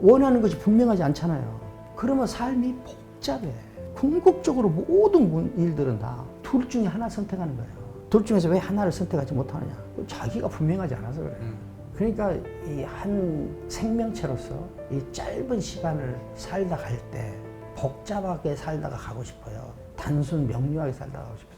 원하는 것이 분명하지 않잖아요. 그러면 삶이 복잡해. 궁극적으로 모든 일들은 다 둘 중에 하나 선택하는 거예요. 둘 중에서 왜 하나를 선택하지 못하느냐? 자기가 분명하지 않아서 그래요. 그러니까 이 한 생명체로서 이 짧은 시간을 살다 갈 때 복잡하게 살다가 가고 싶어요. 단순 명료하게 살다가 가고 싶어요.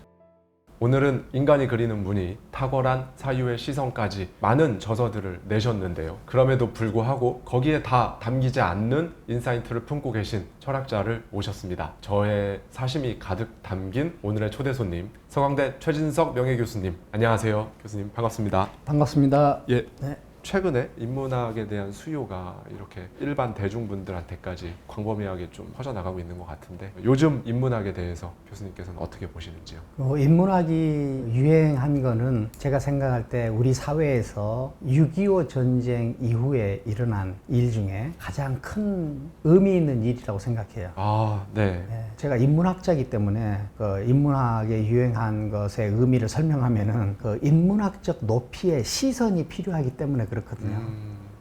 오늘은 인간이 그리는 문이 탁월한 사유의 시선까지 많은 저서들을 내셨는데요. 그럼에도 불구하고 거기에 다 담기지 않는 인사이트를 품고 계신 철학자를 모셨습니다. 저의 사심이 가득 담긴 오늘의 초대 손님, 서강대 최진석 명예교수님. 안녕하세요. 교수님 반갑습니다. 반갑습니다. 예. 네. 최근에 인문학에 대한 수요가 이렇게 일반 대중분들한테까지 광범위하게 좀 퍼져나가고 있는 것 같은데 요즘 인문학에 대해서 교수님께서는 어떻게 보시는지요? 인문학이 유행한 거는 제가 생각할 때 우리 사회에서 6.25 전쟁 이후에 일어난 일 중에 가장 큰 의미 있는 일이라고 생각해요. 아, 네. 네, 제가 인문학자이기 때문에 그 인문학에 유행한 것의 의미를 설명하면은 그 인문학적 높이의 시선이 필요하기 때문에 그렇거든요.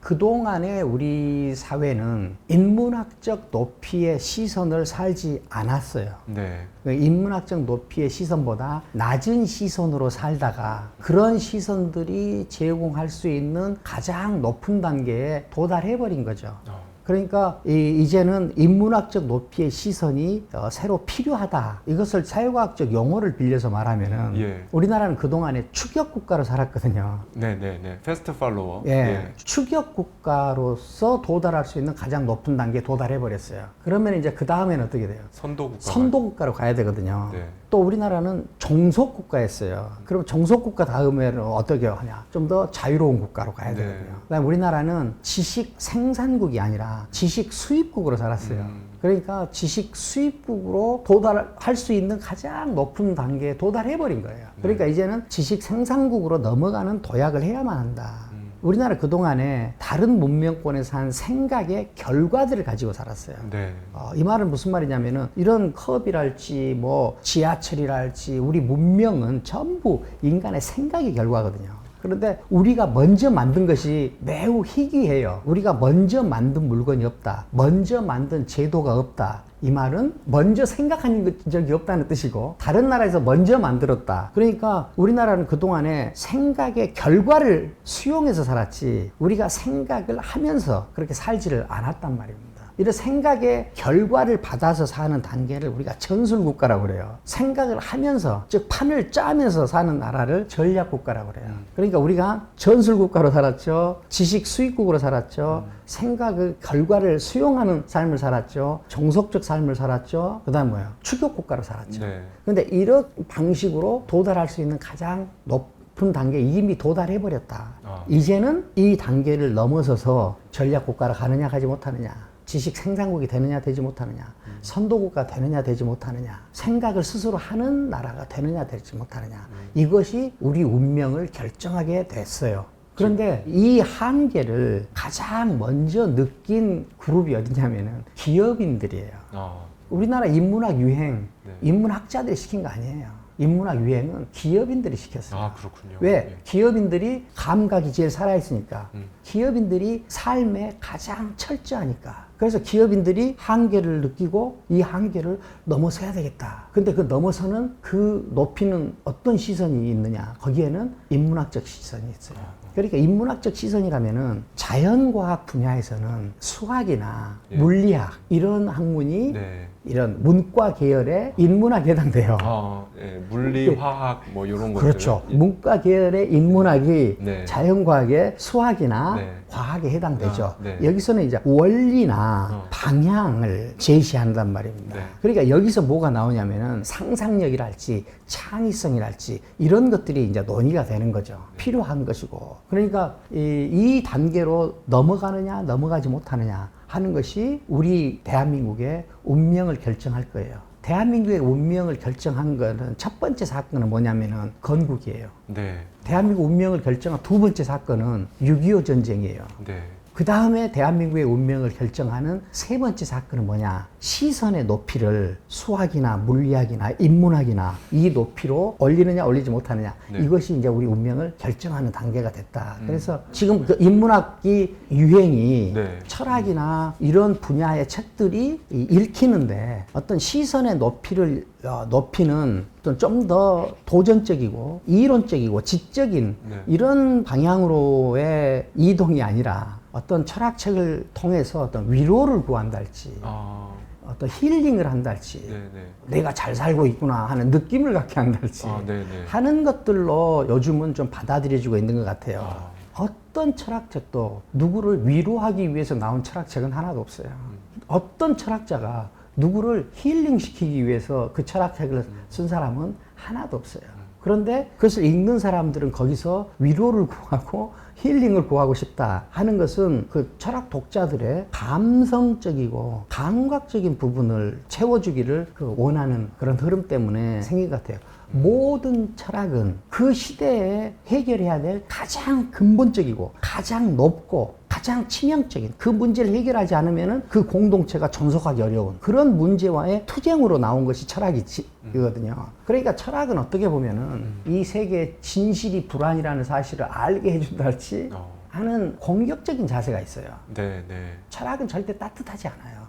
그동안에 우리 사회는 인문학적 높이의 시선을 살지 않았어요. 네. 인문학적 높이의 시선보다 낮은 시선으로 살다가 그런 시선들이 제공할 수 있는 가장 높은 단계에 도달해버린 거죠. 그러니까 이제는 인문학적 높이의 시선이 새로 필요하다. 이것을 사회과학적 용어를 빌려서 말하면은 예. 우리나라는 그동안에 추격 국가로 살았거든요. 네네네. 패스트 팔로워. 예. 추격 국가로서 도달할 수 있는 가장 높은 단계에 도달해 버렸어요. 그러면 이제 그 다음에는 어떻게 돼요? 선도국가. 선도국가로 가야 되거든요. 네. 또 우리나라는 종속국가였어요. 그럼 종속국가 다음에는 어떻게 하냐? 좀 더 자유로운 국가로 가야 되거든요. 네. 그다음에 우리나라는 지식 생산국이 아니라 지식 수입국으로 살았어요. 그러니까 지식 수입국으로 도달할 수 있는 가장 높은 단계에 도달해버린 거예요. 그러니까 이제는 지식 생산국으로 넘어가는 도약을 해야만 한다. 우리나라 그동안에 다른 문명권에서 한 생각의 결과들을 가지고 살았어요. 네. 이 말은 무슨 말이냐면은 이런 컵이랄지 뭐 지하철이랄지 우리 문명은 전부 인간의 생각의 결과거든요. 그런데 우리가 먼저 만든 것이 매우 희귀해요. 우리가 먼저 만든 물건이 없다. 먼저 만든 제도가 없다. 이 말은 먼저 생각한 적이 없다는 뜻이고 다른 나라에서 먼저 만들었다. 그러니까 우리나라는 그동안에 생각의 결과를 수용해서 살았지 우리가 생각을 하면서 그렇게 살지를 않았단 말입니다. 이런 생각의 결과를 받아서 사는 단계를 우리가 전술국가라고 그래요. 생각을 하면서, 즉 판을 짜면서 사는 나라를 전략국가라고 그래요. 그러니까 우리가 전술국가로 살았죠. 지식 수입국으로 살았죠. 생각의 결과를 수용하는 삶을 살았죠. 종속적 삶을 살았죠. 그 다음 뭐예요? 추격국가로 살았죠. 네. 그런데 이런 방식으로 도달할 수 있는 가장 높은 단계에 이미 도달해버렸다. 이제는 이 단계를 넘어서서 전략국가로 가느냐 가지 못하느냐, 지식 생산국이 되느냐 되지 못하느냐, 선도국가 되느냐 되지 못하느냐, 생각을 스스로 하는 나라가 되느냐 되지 못하느냐, 이것이 우리 운명을 결정하게 됐어요. 그런데 이 한계를 가장 먼저 느낀 그룹이 어디냐면은 기업인들이에요. 우리나라 인문학 유행, 인문학자들이 시킨 거 아니에요. 인문학 유행은 기업인들이 시켰어요. 아, 그렇군요. 왜? 예. 기업인들이 감각이 제일 살아있으니까. 기업인들이 삶에 가장 철저하니까. 그래서 기업인들이 한계를 느끼고 이 한계를 넘어서야 되겠다. 근데 그 넘어서는 그 높이는 어떤 시선이 있느냐? 거기에는 인문학적 시선이 있어요. 그러니까 인문학적 시선이라면은 자연과학 분야에서는 수학이나 물리학 이런 학문이 이런 문과 계열의 인문학에 해당돼요. 예. 물리, 화학 뭐 이런 것들. 그렇죠. 문과 계열의 인문학이 네. 자연과학의 수학이나 과학에 해당되죠. 여기서는 이제 원리나 방향을 제시한단 말입니다. 그러니까 여기서 뭐가 나오냐면은 상상력이랄지 창의성이랄지 이런 것들이 이제 논의가 되는 거죠. 필요한 것이고. 그러니까 이 단계로 넘어가느냐 넘어가지 못하느냐 하는 것이 우리 대한민국의 운명을 결정할 거예요. 대한민국의 운명을 결정한 거는 첫 번째 사건은 뭐냐면은 건국이에요. 네. 대한민국 운명을 결정한 두 번째 사건은 6.25 전쟁이에요. 네. 그 다음에 대한민국의 운명을 결정하는 세 번째 사건은 뭐냐? 시선의 높이를 수학이나 물리학이나 인문학이나 이 높이로 올리느냐 올리지 못하느냐. 네. 이것이 이제 우리 운명을 결정하는 단계가 됐다. 그래서 지금 그 인문학이 유행이 네. 철학이나 이런 분야의 책들이 읽히는데 어떤 시선의 높이를 높이는 좀 더 도전적이고 이론적이고 지적인 네. 이런 방향으로의 이동이 아니라 어떤 철학책을 통해서 어떤 위로를 구한달지 아, 어떤 힐링을 한달지 네네. 내가 잘 살고 있구나 하는 느낌을 갖게 한달지 아, 네네. 하는 것들로 요즘은 좀 받아들여지고 있는 것 같아요. 아. 어떤 철학책도 누구를 위로하기 위해서 나온 철학책은 하나도 없어요. 어떤 철학자가 누구를 힐링시키기 위해서 그 철학책을 쓴 사람은 하나도 없어요. 그런데 그것을 읽는 사람들은 거기서 위로를 구하고 힐링을 구하고 싶다 하는 것은 그 철학 독자들의 감성적이고 감각적인 부분을 채워주기를 원하는 그런 흐름 때문에 생긴 것 같아요. 모든 철학은 그 시대에 해결해야 될 가장 근본적이고 가장 높고 가장 치명적인 그 문제를 해결하지 않으면 그 공동체가 존속하기 어려운 그런 문제와의 투쟁으로 나온 것이 철학이거든요. 그러니까 철학은 어떻게 보면은 이 세계의 진실이 불안이라는 사실을 알게 해준다 할지 하는 공격적인 자세가 있어요. 네네. 철학은 절대 따뜻하지 않아요.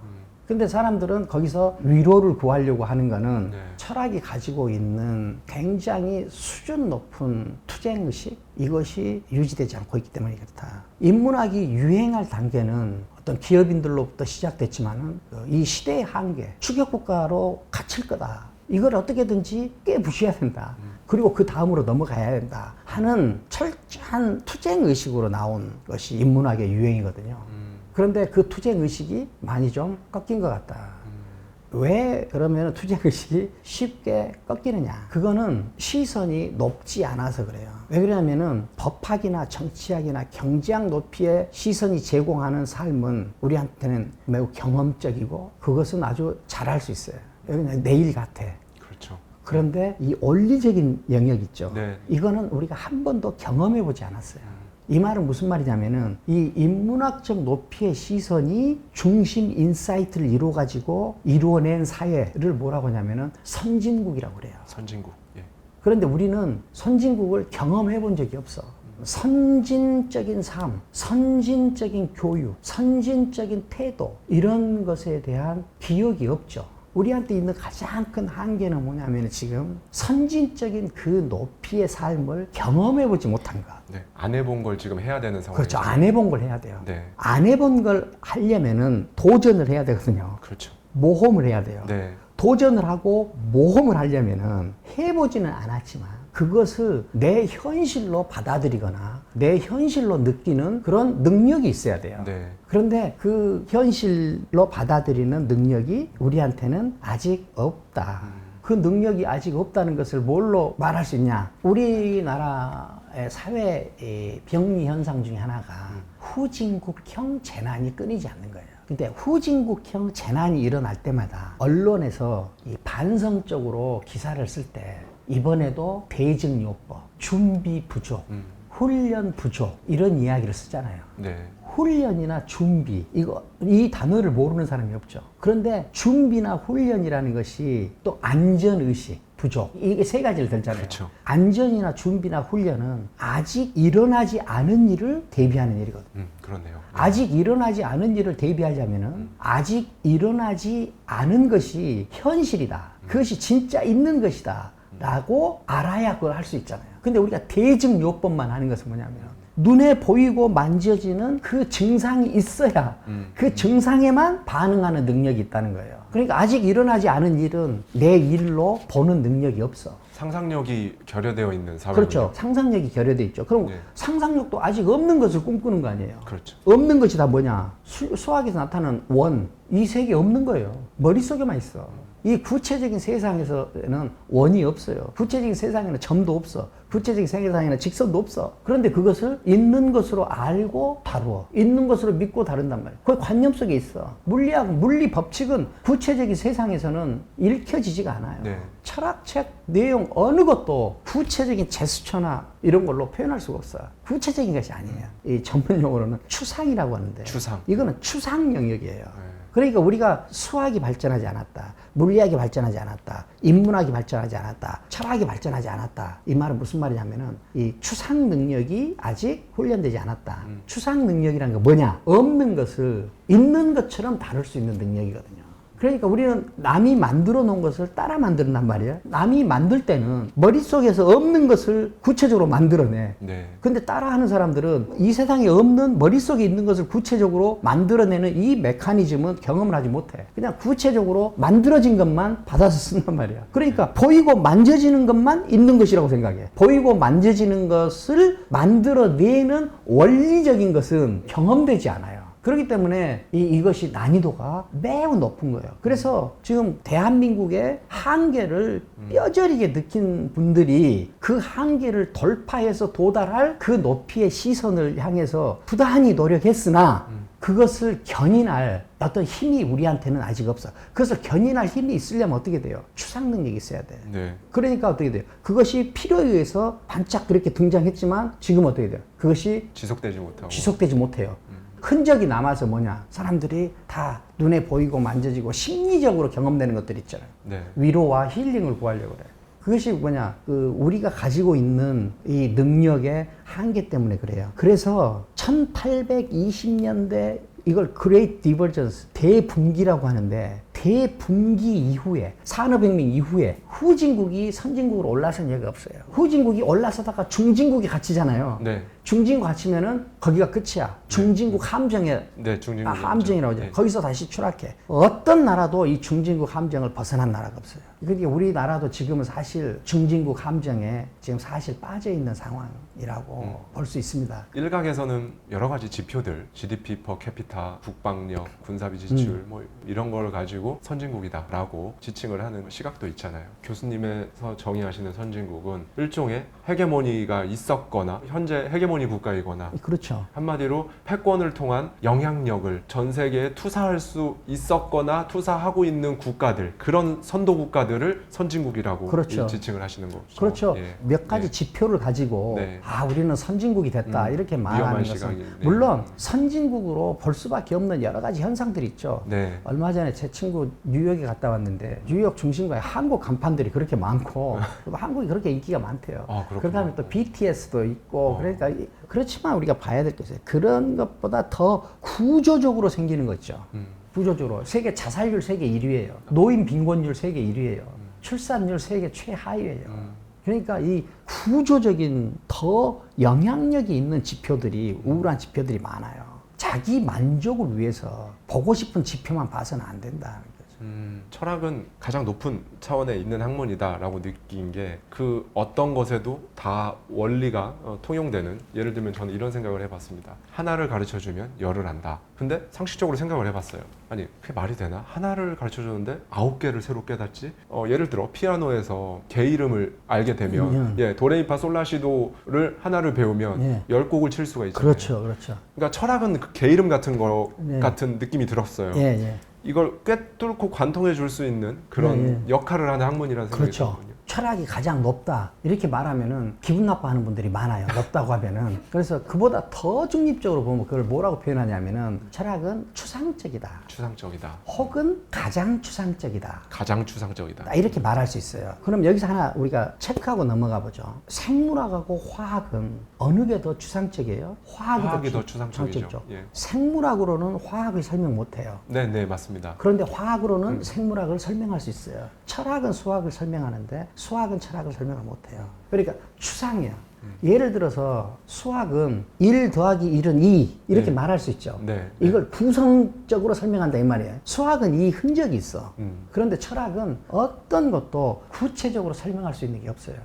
근데 사람들은 거기서 위로를 구하려고 하는 거는 네. 철학이 가지고 있는 굉장히 수준 높은 투쟁의식 이것이 유지되지 않고 있기 때문에 그렇다. 인문학이 유행할 단계는 어떤 기업인들로부터 시작됐지만은 이 시대의 한계, 추격국가로 갇힐 거다. 이걸 어떻게든지 깨부셔야 된다. 그리고 그 다음으로 넘어가야 된다 하는 철저한 투쟁의식으로 나온 것이 인문학의 유행이거든요. 그런데 그 투쟁의식이 많이 좀 꺾인 것 같다. 왜 그러면 투쟁의식이 쉽게 꺾이느냐? 그거는 시선이 높지 않아서 그래요. 왜 그러냐면은 법학이나 정치학이나 경제학 높이의 시선이 제공하는 삶은 우리한테는 매우 경험적이고 그것은 아주 잘할 수 있어요. 그냥 내일 같아. 그렇죠. 그런데 이 원리적인 영역 있죠. 네. 이거는 우리가 한 번도 경험해 보지 않았어요. 이 말은 무슨 말이냐면은 이 인문학적 높이의 시선이 중심 인사이트를 이루어가지고 이루어낸 사회를 뭐라고 하냐면은 선진국이라고 그래요. 선진국. 예. 그런데 우리는 선진국을 경험해 본 적이 없어. 선진적인 삶, 선진적인 교육, 선진적인 태도 이런 것에 대한 기억이 없죠. 우리한테 있는 가장 큰 한계는 뭐냐면 지금 선진적인 그 높이의 삶을 경험해보지 못한 것. 네. 안 해본 걸 지금 해야 되는 상황이죠. 그렇죠. 안 해본 걸 해야 돼요. 네. 안 해본 걸 하려면은 도전을 해야 되거든요. 그렇죠. 모험을 해야 돼요. 네. 도전을 하고 모험을 하려면은 해보지는 않았지만 그것을 내 현실로 받아들이거나 내 현실로 느끼는 그런 능력이 있어야 돼요. 네. 그런데 그 현실로 받아들이는 능력이 우리한테는 아직 없다. 그 능력이 아직 없다는 것을 뭘로 말할 수 있냐? 우리나라의 사회 병리 현상 중에 하나가 후진국형 재난이 끊이지 않는 거예요. 근데 후진국형 재난이 일어날 때마다 언론에서 이 반성적으로 기사를 쓸 때 이번에도 대증요법, 준비 부족, 훈련 부족 이런 이야기를 쓰잖아요. 네. 훈련이나 준비 이 단어를 모르는 사람이 없죠. 그런데 준비나 훈련이라는 것이 또 안전의식 부족 이게 세 가지를 들잖아요. 그렇죠. 안전이나 준비나 훈련은 아직 일어나지 않은 일을 대비하는 일이거든요. 그렇네요. 아직 일어나지 않은 일을 대비하자면은 아직 일어나지 않은 것이 현실이다. 그것이 진짜 있는 것이다. 라고 알아야 그걸 할 수 있잖아요. 근데 우리가 대증요법만 하는 것은 뭐냐면 눈에 보이고 만져지는 그 증상이 있어야 그 증상에만 반응하는 능력이 있다는 거예요. 그러니까 아직 일어나지 않은 일은 내 일로 보는 능력이 없어. 상상력이 결여되어 있는 사회. 그렇죠. 상상력이 결여돼 있죠. 그럼 네. 상상력도 아직 없는 것을 꿈꾸는 거 아니에요. 그렇죠. 없는 것이 다 뭐냐? 수학에서 나타나는 원, 이 세계 없는 거예요. 머릿속에만 있어. 이 구체적인 세상에서는 원이 없어요. 구체적인 세상에는 점도 없어. 구체적인 세상에는 직선도 없어. 그런데 그것을 있는 것으로 알고 다루어. 있는 것으로 믿고 다룬단 말이에요. 그 관념 속에 있어. 물리학, 물리 법칙은 구체적인 세상에서는 읽혀지지가 않아요. 네. 철학책 내용 어느 것도 구체적인 제스처나 이런 걸로 표현할 수가 없어요. 구체적인 것이 아니에요. 이 전문 용어로는 추상이라고 하는데 추상. 이거는 추상 영역이에요. 그러니까 우리가 수학이 발전하지 않았다, 물리학이 발전하지 않았다, 인문학이 발전하지 않았다, 철학이 발전하지 않았다. 이 말은 무슨 말이냐면은 이 추상 능력이 아직 훈련되지 않았다. 추상 능력이라는 게 뭐냐? 없는 것을 있는 것처럼 다룰 수 있는 능력이거든요. 그러니까 우리는 남이 만들어 놓은 것을 따라 만든단 말이에요. 남이 만들 때는 머릿속에서 없는 것을 구체적으로 만들어내. 네. 근데 따라하는 사람들은 이 세상에 없는 머릿속에 있는 것을 구체적으로 만들어내는 이 메커니즘은 경험을 하지 못해. 그냥 구체적으로 만들어진 것만 받아서 쓴단 말이야. 그러니까 보이고 만져지는 것만 있는 것이라고 생각해. 보이고 만져지는 것을 만들어내는 원리적인 것은 경험되지 않아요. 그렇기 때문에 이것이 난이도가 매우 높은 거예요. 그래서 지금 대한민국의 한계를 뼈저리게 느낀 분들이 그 한계를 돌파해서 도달할 그 높이의 시선을 향해서 부단히 노력했으나 그것을 견인할 어떤 힘이 우리한테는 아직 없어. 그것을 견인할 힘이 있으려면 어떻게 돼요? 추상 능력이 있어야 돼. 네. 그러니까 어떻게 돼요? 그것이 필요에 의해서 반짝 그렇게 등장했지만 지금 어떻게 돼요? 그것이 지속되지 못해요. 흔적이 남아서 뭐냐? 사람들이 다 눈에 보이고 만져지고 심리적으로 경험되는 것들 있잖아요. 네. 위로와 힐링을 구하려고 그래요. 그것이 뭐냐? 우리가 가지고 있는 이 능력의 한계 때문에 그래요. 그래서 1820년대 이걸 Great Divergence, 대분기라고 하는데 대분기 이후에 산업혁명 이후에 후진국이 선진국으로 올라선 얘기가 없어요. 후진국이 올라서다가 중진국이 갇히잖아요. 네. 중진국 갇히면은 거기가 끝이야. 중진국 함정에 중진국 함정이라고 하죠. 네. 거기서 다시 추락해. 어떤 나라도 이 중진국 함정을 벗어난 나라가 없어요. 그러니까 우리나라도 지금은 사실 중진국 함정에 지금 사실 빠져 있는 상황이라고 볼 수 있습니다. 일각에서는 여러 가지 지표들, GDP per capita, 국방력, 군사비 지출 뭐 이런 걸 가지고 선진국이다라고 지칭을 하는 시각도 있잖아요. 교수님에서 정의하시는 선진국은 일종의 헤게모니가 있었거나 현재 헤게모니 국가이거나 그렇죠. 한마디로 패권을 통한 영향력을 전 세계에 투사할 수 있었거나 투사하고 있는 국가들, 그런 선도 국가들을 선진국이라고 그렇죠. 지칭을 하시는 거죠. 그렇죠. 예. 몇 가지 예. 지표를 가지고 네. 우리는 선진국이 됐다 이렇게 말하는 것은 시각이, 네. 물론 선진국으로 볼 수밖에 없는 여러 가지 현상들이 있죠. 네. 얼마 전에 제 친구 뉴욕에 갔다 왔는데 뉴욕 중심가에 한국 간판들이 그렇게 많고 한국이 그렇게 인기가 많대요. 그렇게 하면 또 BTS도 있고 그러니까 그렇지만 우리가 봐야 될 게 있어요. 그런 것보다 더 구조적으로 생기는 거죠. 구조적으로 세계 자살률 세계 1위예요. 노인 빈곤율 세계 1위예요. 출산율 세계 최하위예요. 그러니까 이 구조적인 더 영향력이 있는 지표들이 우울한 지표들이 많아요. 자기 만족을 위해서 보고 싶은 지표만 봐서는 안 된다는 거죠. 철학은 가장 높은 차원에 있는 학문이다라고 느낀 게 그 어떤 것에도 다 원리가 통용되는, 예를 들면 저는 이런 생각을 해봤습니다. 하나를 가르쳐주면 열을 안다. 근데 상식적으로 생각을 해봤어요. 아니 그게 말이 되나? 하나를 가르쳐주는데 9개를 새로 깨닫지? 예를 들어 피아노에서 개 이름을 알게 되면 도레미파 솔라시도를 하나를 배우면 10곡을 칠 수가 있잖아요. 그렇죠. 그렇죠. 그러니까 철학은 그 개 이름 같은 거 같은 느낌이 들었어요. 이걸 꿰뚫고 관통해 줄 수 있는 그런 역할을 하는 학문이라는 생각이 들거든요. 철학이 가장 높다 이렇게 말하면은 기분 나빠하는 분들이 많아요. 높다고 하면은. 그래서 그보다 더 중립적으로 보면 그걸 뭐라고 표현하냐면은 철학은 추상적이다. 추상적이다. 혹은 가장 추상적이다. 가장 추상적이다. 이렇게 말할 수 있어요. 그럼 여기서 하나 우리가 체크하고 넘어가 보죠. 생물학하고 화학은 어느 게 더 추상적이에요? 화학이 더 추상적이죠. 생물학으로는 화학을 설명 못해요. 네, 맞습니다. 그런데 화학으로는 생물학을 설명할 수 있어요. 철학은 수학을 설명하는데 수학은 철학을 설명을 못해요. 그러니까 추상이야. 예를 들어서 수학은 1 더하기 1은 2 이렇게 말할 수 있죠. 이걸 구성적으로 설명한다 이 말이에요. 수학은 이 흔적이 있어. 그런데 철학은 어떤 것도 구체적으로 설명할 수 있는 게 없어요.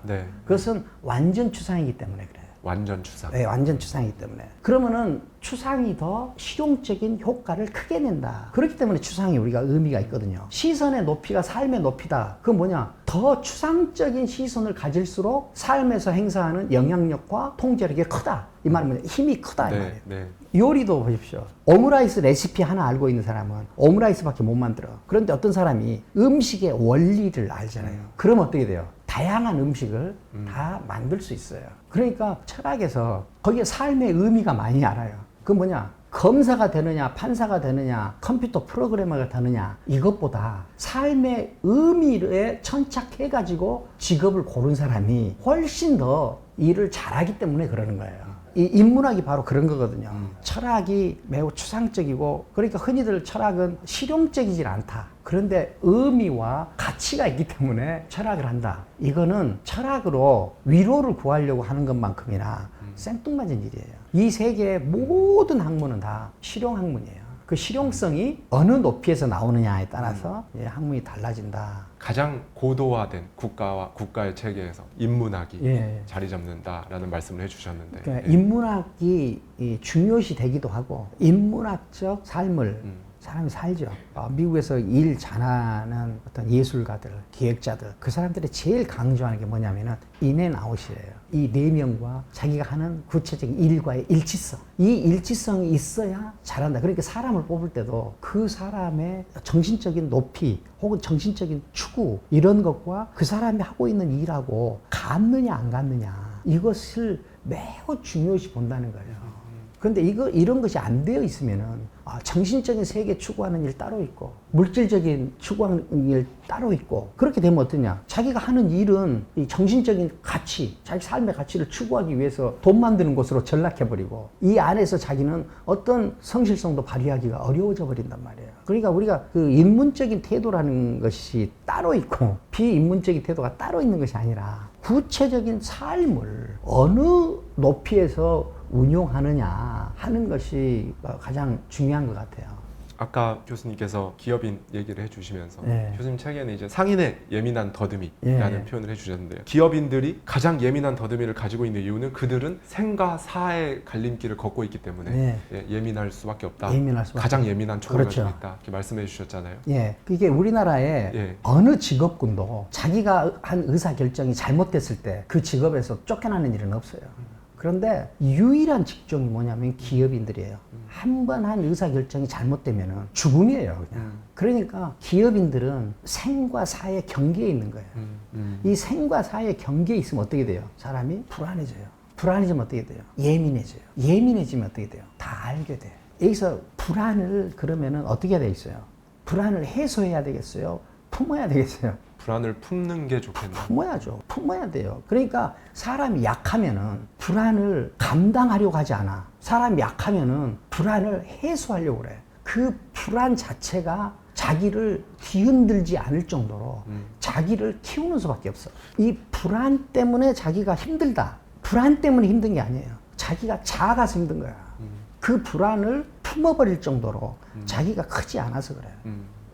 그것은 완전 추상이기 때문에 그래요. 완전 추상. 네, 완전 추상이기 때문에. 그러면은 추상이 더 실용적인 효과를 크게 낸다. 그렇기 때문에 추상이 우리가 의미가 있거든요. 시선의 높이가 삶의 높이다. 그건 뭐냐? 더 추상적인 시선을 가질수록 삶에서 행사하는 영향력과 통제력이 크다. 이 말은 뭐냐? 힘이 크다. 이 말이에요. 네. 요리도 보십시오. 오므라이스 레시피 하나 알고 있는 사람은 오므라이스밖에 못 만들어. 그런데 어떤 사람이 음식의 원리를 알잖아요. 그럼 어떻게 돼요? 다양한 음식을 다 만들 수 있어요. 그러니까 철학에서 거기에 삶의 의미가 많이 알아요. 그건 뭐냐? 검사가 되느냐, 판사가 되느냐, 컴퓨터 프로그래머가 되느냐, 이것보다 삶의 의미에 천착해가지고 직업을 고른 사람이 훨씬 더 일을 잘하기 때문에 그러는 거예요. 이 인문학이 바로 그런 거거든요. 철학이 매우 추상적이고, 그러니까 흔히들 철학은 실용적이질 않다. 그런데 의미와 가치가 있기 때문에 철학을 한다. 이거는 철학으로 위로를 구하려고 하는 것만큼이나 생뚱맞은 일이에요. 이 세계의 모든 학문은 다 실용 학문이에요. 그 실용성이 어느 높이에서 나오느냐에 따라서 학문이 달라진다. 가장 고도화된 국가와 국가의 체계에서 인문학이 예. 자리 잡는다라는 말씀을 해주셨는데 그러니까 예. 인문학이 중요시 되기도 하고, 인문학적 삶을 사람이 살죠. 미국에서 일 잘하는 어떤 예술가들, 기획자들, 그 사람들이 제일 강조하는 게 뭐냐면은 인앤아웃이에요. 이 네 명과 자기가 하는 구체적인 일과의 일치성. 이 일치성이 있어야 잘한다. 그러니까 사람을 뽑을 때도 그 사람의 정신적인 높이 혹은 정신적인 추구, 이런 것과 그 사람이 하고 있는 일하고 같느냐 안 같느냐, 이것을 매우 중요시 본다는 거예요. 그런데 이런 것이 안 되어 있으면은 정신적인 세계 추구하는 일 따로 있고, 물질적인 추구하는 일 따로 있고, 그렇게 되면 어떠냐? 자기가 하는 일은 이 정신적인 가치, 자기 삶의 가치를 추구하기 위해서 돈 만드는 곳으로 전락해버리고, 이 안에서 자기는 어떤 성실성도 발휘하기가 어려워져 버린단 말이에요. 그러니까 우리가 그 인문적인 태도라는 것이 따로 있고, 비인문적인 태도가 따로 있는 것이 아니라, 구체적인 삶을 어느 높이에서 운용하느냐 하는 것이 가장 중요한 것 같아요. 아까 교수님께서 기업인 얘기를 해주시면서 네. 교수님 책에는 이제 상인의 예민한 더듬이라는 예. 표현을 해주셨는데요. 기업인들이 가장 예민한 더듬이를 가지고 있는 이유는 그들은 생과 사의 갈림길을 걷고 있기 때문에 네. 예민할 수밖에 없다. 예민할 수밖에 가장 예민한 촉을 그렇죠. 가지고 있다. 이렇게 말씀해 주셨잖아요. 예, 그게 우리나라의 예. 어느 직업군도 자기가 한 의사결정이 잘못됐을 때 그 직업에서 쫓겨나는 일은 없어요. 그런데 유일한 직종이 뭐냐면 기업인들이에요. 한 번 한 의사결정이 잘못되면 죽음이에요, 그냥. 그러니까 기업인들은 생과 사의 경계에 있는 거예요. 이 생과 사의 경계에 있으면 어떻게 돼요? 사람이 불안해져요. 불안해지면 어떻게 돼요? 예민해져요. 예민해지면 어떻게 돼요? 다 알게 돼. 여기서 불안을 그러면은 어떻게 해야 되겠어요? 불안을 해소해야 되겠어요? 품어야 되겠어요? 불안을 품는 게 좋겠나? 품어야죠. 품어야 돼요. 그러니까 사람이 약하면은 불안을 감당하려고 하지 않아. 사람이 약하면은 불안을 해소하려고 그래. 그 불안 자체가 자기를 뒤흔들지 않을 정도로 자기를 키우는 수밖에 없어. 이 불안 때문에 자기가 힘들다. 불안 때문에 힘든 게 아니에요. 자기가 작아서 힘든 거야. 그 불안을 품어버릴 정도로 자기가 크지 않아서 그래요.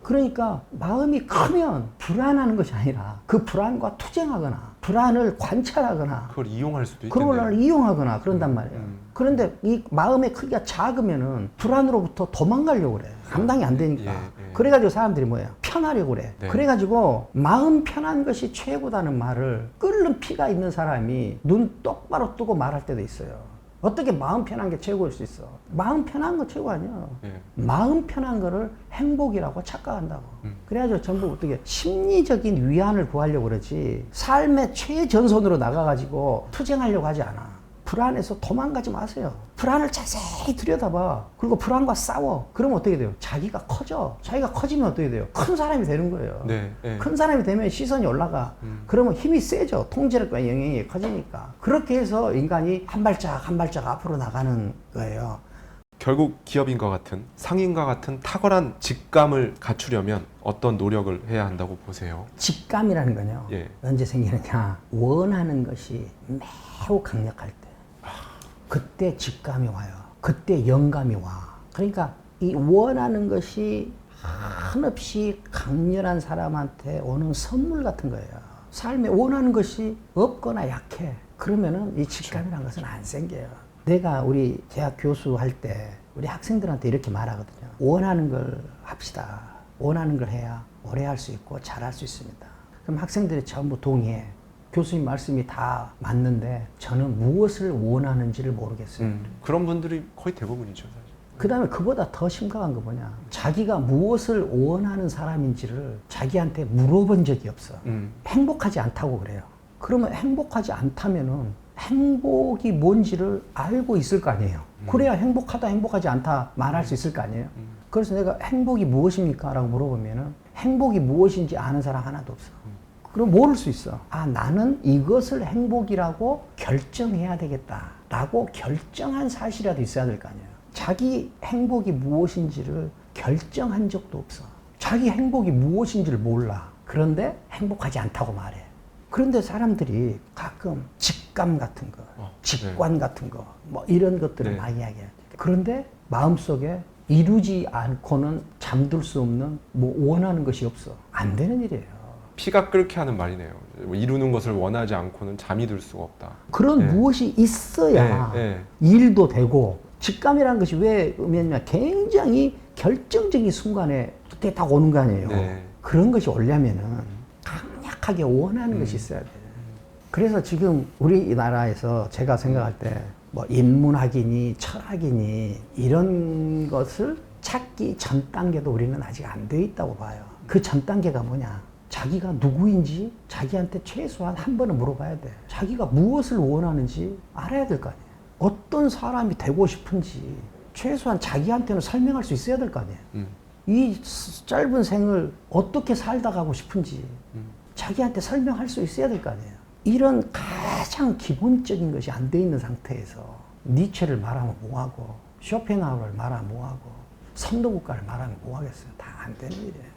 그러니까 마음이 크면 불안하는 것이 아니라 그 불안과 투쟁하거나 불안을 관찰하거나 그걸 이용할 수도 있겠네요. 그걸 이용하거나 그런단 말이에요. 그런데 이 마음의 크기가 작으면은 불안으로부터 도망가려고 그래. 감당이 안 되니까. 예. 그래가지고 사람들이 뭐예요? 편하려고 그래. 네. 그래가지고 마음 편한 것이 최고다는 말을 끓는 피가 있는 사람이 눈 똑바로 뜨고 말할 때도 있어요. 어떻게 마음 편한 게 최고일 수 있어? 마음 편한 거 최고 아니야. 예. 마음 편한 거를 행복이라고 착각한다고. 그래가지고 전부 어떻게 심리적인 위안을 구하려고 그러지, 삶의 최전선으로 나가가지고 투쟁하려고 하지 않아. 불안해서 도망가지 마세요. 불안을 자세히 들여다봐. 그리고 불안과 싸워. 그러면 어떻게 돼요? 자기가 커져. 자기가 커지면 어떻게 돼요? 큰 사람이 되는 거예요. 네. 큰 사람이 되면 시선이 올라가. 그러면 힘이 세죠. 통제력과 영향이 커지니까. 그렇게 해서 인간이 한 발짝 한 발짝 앞으로 나가는 거예요. 결국 기업인과 같은 상인과 같은 탁월한 직감을 갖추려면 어떤 노력을 해야 한다고 보세요? 직감이라는 건요. 예. 언제 생기느냐. 원하는 것이 매우 강력할 때. 그때 직감이 와요. 그때 영감이 와. 그러니까 이 원하는 것이 한없이 강렬한 사람한테 오는 선물 같은 거예요. 삶에 원하는 것이 없거나 약해. 그러면은 이 직감이라는 것은 안 생겨요. 내가 우리 대학 교수할 때 우리 학생들한테 이렇게 말하거든요. 원하는 걸 합시다. 원하는 걸 해야 오래 할 수 있고 잘할 수 있습니다. 그럼 학생들이 전부 동의해. 교수님 말씀이 다 맞는데 저는 무엇을 원하는지를 모르겠어요. 그런 분들이 거의 대부분이죠, 사실. 그 다음에 그보다 더 심각한 거 뭐냐. 자기가 무엇을 원하는 사람인지를 자기한테 물어본 적이 없어. 행복하지 않다고 그래요. 그러면 행복하지 않다면은 행복이 뭔지를 알고 있을 거 아니에요. 그래야 행복하다, 행복하지 않다 말할 수 있을 거 아니에요. 그래서 내가 행복이 무엇입니까? 라고 물어보면은 행복이 무엇인지 아는 사람 하나도 없어. 그럼 모를 수 있어. 아, 나는 이것을 행복이라고 결정해야 되겠다. 라고 결정한 사실이라도 있어야 될 거 아니에요. 자기 행복이 무엇인지를 결정한 적도 없어. 자기 행복이 무엇인지를 몰라. 그런데 행복하지 않다고 말해. 그런데 사람들이 가끔 직감 같은 거, 직관 같은 거, 뭐 이런 것들을 많이 이야기해요. 그런데 마음속에 이루지 않고는 잠들 수 없는 뭐 원하는 것이 없어. 안 되는 일이에요. 피가 끓게 하는 말이네요. 이루는 것을 원하지 않고는 잠이 들 수가 없다. 그런 무엇이 있어야 일도 되고, 직감이라는 것이 왜 의미하냐면 굉장히 결정적인 순간에 그때 딱 오는 거 아니에요. 그런 것이 오려면은 강력하게 원하는 것이 있어야 돼요. 그래서 지금 우리나라에서 제가 생각할 때 뭐 인문학이니 철학이니 이런 것을 찾기 전 단계도 우리는 아직 안 돼 있다고 봐요. 그 전 단계가 뭐냐? 자기가 누구인지 자기한테 최소한 한 번은 물어봐야 돼. 자기가 무엇을 원하는지 알아야 될 거 아니에요. 어떤 사람이 되고 싶은지 최소한 자기한테는 설명할 수 있어야 될 거 아니에요. 이 짧은 생을 어떻게 살다 가고 싶은지 자기한테 설명할 수 있어야 될 거 아니에요. 이런 가장 기본적인 것이 안 돼 있는 상태에서 니체를 말하면 뭐하고 쇼펜하우어를 말하면 뭐하고 선도국가를 말하면 뭐하겠어요. 다 안 되는 일이에요.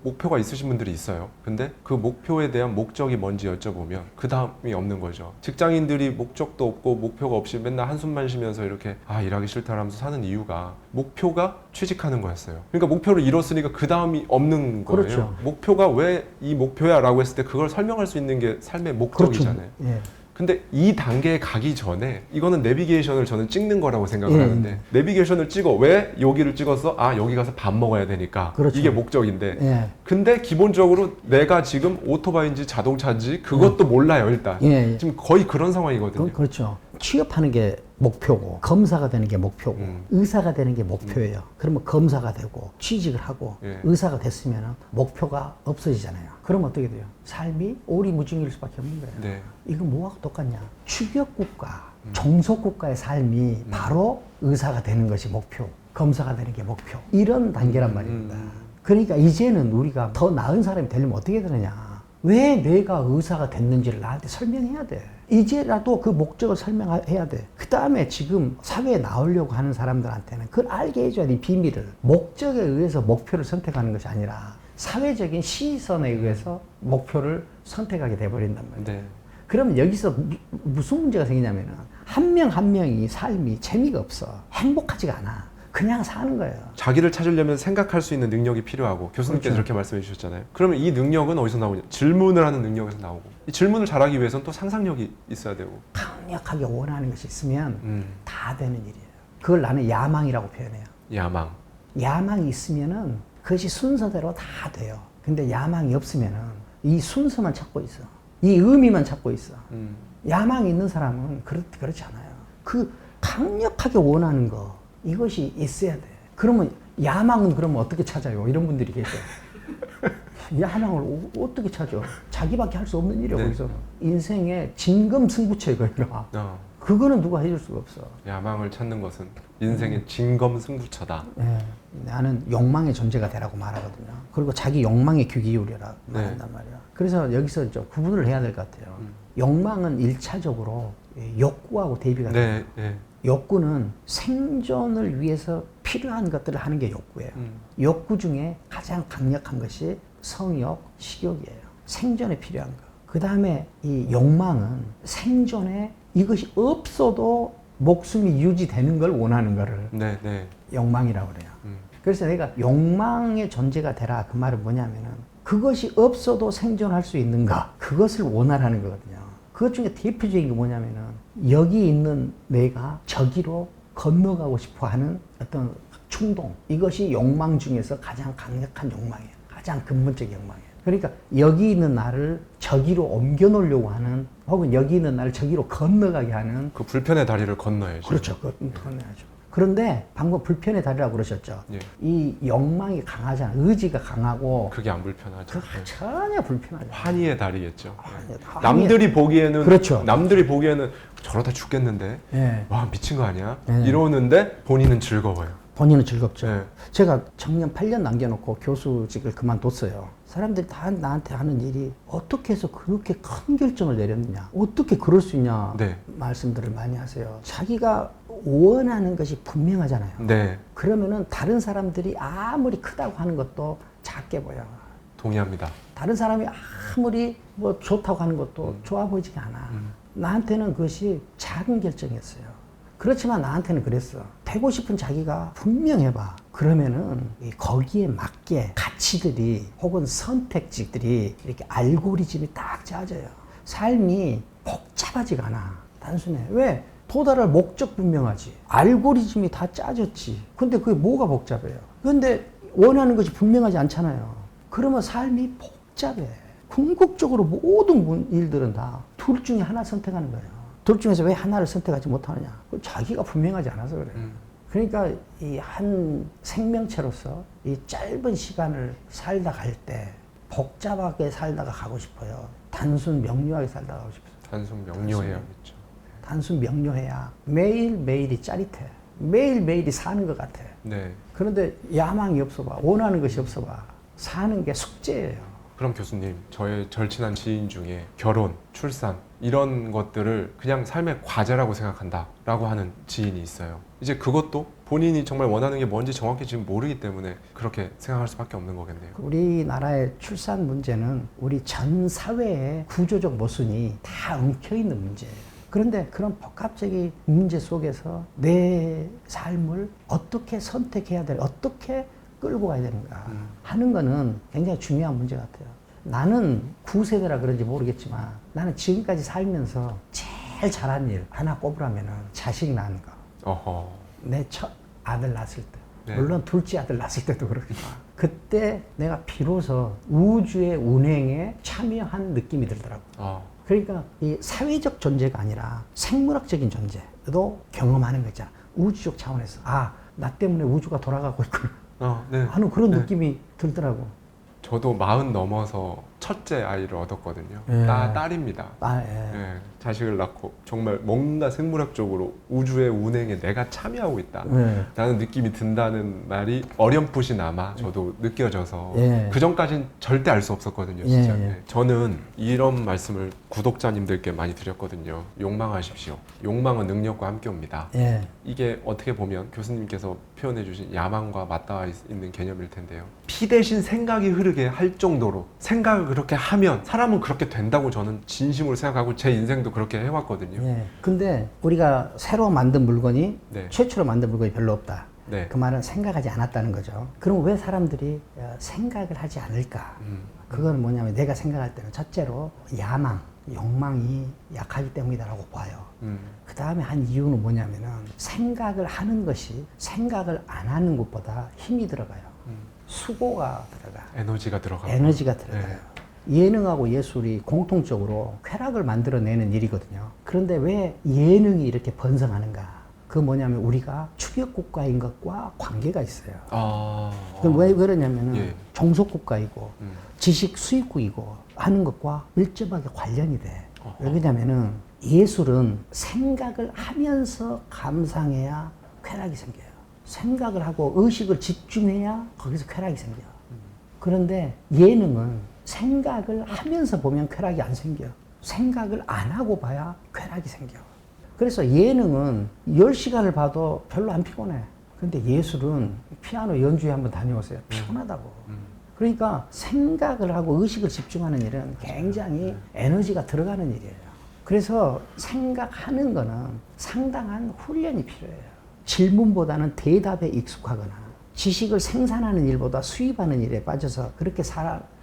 목표가 있으신 분들이 있어요. 근데 그 목표에 대한 목적이 뭔지 여쭤보면 그 다음이 없는 거죠. 직장인들이 목적도 없고 목표가 없이 맨날 한숨만 쉬면서 이렇게 일하기 싫다 하면서 사는 이유가 목표가 취직하는 거였어요. 그러니까 목표를 이뤘으니까 그 다음이 없는 거예요. 그렇죠. 목표가 왜 이 목표야 라고 했을 때 그걸 설명할 수 있는 게 삶의 목적이잖아요. 그렇죠. 예. 근데 이 단계에 가기 전에 이거는 내비게이션을 저는 찍는 거라고 생각을 하는데 내비게이션을 찍어. 왜 여기를 찍었어? 여기 가서 밥 먹어야 되니까. 그렇죠. 이게 목적인데 근데 기본적으로 내가 지금 오토바이인지 자동차인지 그것도 몰라요 일단. 지금 거의 그런 상황이거든요. 그렇죠. 취업하는 게 목표고 검사가 되는 게 목표고 의사가 되는 게 목표예요. 그러면 검사가 되고 취직을 하고 의사가 됐으면 목표가 없어지잖아요. 그럼 어떻게 돼요? 삶이 오리무중일 수밖에 없는 거예요. 이거 뭐하고 똑같냐? 추격국가, 종속국가의 삶이 바로 의사가 되는 것이 목표, 검사가 되는 게 목표. 이런 단계란 말입니다. 그러니까 이제는 우리가 더 나은 사람이 되려면 어떻게 되느냐? 왜 내가 의사가 됐는지를 나한테 설명해야 돼. 이제라도 그 목적을 설명해야 돼. 그 다음에 지금 사회에 나오려고 하는 사람들한테는 그걸 알게 해줘야 돼. 비밀을. 목적에 의해서 목표를 선택하는 것이 아니라 사회적인 시선에 의해서 목표를 선택하게 돼버린단 말이에요. 그러면 여기서 무슨 문제가 생기냐면은 한 명 한 명이 삶이 재미가 없어. 행복하지가 않아. 그냥 사는 거예요. 자기를 찾으려면 생각할 수 있는 능력이 필요하고 교수님께서 그렇게 말씀해 주셨잖아요. 그러면 이 능력은 어디서 나오냐? 질문을 하는 능력에서 나오고 이 질문을 잘하기 위해서는 또 상상력이 있어야 되고 강력하게 원하는 것이 있으면 다 되는 일이에요. 그걸 나는 야망이라고 표현해요. 야망. 야망이 있으면은 그것이 순서대로 다 돼요. 근데 야망이 없으면은 이 순서만 찾고 있어. 이 의미만 찾고 있어. 야망이 있는 사람은 그렇지 않아요. 그 강력하게 원하는 거 이것이 있어야 돼. 그러면 야망은 그러면 어떻게 찾아요? 이런 분들이 계셔요. 야망을 어떻게 찾아? 자기밖에 할 수 없는 일이야, 거기서는. 인생의 진검승부처에 그러니까. 그거는 누가 해줄 수가 없어. 야망을 찾는 것은 인생의 진검승부처다. 나는 욕망의 존재가 되라고 말하거든요. 그리고 자기 욕망에 귀 기울여라 말한단 말이야. 그래서 여기서 좀 구분을 해야 될 것 같아요. 욕망은 1차적으로 욕구하고 대비가 돼요. 욕구는 생존을 위해서 필요한 것들을 하는 게 욕구예요. 욕구 중에 가장 강력한 것이 성욕, 식욕이에요. 생존에 필요한 거. 그 다음에 이 욕망은 생존에 이것이 없어도 목숨이 유지되는 걸 원하는 거를 욕망이라고 그래요. 그래서 내가 욕망의 존재가 되라 그 말은 뭐냐면은 그것이 없어도 생존할 수 있는가 그것을 원하라는 거거든요. 그것 중에 대표적인 게 뭐냐면은 여기 있는 내가 저기로 건너가고 싶어 하는 어떤 충동. 이것이 욕망 중에서 가장 강력한 욕망이에요. 가장 근본적인 욕망이에요. 그러니까 여기 있는 나를 저기로 옮겨 놓으려고 하는, 혹은 여기 있는 나를 저기로 건너가게 하는. 그 불편의 다리를 건너야죠. 그렇죠. 건너야죠. 그런데 방금 불편의 다리라고 그러셨죠. 예. 이 욕망이 강하잖아. 의지가 강하고. 그게 안 불편하죠. 전혀 불편하지 않아요. 환희의 다리겠죠. 환희의- 남들이 보기에는 그렇죠. 남들이 보기에는 저러다 죽겠는데 예. 와 미친 거 아니야? 예. 이러는데 본인은 즐거워요. 본인은 즐겁죠. 예. 제가 정년 8년 남겨놓고 교수직을 그만뒀어요. 사람들이 다 나한테 하는 일이 어떻게 해서 그렇게 큰 결정을 내렸느냐, 어떻게 그럴 수 있냐 네. 말씀들을 많이 하세요. 자기가 원하는 것이 분명하잖아요. 네. 그러면은 다른 사람들이 아무리 크다고 하는 것도 작게 보여. 동의합니다. 다른 사람이 아무리 뭐 좋다고 하는 것도 좋아 보이지가 않아. 나한테는 그것이 작은 결정이었어요. 그렇지만 나한테는 그랬어. 되고 싶은 자기가 분명해봐. 그러면은 거기에 맞게 가치들이 혹은 선택지들이 이렇게 알고리즘이 딱 짜져요. 삶이 복잡하지가 않아. 단순해. 왜? 도달할 목적 분명하지. 알고리즘이 다 짜졌지. 근데 그게 뭐가 복잡해요? 근데 원하는 것이 분명하지 않잖아요. 그러면 삶이 복잡해. 궁극적으로 모든 일들은 다 둘 중에 하나 선택하는 거예요. 둘 중에서 왜 하나를 선택하지 못하느냐? 자기가 분명하지 않아서 그래요. 그러니까 이 한 생명체로서 이 짧은 시간을 살다 갈 때 복잡하게 살다가 가고 싶어요. 단순 명료하게 살다가 가고 싶어요. 단순 명료해야겠죠. 단순 명료해야 매일매일이 짜릿해. 매일매일이 사는 것 같아. 네. 그런데 야망이 없어봐. 원하는 것이 없어봐. 사는 게 숙제예요. 그럼 교수님, 저의 절친한 지인 중에 결혼, 출산 이런 것들을 그냥 삶의 과제라고 생각한다라고 하는 지인이 있어요. 이제 그것도 본인이 정말 원하는 게 뭔지 정확히 지금 모르기 때문에 그렇게 생각할 수밖에 없는 거겠네요. 우리나라의 출산 문제는 우리 전 사회의 구조적 모순이 다 엉켜있는 문제예요. 그런데 그런 복합적인 문제 속에서 내 삶을 어떻게 선택해야 될, 어떻게 끌고 가야 되는가 하는 거는 굉장히 중요한 문제 같아요. 나는 9세대라 그런지 모르겠지만 나는 지금까지 살면서 제일 잘한 일 하나 꼽으라면 자식 낳는 거. 어허. 내 첫 아들 낳았을 때. 네. 물론 둘째 아들 낳았을 때도 그렇지만 그때 내가 비로소 우주의 운행에 참여한 느낌이 들더라고요. 그러니까 이 사회적 존재가 아니라 생물학적인 존재도 경험하는 거 있잖아. 우주적 차원에서 나 때문에 우주가 돌아가고 있구나 네. 하는 그런 네. 느낌이 들더라고. 저도 40 넘어서 첫째 아이를 얻었거든요. 예. 딸입니다. 예. 네, 자식을 낳고 정말 뭔가 생물학적으로 우주의 운행에 내가 참여하고 있다 예. 라는 느낌이 든다는 말이 어렴풋이나마 저도 느껴져서 예. 그 전까진 절대 알 수 없었거든요. 진짜. 예. 네. 저는 이런 말씀을 구독자님들께 많이 드렸거든요. 욕망하십시오. 욕망은 능력과 함께 옵니다. 예. 이게 어떻게 보면 교수님께서 표현해 주신 야망과 맞닿아 있는 개념일 텐데요. 피 대신 생각이 흐르게 할 정도로 생각을 그렇게 하면 사람은 그렇게 된다고 저는 진심으로 생각하고 제 인생도 그렇게 해왔거든요. 예. 근데 우리가 새로 만든 물건이 네. 최초로 만든 물건이 별로 없다. 네. 그 말은 생각하지 않았다는 거죠. 그럼 왜 사람들이 생각을 하지 않을까? 그건 뭐냐면 내가 생각할 때는 첫째로 야망, 욕망이 약하기 때문이다라고 봐요. 그 다음에 한 이유는 뭐냐면은 생각을 하는 것이 생각을 안 하는 것보다 힘이 들어가요. 수고가 들어가. 에너지가 들어가고. 에너지가 들어가요. 예능하고 예술이 공통적으로 쾌락을 만들어내는 일이거든요. 그런데 왜 예능이 이렇게 번성하는가? 그 뭐냐면 우리가 추격국가인 것과 관계가 있어요. 그럼 왜 그러냐면은 예. 종속국가이고 지식 수입국이고 하는 것과 밀접하게 관련이 돼. 왜 그러냐면은 예술은 생각을 하면서 감상해야 쾌락이 생겨요. 생각을 하고 의식을 집중해야 거기서 쾌락이 생겨요. 그런데 예능은 생각을 하면서 보면 쾌락이 안 생겨. 생각을 안 하고 봐야 쾌락이 생겨. 그래서 예능은 10시간을 봐도 별로 안 피곤해. 근데 예술은 피아노 연주회 한번 다녀오세요. 피곤하다고. 그러니까 생각을 하고 의식을 집중하는 일은 굉장히 에너지가 들어가는 일이에요. 그래서 생각하는 거는 상당한 훈련이 필요해요. 질문보다는 대답에 익숙하거나 지식을 생산하는 일보다 수입하는 일에 빠져서 그렇게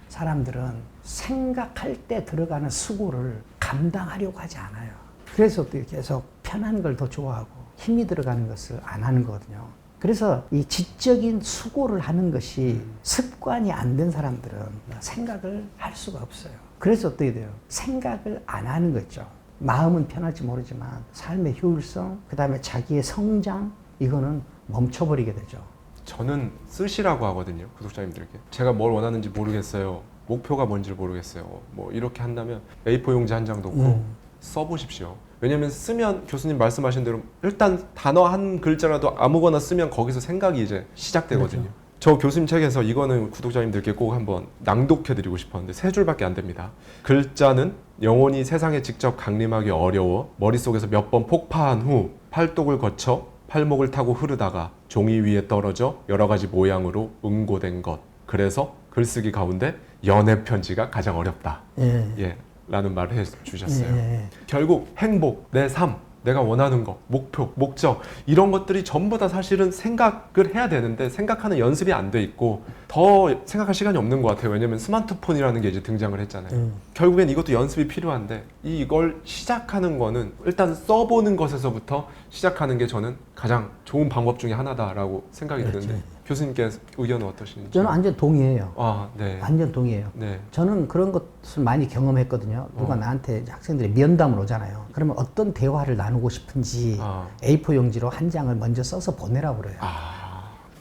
사람들은 생각할 때 들어가는 수고를 감당하려고 하지 않아요. 그래서 또 계속 편한 걸 더 좋아하고 힘이 들어가는 것을 안 하는 거거든요. 그래서 이 지적인 수고를 하는 것이 습관이 안 된 사람들은 생각을 할 수가 없어요. 그래서 어떻게 돼요? 생각을 안 하는 거죠. 마음은 편할지 모르지만 삶의 효율성, 그 다음에 자기의 성장, 이거는 멈춰버리게 되죠. 저는 쓰시라고 하거든요, 구독자님들께. 제가 뭘 원하는지 모르겠어요, 목표가 뭔지 모르겠어요, 뭐 이렇게 한다면 A4 용지 한 장 놓고 써보십시오. 왜냐면 쓰면 교수님 말씀하신 대로 일단 단어 한 글자라도 아무거나 쓰면 거기서 생각이 이제 시작되거든요. 그렇죠. 저 교수님 책에서 이거는 구독자님들께 꼭 한번 낭독해드리고 싶었는데 3줄밖에 안 됩니다. 글자는 영혼이 세상에 직접 강림하기 어려워 머릿속에서 몇 번 폭파한 후 팔독을 거쳐 팔목을 타고 흐르다가 종이 위에 떨어져 여러 가지 모양으로 응고된 것. 그래서 글쓰기 가운데 연애 편지가 가장 어렵다. 예, 라는 말을 해주셨어요. 결국 행복, 내 삶, 내가 원하는 것, 목표, 목적 이런 것들이 전부 다 사실은 생각을 해야 되는데 생각하는 연습이 안 돼 있고 더 생각할 시간이 없는 것 같아요. 왜냐면 스마트폰이라는 게 이제 등장을 했잖아요. 결국엔 이것도 연습이 필요한데 이걸 시작하는 거는 일단 써보는 것에서부터 시작하는 게 저는 가장 좋은 방법 중에 하나다라고 생각이 드는데 교수님께 의견은 어떠신지? 저는 완전 동의해요. 아, 네. 완전 동의해요. 네. 저는 그런 것을 많이 경험했거든요. 누가 나한테 학생들이 면담을 오잖아요. 그러면 어떤 대화를 나누고 싶은지 A4 용지로 한 장을 먼저 써서 보내라고 그래요.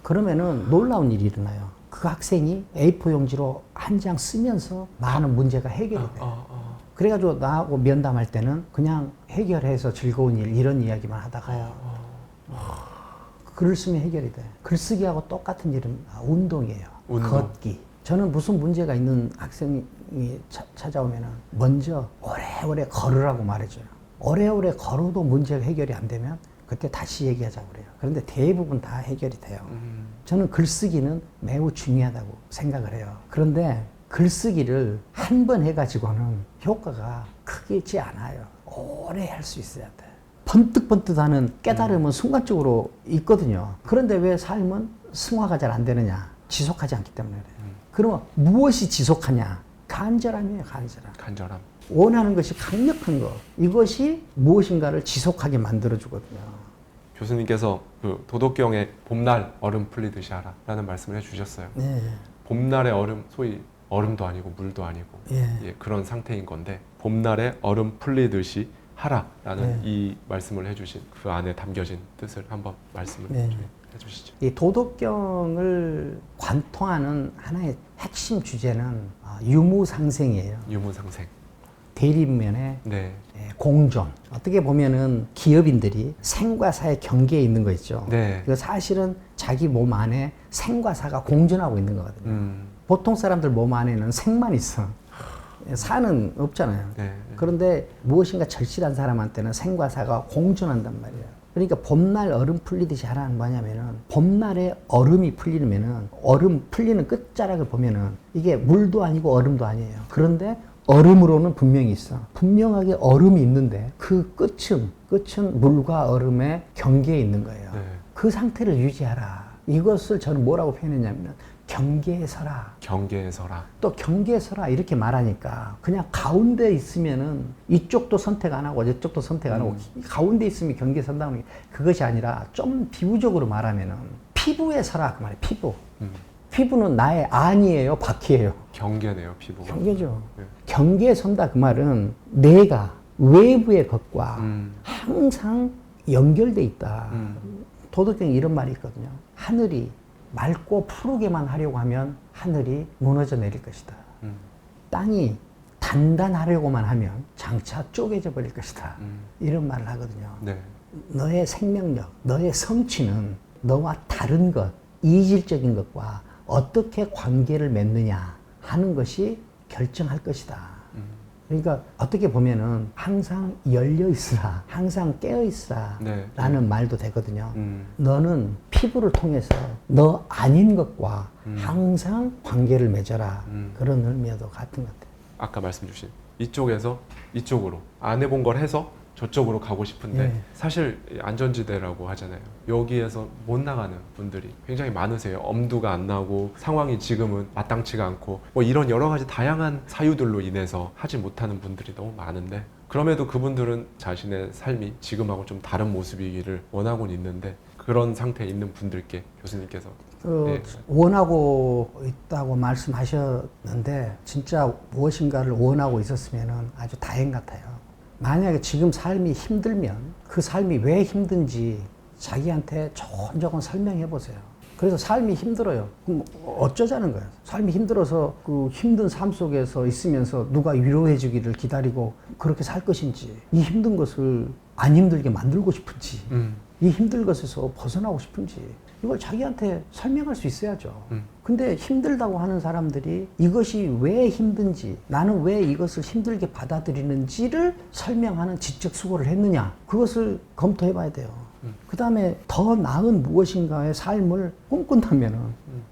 그러면은 놀라운 일이 일어나요. 그 학생이 A4 용지로 한 장 쓰면서 많은 문제가 해결이 돼요. 그래가지고 나하고 면담할 때는 그냥 해결해서 즐거운 일 이런 이야기만 하다가요. 글을 쓰면 해결이 돼. 글쓰기하고 똑같은 일은 운동이에요. 운동. 걷기. 저는 무슨 문제가 있는 학생이 찾아오면 먼저 오래오래 걸으라고 말해줘요. 오래오래 걸어도 문제가 해결이 안 되면 그때 다시 얘기하자고 그래요. 그런데 대부분 다 해결이 돼요. 저는 글쓰기는 매우 중요하다고 생각을 해요. 그런데 글쓰기를 한 번 해가지고는 효과가 크지 않아요. 오래 할 수 있어야 돼. 번뜩번뜩하는 깨달음은 순간적으로 있거든요. 그런데 왜 삶은 승화가 잘 안 되느냐? 지속하지 않기 때문에 그래요. 그러면 무엇이 지속하냐? 간절함이에요, 간절함. 간절함. 원하는 것이 강력한 거. 이것이 무엇인가를 지속하게 만들어주거든요. 교수님께서 그 도덕경의 봄날 얼음 풀리듯이 하라 라는 말씀을 해주셨어요. 네. 봄날의 얼음, 소위 얼음도 아니고 물도 아니고 예, 그런 상태인 건데 봄날의 얼음 풀리듯이 하라라는 이 말씀을 해주신 그 안에 담겨진 뜻을 한번 말씀을 좀 해주시죠. 이 도덕경을 관통하는 하나의 핵심 주제는 유무상생이에요. 유무상생. 대립면의 네. 공존. 어떻게 보면은 기업인들이 생과 사의 경계에 있는 거 있죠. 네. 그 사실은 자기 몸 안에 생과 사가 공존하고 있는 거거든요. 보통 사람들 몸 안에는 생만 있어. 사는 없잖아요. 네. 그런데 무엇인가 절실한 사람한테는 생과 사가 공존한단 말이에요. 그러니까 봄날 얼음 풀리듯이 하라는 뭐냐면은 봄날에 얼음이 풀리면은 얼음 풀리는 끝자락을 보면은 이게 물도 아니고 얼음도 아니에요. 그런데 얼음으로는 분명히 있어. 분명하게 얼음이 있는데 그 끝은 물과 얼음의 경계에 있는 거예요. 네. 그 상태를 유지하라. 이것을 저는 뭐라고 표현했냐면 경계에 서라. 경계에 서라. 또 경계에 서라 이렇게 말하니까 그냥 가운데 있으면은 이쪽도 선택 안 하고 이쪽도 선택 안 하고 가운데 있으면 경계에 선다는 게 그것이 아니라 좀 비유적으로 말하면은 피부에 서라 그 말이에요. 피부. 피부는 나의 안이에요, 밖이에요? 경계네요, 피부가. 경계죠. 네. 경계에 선다 그 말은 내가 외부의 것과 항상 연결돼 있다. 도덕경에 이런 말이 있거든요. 하늘이 맑고 푸르게만 하려고 하면 하늘이 무너져 내릴 것이다. 땅이 단단하려고만 하면 장차 쪼개져 버릴 것이다. 이런 말을 하거든요. 네. 너의 생명력, 너의 성취는 너와 다른 것, 이질적인 것과 어떻게 관계를 맺느냐 하는 것이 결정할 것이다. 그러니까 어떻게 보면은 항상 열려 있으라, 항상 깨어 있으라 라는 말도 되거든요. 너는 피부를 통해서 너 아닌 것과 항상 관계를 맺어라. 그런 의미와도 같은 것 같아요. 아까 말씀 주신 이쪽에서 이쪽으로 안 해본 걸 해서 저쪽으로 가고 싶은데 사실 안전지대라고 하잖아요. 여기에서 못 나가는 분들이 굉장히 많으세요. 엄두가 안 나고 상황이 지금은 마땅치가 않고 뭐 이런 여러 가지 다양한 사유들로 인해서 하지 못하는 분들이 너무 많은데 그럼에도 그분들은 자신의 삶이 지금하고 좀 다른 모습이기를 원하고는 있는데 그런 상태에 있는 분들께 교수님께서 예. 원하고 있다고 말씀하셨는데 진짜 무엇인가를 원하고 있었으면 아주 다행 같아요. 만약에 지금 삶이 힘들면 그 삶이 왜 힘든지 자기한테 조곤조곤 설명해 보세요. 그래서 삶이 힘들어요. 그럼 어쩌자는 거예요. 삶이 힘들어서 그 힘든 삶 속에서 있으면서 누가 위로해 주기를 기다리고 그렇게 살 것인지, 이 힘든 것을 안 힘들게 만들고 싶은지, 이 힘든 것에서 벗어나고 싶은지, 이걸 자기한테 설명할 수 있어야죠. 근데 힘들다고 하는 사람들이 이것이 왜 힘든지, 나는 왜 이것을 힘들게 받아들이는지를 설명하는 지적 수고를 했느냐, 그것을 검토해 봐야 돼요. 그 다음에 더 나은 무엇인가의 삶을 꿈꾼다면은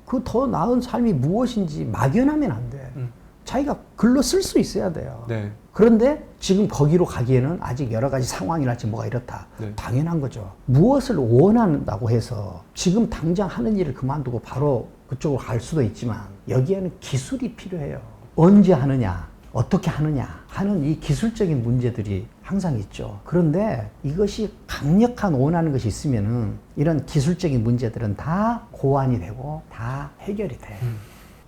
그 더 나은 삶이 무엇인지 막연하면 안 돼. 자기가 글로 쓸 수 있어야 돼요. 네. 그런데 지금 거기로 가기에는 아직 여러 가지 상황이랄지 뭐가 이렇다. 네. 당연한 거죠. 무엇을 원한다고 해서 지금 당장 하는 일을 그만두고 바로 그쪽으로 갈 수도 있지만 여기에는 기술이 필요해요. 언제 하느냐, 어떻게 하느냐 하는 이 기술적인 문제들이 항상 있죠. 그런데 이것이 강력한 원하는 것이 있으면은 이런 기술적인 문제들은 다 고안이 되고 다 해결이 돼.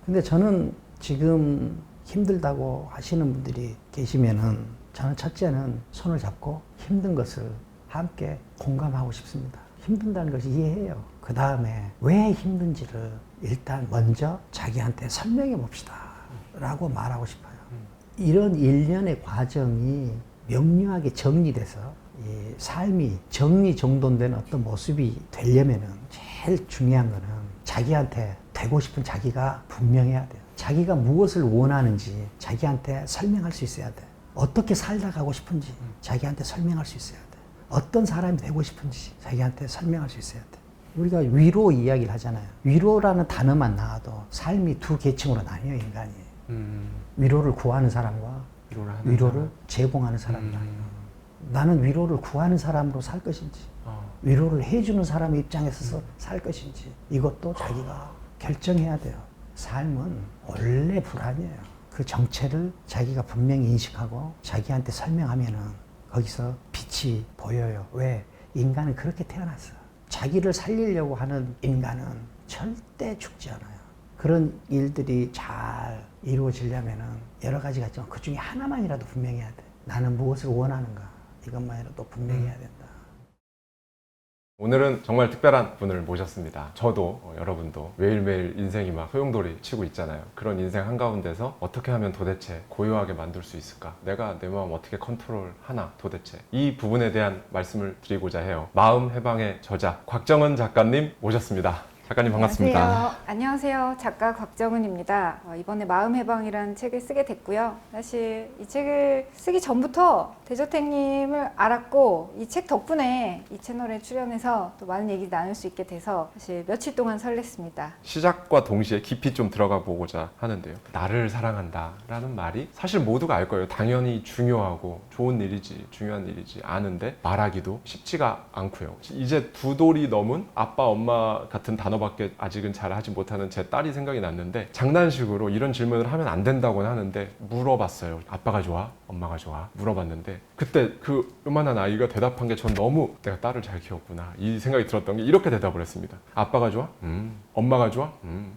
근데 저는 지금 힘들다고 하시는 분들이 계시면은 저는 첫째는 손을 잡고 힘든 것을 함께 공감하고 싶습니다. 힘든다는 것을 이해해요. 그 다음에 왜 힘든지를 일단 먼저 자기한테 설명해 봅시다 라고 말하고 싶어요. 이런 일련의 과정이 명료하게 정리돼서 이 삶이 정리정돈된 어떤 모습이 되려면은 제일 중요한 거는 자기한테 되고 싶은 자기가 분명해야 돼요. 자기가 무엇을 원하는지 자기한테 설명할 수 있어야 돼. 어떻게 살다 가고 싶은지 자기한테 설명할 수 있어야 돼. 어떤 사람이 되고 싶은지 자기한테 설명할 수 있어야 돼. 우리가 위로 이야기를 하잖아요. 위로라는 단어만 나와도 삶이 두 계층으로 나뉘어요, 인간이. 위로를 구하는 사람과 위로를 제공하는 사람이다. 나는 위로를 구하는 사람으로 살 것인지, 위로를 해주는 사람의 입장에 서서 살 것인지, 이것도 자기가 결정해야 돼요. 삶은 원래 불안이에요. 그 정체를 자기가 분명히 인식하고 자기한테 설명하면은 거기서 빛이 보여요. 왜? 인간은 그렇게 태어났어. 자기를 살리려고 하는 인간은 절대 죽지 않아요. 그런 일들이 잘 이루어지려면은 여러 가지가 있지만 그 중에 하나만이라도 분명해야 돼. 나는 무엇을 원하는가. 이것만이라도 분명해야 된다. 오늘은 정말 특별한 분을 모셨습니다. 저도 여러분도 매일매일 인생이 막 소용돌이 치고 있잖아요. 그런 인생 한가운데서 어떻게 하면 도대체 고요하게 만들 수 있을까? 내가 내 마음 어떻게 컨트롤하나 도대체? 이 부분에 대한 말씀을 드리고자 해요. 마음 해방의 저자 곽정은 작가님 모셨습니다. 작가님 반갑습니다. 안녕하세요. 작가 곽정은입니다. 이번에 마음해방이라는 책을 쓰게 됐고요. 사실 이 책을 쓰기 전부터 대저택님을 알았고 이 책 덕분에 이 채널에 출연해서 또 많은 얘기 나눌 수 있게 돼서 사실 며칠 동안 설렜습니다. 시작과 동시에 깊이 좀 들어가 보고자 하는데요. 나를 사랑한다 라는 말이 사실 모두가 알 거예요. 당연히 중요하고 좋은 일이지, 중요한 일이지 아는데 말하기도 쉽지가 않고요. 이제 두 돌이 넘은 아빠, 엄마 같은 단어밖에 아직은 잘 하지 못하는 제 딸이 생각이 났는데 장난식으로 이런 질문을 하면 안 된다고는 하는데 물어봤어요. 아빠가 좋아? 엄마가 좋아? 물어봤는데 그때 그 요만한 아이가 대답한 게 전 너무 내가 딸을 잘 키웠구나 이 생각이 들었던 게 이렇게 대답을 했습니다. 아빠가 좋아? 엄마가 좋아?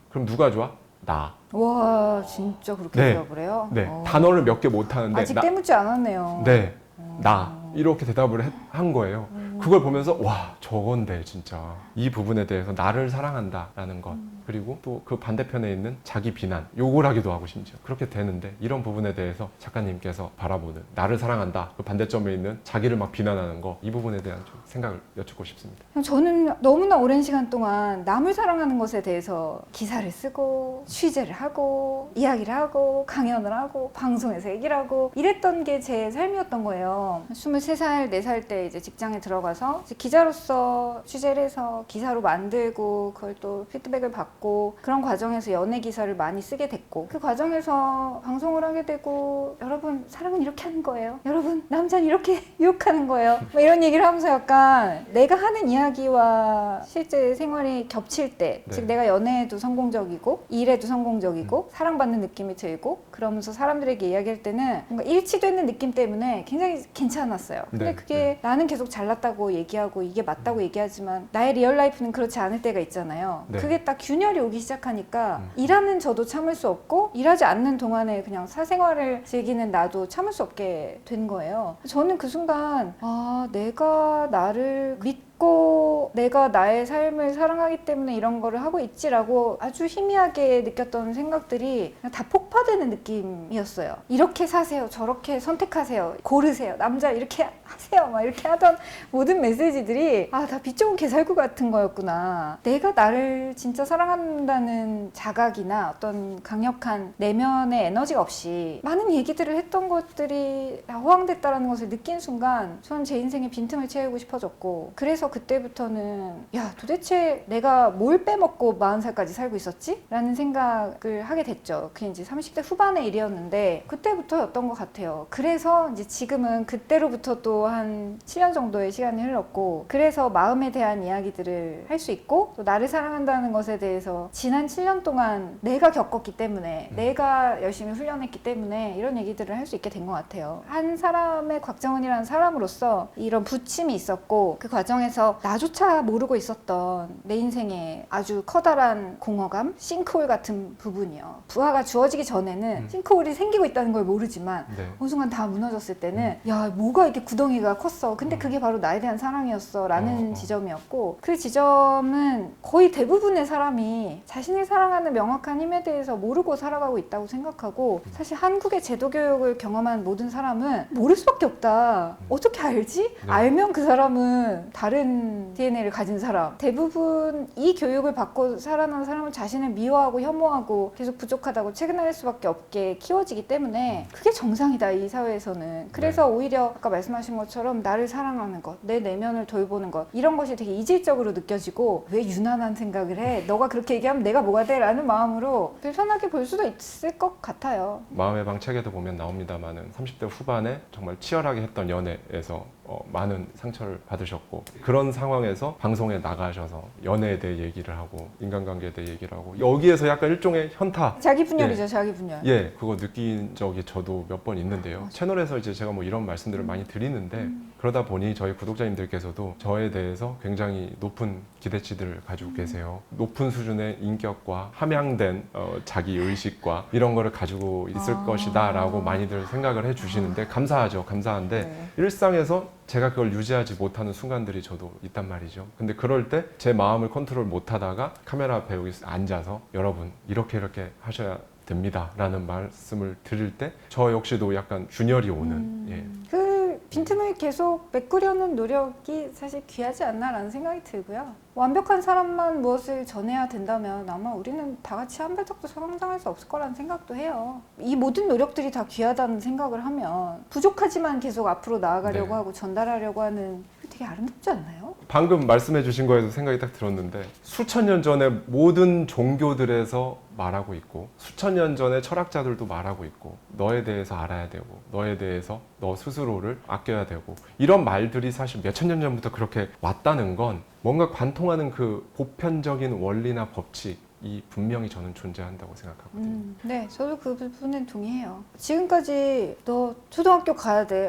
그럼 누가 좋아? 나. 와, 진짜 그렇게 네. 대답을 해요? 네. 단어를 몇 개 못하는데 아직 때묻지 않았네요. 네. 나. 이렇게 대답을 한 거예요. 그걸 보면서 와 저건데 진짜 이 부분에 대해서 나를 사랑한다 라는 것 그리고 또 그 반대편에 있는 자기 비난 욕을 하기도 하고 심지어 그렇게 되는데 이런 부분에 대해서 작가님께서 바라보는 나를 사랑한다 그 반대점에 있는 자기를 막 비난하는 거 이 부분에 대한 좀 생각을 여쭙고 싶습니다. 저는 너무나 오랜 시간 동안 남을 사랑하는 것에 대해서 기사를 쓰고 취재를 하고 이야기를 하고 강연을 하고 방송에서 얘기를 하고 이랬던 게 제 삶이었던 거예요. 23살, 4살 때 이제 직장에 들어가서 이제 기자로서 취재를 해서 기사로 만들고 그걸 또 피드백을 받고 그런 과정에서 연애 기사를 많이 쓰게 됐고 그 과정에서 방송을 하게 되고 여러분 사랑은 이렇게 하는 거예요. 여러분 남자는 이렇게 유혹하는 거예요. 뭐 이런 얘기를 하면서 약간 내가 하는 이야기와 실제 생활이 겹칠 때 네. 즉 내가 연애에도 성공적이고 일에도 성공적이고 사랑받는 느낌이 들고 그러면서 사람들에게 이야기할 때는 뭔가 일치되는 느낌 때문에 굉장히 괜찮았어요. 근데 네, 그게 네. 나는 계속 잘났다고 얘기하고 이게 맞다고 얘기하지만 나의 리얼 라이프는 그렇지 않을 때가 있잖아요. 네. 그게 딱 균열이 오기 시작하니까 일하는 저도 참을 수 없고 일하지 않는 동안에 그냥 사생활을 즐기는 나도 참을 수 없게 된 거예요. 저는 그 순간 아 내가 나를 믿고 내가 나의 삶을 사랑하기 때문에 이런 거를 하고 있지라고 아주 희미하게 느꼈던 생각들이 그냥 다 폭파되는 느낌이었어요. 이렇게 사세요. 저렇게 선택하세요. 고르세요. 남자 이렇게 하세요. 막 이렇게 하던 모든 메시지들이 아, 다 빛 좋은 개살구 같은 거였구나. 내가 나를 진짜 사랑한다는 자각이나 어떤 강력한 내면의 에너지가 없이 많은 얘기들을 했던 것들이 다 호황됐다라는 것을 느낀 순간 전 제 인생의 빈틈을 채우고 싶어졌고 그래서 그때부터는 야 도대체 내가 뭘 빼먹고 40살까지 살고 있었지? 라는 생각을 하게 됐죠. 그게 이제 30대 후반의 일이었는데 그때부터였던 것 같아요. 그래서 이제 지금은 그때로부터 또 한 7년 정도의 시간이 흘렀고 그래서 마음에 대한 이야기들을 할 수 있고 또 나를 사랑한다는 것에 대해서 지난 7년 동안 내가 겪었기 때문에 내가 열심히 훈련했기 때문에 이런 얘기들을 할 수 있게 된 것 같아요. 한 사람의 곽정은이라는 사람으로서 이런 부침이 있었고 그 과정에서 나조차 모르고 있었던 내 인생에 아주 커다란 공허감, 싱크홀 같은 부분이요. 부하가 주어지기 전에는 싱크홀이 생기고 있다는 걸 모르지만 네. 어느 순간 다 무너졌을 때는 야 뭐가 이렇게 구덩이가 컸어. 근데 그게 바로 나에 대한 사랑이었어 라는 지점이었고 그 지점은 거의 대부분의 사람이 자신을 사랑하는 명확한 힘에 대해서 모르고 살아가고 있다고 생각하고 사실 한국의 제도 교육을 경험한 모든 사람은 모를 수밖에 없다. 어떻게 알지? 네. 알면 그 사람은 다른 DNA를 가진 사람. 대부분 이 교육을 받고 살아난 사람은 자신을 미워하고 혐오하고 계속 부족하다고 체근할 수밖에 없게 키워지기 때문에 그게 정상이다 이 사회에서는. 그래서 오히려 아까 말씀하신 것처럼 나를 사랑하는 것, 내 내면을 돌보는 것 이런 것이 되게 이질적으로 느껴지고 왜 유난한 생각을 해? 너가 그렇게 얘기하면 내가 뭐가 돼? 라는 마음으로 불편하게 볼 수도 있을 것 같아요. 마음의 방 책에도 보면 나옵니다만은 30대 후반에 정말 치열하게 했던 연애에서 많은 상처를 받으셨고 그런 상황에서 방송에 나가셔서 연애에 대해 얘기를 하고 인간관계에 대해 얘기를 하고 여기에서 약간 일종의 현타 자기 분열이죠, 자기 분열. 예, 그거 느낀 적이 저도 몇 번 있는데요. 채널에서 이제 제가 뭐 이런 말씀들을 많이 드리는데 그러다 보니 저희 구독자님들께서도 저에 대해서 굉장히 높은 기대치들을 가지고 계세요. 높은 수준의 인격과 함양된 자기 의식과 이런 거를 가지고 있을 것이다 라고 많이들 생각을 해주시는데 감사하죠. 감사한데 네. 일상에서 제가 그걸 유지하지 못하는 순간들이 저도 있단 말이죠. 근데 그럴 때 제 마음을 컨트롤 못하다가 카메라 앞에 여기 앉아서 여러분 이렇게 하셔야 됩니다 라는 말씀을 드릴 때 저 역시도 약간 균열이 오는 예. 그 빈틈을 계속 메꾸려는 노력이 사실 귀하지 않나라는 생각이 들고요. 완벽한 사람만 무엇을 전해야 된다면 아마 우리는 다 같이 한 발짝도 성장할 수 없을 거라는 생각도 해요. 이 모든 노력들이 다 귀하다는 생각을 하면 부족하지만 계속 앞으로 나아가려고 네. 하고 전달하려고 하는 되게 아름답지 않나요? 방금 말씀해 주신 거에도 생각이 딱 들었는데 수천 년 전에 모든 종교들에서 말하고 있고 수천 년 전에 철학자들도 말하고 있고 너에 대해서 알아야 되고 너에 대해서 너 스스로를 아껴야 되고 이런 말들이 사실 몇천 년 전부터 그렇게 왔다는 건 뭔가 관통하는 그 보편적인 원리나 법칙이 분명히 저는 존재한다고 생각하거든요. 네, 저도 그 부분은 동의해요. 지금까지 너 초등학교 가야 돼.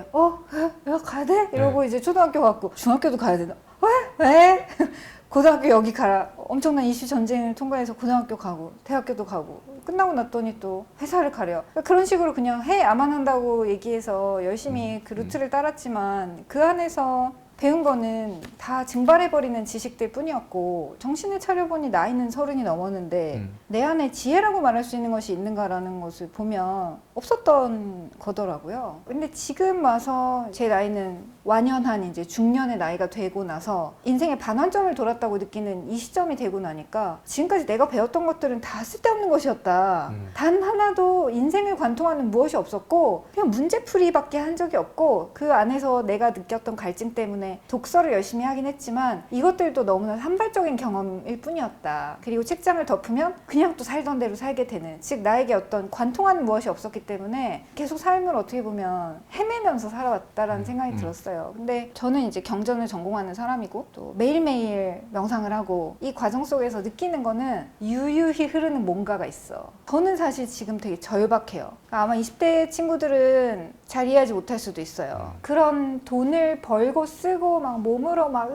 야, 가야 돼? 이러고 이제 초등학교 갔고 중학교도 가야 된다. 왜? 고등학교 여기 가라. 엄청난 이슈 전쟁을 통과해서 고등학교 가고 대학교도 가고 끝나고 났더니 또 회사를 가려. 그런 식으로 그냥 해 야만 한다고 얘기해서 열심히 그 루트를 따랐지만 그 안에서 배운 거는 다 증발해버리는 지식들 뿐이었고 정신을 차려보니 나이는 30이 넘었는데 내 안에 지혜라고 말할 수 있는 것이 있는가라는 것을 보면 없었던 거더라고요. 근데 지금 와서 제 나이는 완연한 이제 중년의 나이가 되고 나서 인생의 반환점을 돌았다고 느끼는 이 시점이 되고 나니까 지금까지 내가 배웠던 것들은 다 쓸데없는 것이었다. 단 하나도 인생을 관통하는 무엇이 없었고 그냥 문제풀이밖에 한 적이 없고 그 안에서 내가 느꼈던 갈증 때문에 독서를 열심히 하긴 했지만 이것들도 너무나 산발적인 경험일 뿐이었다. 그리고 책장을 덮으면 그냥 또 살던 대로 살게 되는, 즉 나에게 어떤 관통하는 무엇이 없었기 때문에 계속 삶을 어떻게 보면 헤매면서 살아왔다라는 생각이 들었어요. 근데 저는 이제 경전을 전공하는 사람이고 또 매일매일 명상을 하고 이 과정 속에서 느끼는 거는 유유히 흐르는 뭔가가 있어. 저는 사실 지금 되게 절박해요. 아마 20대 친구들은 잘 이해하지 못할 수도 있어요. 그런 돈을 벌고 쓰고 막 몸으로 막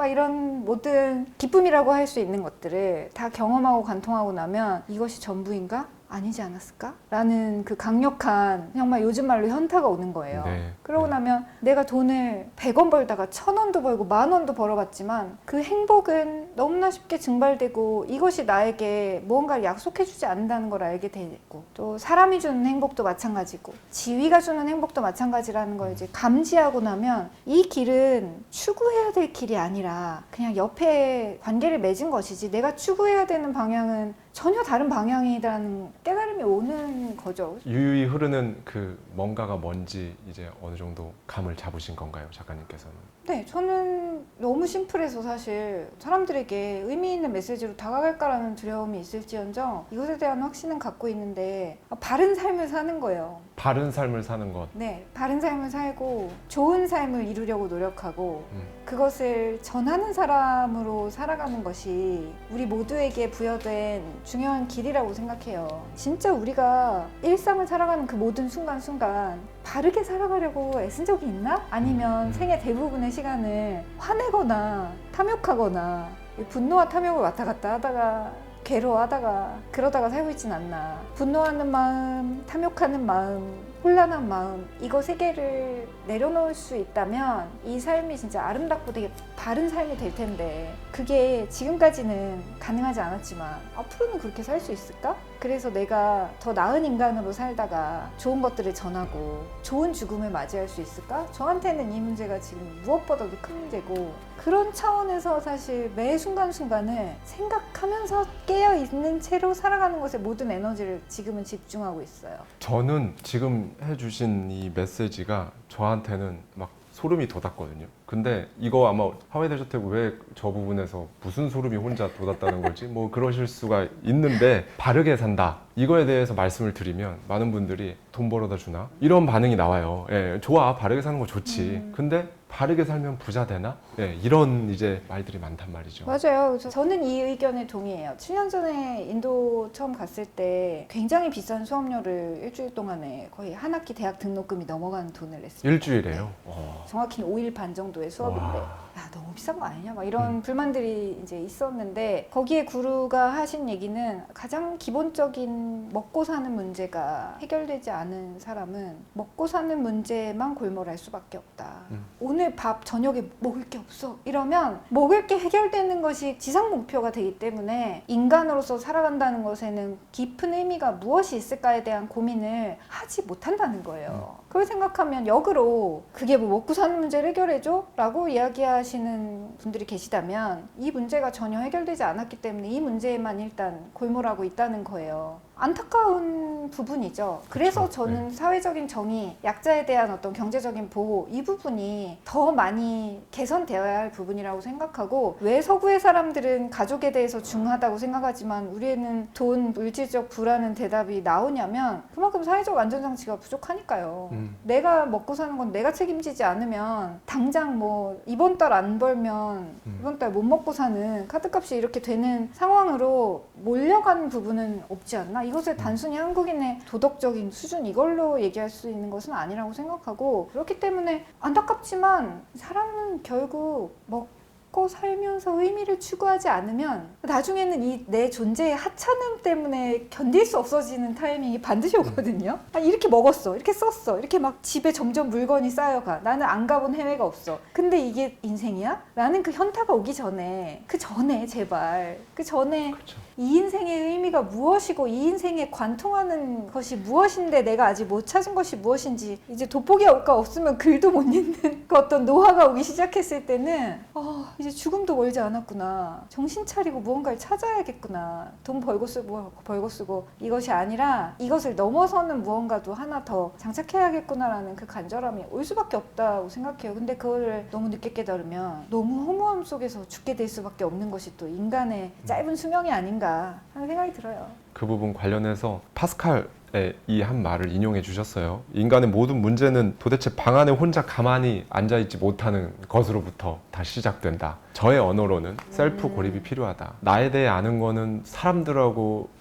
이런 모든 기쁨이라고 할 수 있는 것들을 다 경험하고 관통하고 나면 이것이 전부인가? 아니지 않았을까? 라는 그 강력한 정말 요즘 말로 현타가 오는 거예요. 네. 그러고 나면 내가 돈을 100원 벌다가 1000원도 벌고 10,000원도 벌어봤지만 그 행복은 너무나 쉽게 증발되고 이것이 나에게 무언가를 약속해주지 않는다는 걸 알게 되고 또 사람이 주는 행복도 마찬가지고 지위가 주는 행복도 마찬가지라는 걸 이제 감지하고 나면 이 길은 추구해야 될 길이 아니라 그냥 옆에 관계를 맺은 것이지 내가 추구해야 되는 방향은 전혀 다른 방향이라는 깨달음이 오는 거죠. 유유히 흐르는 그 뭔가가 뭔지 이제 어느 정도 감을 잡으신 건가요, 작가님께서는? 네, 저는 너무 심플해서 사실 사람들에게 의미 있는 메시지로 다가갈까라는 두려움이 있을지언정 이것에 대한 확신은 갖고 있는데 바른 삶을 사는 거예요. 바른 삶을 사는 것. 네, 바른 삶을 살고 좋은 삶을 이루려고 노력하고 그것을 전하는 사람으로 살아가는 것이 우리 모두에게 부여된 중요한 길이라고 생각해요. 진짜 우리가 일상을 살아가는 그 모든 순간순간 바르게 살아가려고 애쓴 적이 있나? 아니면 생애 대부분의 시간을 화내거나 탐욕하거나 분노와 탐욕을 왔다 갔다 하다가 괴로워하다가 그러다가 살고 있진 않나. 분노하는 마음, 탐욕하는 마음, 혼란한 마음, 이거 세 개를 내려놓을 수 있다면 이 삶이 진짜 아름답고 되게 바른 삶이 될 텐데 그게 지금까지는 가능하지 않았지만 앞으로는 그렇게 살 수 있을까? 그래서 내가 더 나은 인간으로 살다가 좋은 것들을 전하고 좋은 죽음을 맞이할 수 있을까? 저한테는 이 문제가 지금 무엇보다도 큰 문제고 그런 차원에서 사실 매 순간순간을 생각하면서 깨어있는 채로 살아가는 것에 모든 에너지를 지금은 집중하고 있어요. 저는 지금 해주신 이 메시지가 저한테는 막 소름이 돋았거든요. 근데 이거 아마 하회대저택 왜 저 부분에서 무슨 소름이 혼자 돋았다는 걸지 뭐 그러실 수가 있는데 바르게 산다 이거에 대해서 말씀을 드리면 많은 분들이 돈 벌어다 주나? 이런 반응이 나와요. 예, 좋아 바르게 사는 거 좋지. 근데 바르게 살면 부자 되나? 예, 이런 이제 말들이 많단 말이죠. 맞아요. 그래서 저는 이 의견에 동의해요. 7년 전에 인도 처음 갔을 때 굉장히 비싼 수업료를 일주일 동안에 거의 한 학기 대학 등록금이 넘어가는 돈을 냈어요. 일주일에요? 정확히는 5일 반 정도의 수업인데 와. 야 너무 비싼 거 아니냐 막 이런 불만들이 이제 있었는데 거기에 구루가 하신 얘기는 가장 기본적인 먹고 사는 문제가 해결되지 않은 사람은 먹고 사는 문제만 골몰할 수밖에 없다. 오늘 밥 저녁에 먹을 게 없어 이러면 먹을 게 해결되는 것이 지상 목표가 되기 때문에 인간으로서 살아간다는 것에는 깊은 의미가 무엇이 있을까에 대한 고민을 하지 못한다는 거예요. 그걸 생각하면 역으로 그게 뭐 먹고 사는 문제를 해결해줘? 라고 이야기하시는 분들이 계시다면 이 문제가 전혀 해결되지 않았기 때문에 이 문제에만 일단 골몰하고 있다는 거예요. 안타까운 부분이죠. 그래서 그렇죠. 저는 사회적인 정의, 약자에 대한 어떤 경제적인 보호 이 부분이 더 많이 개선되어야 할 부분이라고 생각하고 왜 서구의 사람들은 가족에 대해서 중요하다고 생각하지만 우리는 돈, 물질적 부라는 대답이 나오냐면 그만큼 사회적 안전장치가 부족하니까요. 내가 먹고 사는 건 내가 책임지지 않으면 당장 뭐 이번 달 안 벌면 이번 달 못 먹고 사는 카드값이 이렇게 되는 상황으로 몰려가는 부분은 없지 않나? 이것을 단순히 한국인의 도덕적인 수준 이걸로 얘기할 수 있는 것은 아니라고 생각하고 그렇기 때문에 안타깝지만 사람은 결국 먹고 먹고 살면서 의미를 추구하지 않으면 나중에는 이 내 존재의 하찮음 때문에 견딜 수 없어지는 타이밍이 반드시 오거든요. 아니, 이렇게 먹었어, 이렇게 썼어, 이렇게 막 집에 점점 물건이 쌓여가. 나는 안 가본 해외가 없어. 근데 이게 인생이야? 라는 그 현타가 오기 전에, 그 전에 제발, 그 전에 그렇죠. 이 인생의 의미가 무엇이고 이 인생에 관통하는 것이 무엇인데 내가 아직 못 찾은 것이 무엇인지, 이제 돋보기가 없으면 글도 못 읽는 그 어떤 노화가 오기 시작했을 때는 이제 죽음도 멀지 않았구나. 정신 차리고 무언가를 찾아야겠구나. 돈 벌고 쓰고 이것이 아니라 이것을 넘어서는 무언가도 하나 더 장착해야겠구나라는 그 간절함이 올 수밖에 없다고 생각해요. 근데 그거를 너무 늦게 깨달으면 너무 허무함 속에서 죽게 될 수밖에 없는 것이 또 인간의 짧은 수명이 아닌가 하는 생각이 들어요. 그 부분 관련해서 파스칼의 이 한 말을 인용해 주셨어요. 인간의 모든 문제는 도대체 방 안에 혼자 가만히 앉아있지 못하는 것으로부터 다 시작된다. 저의 언어로는 셀프 고립이 필요하다. 나에 대해 아는 거는 사람들하고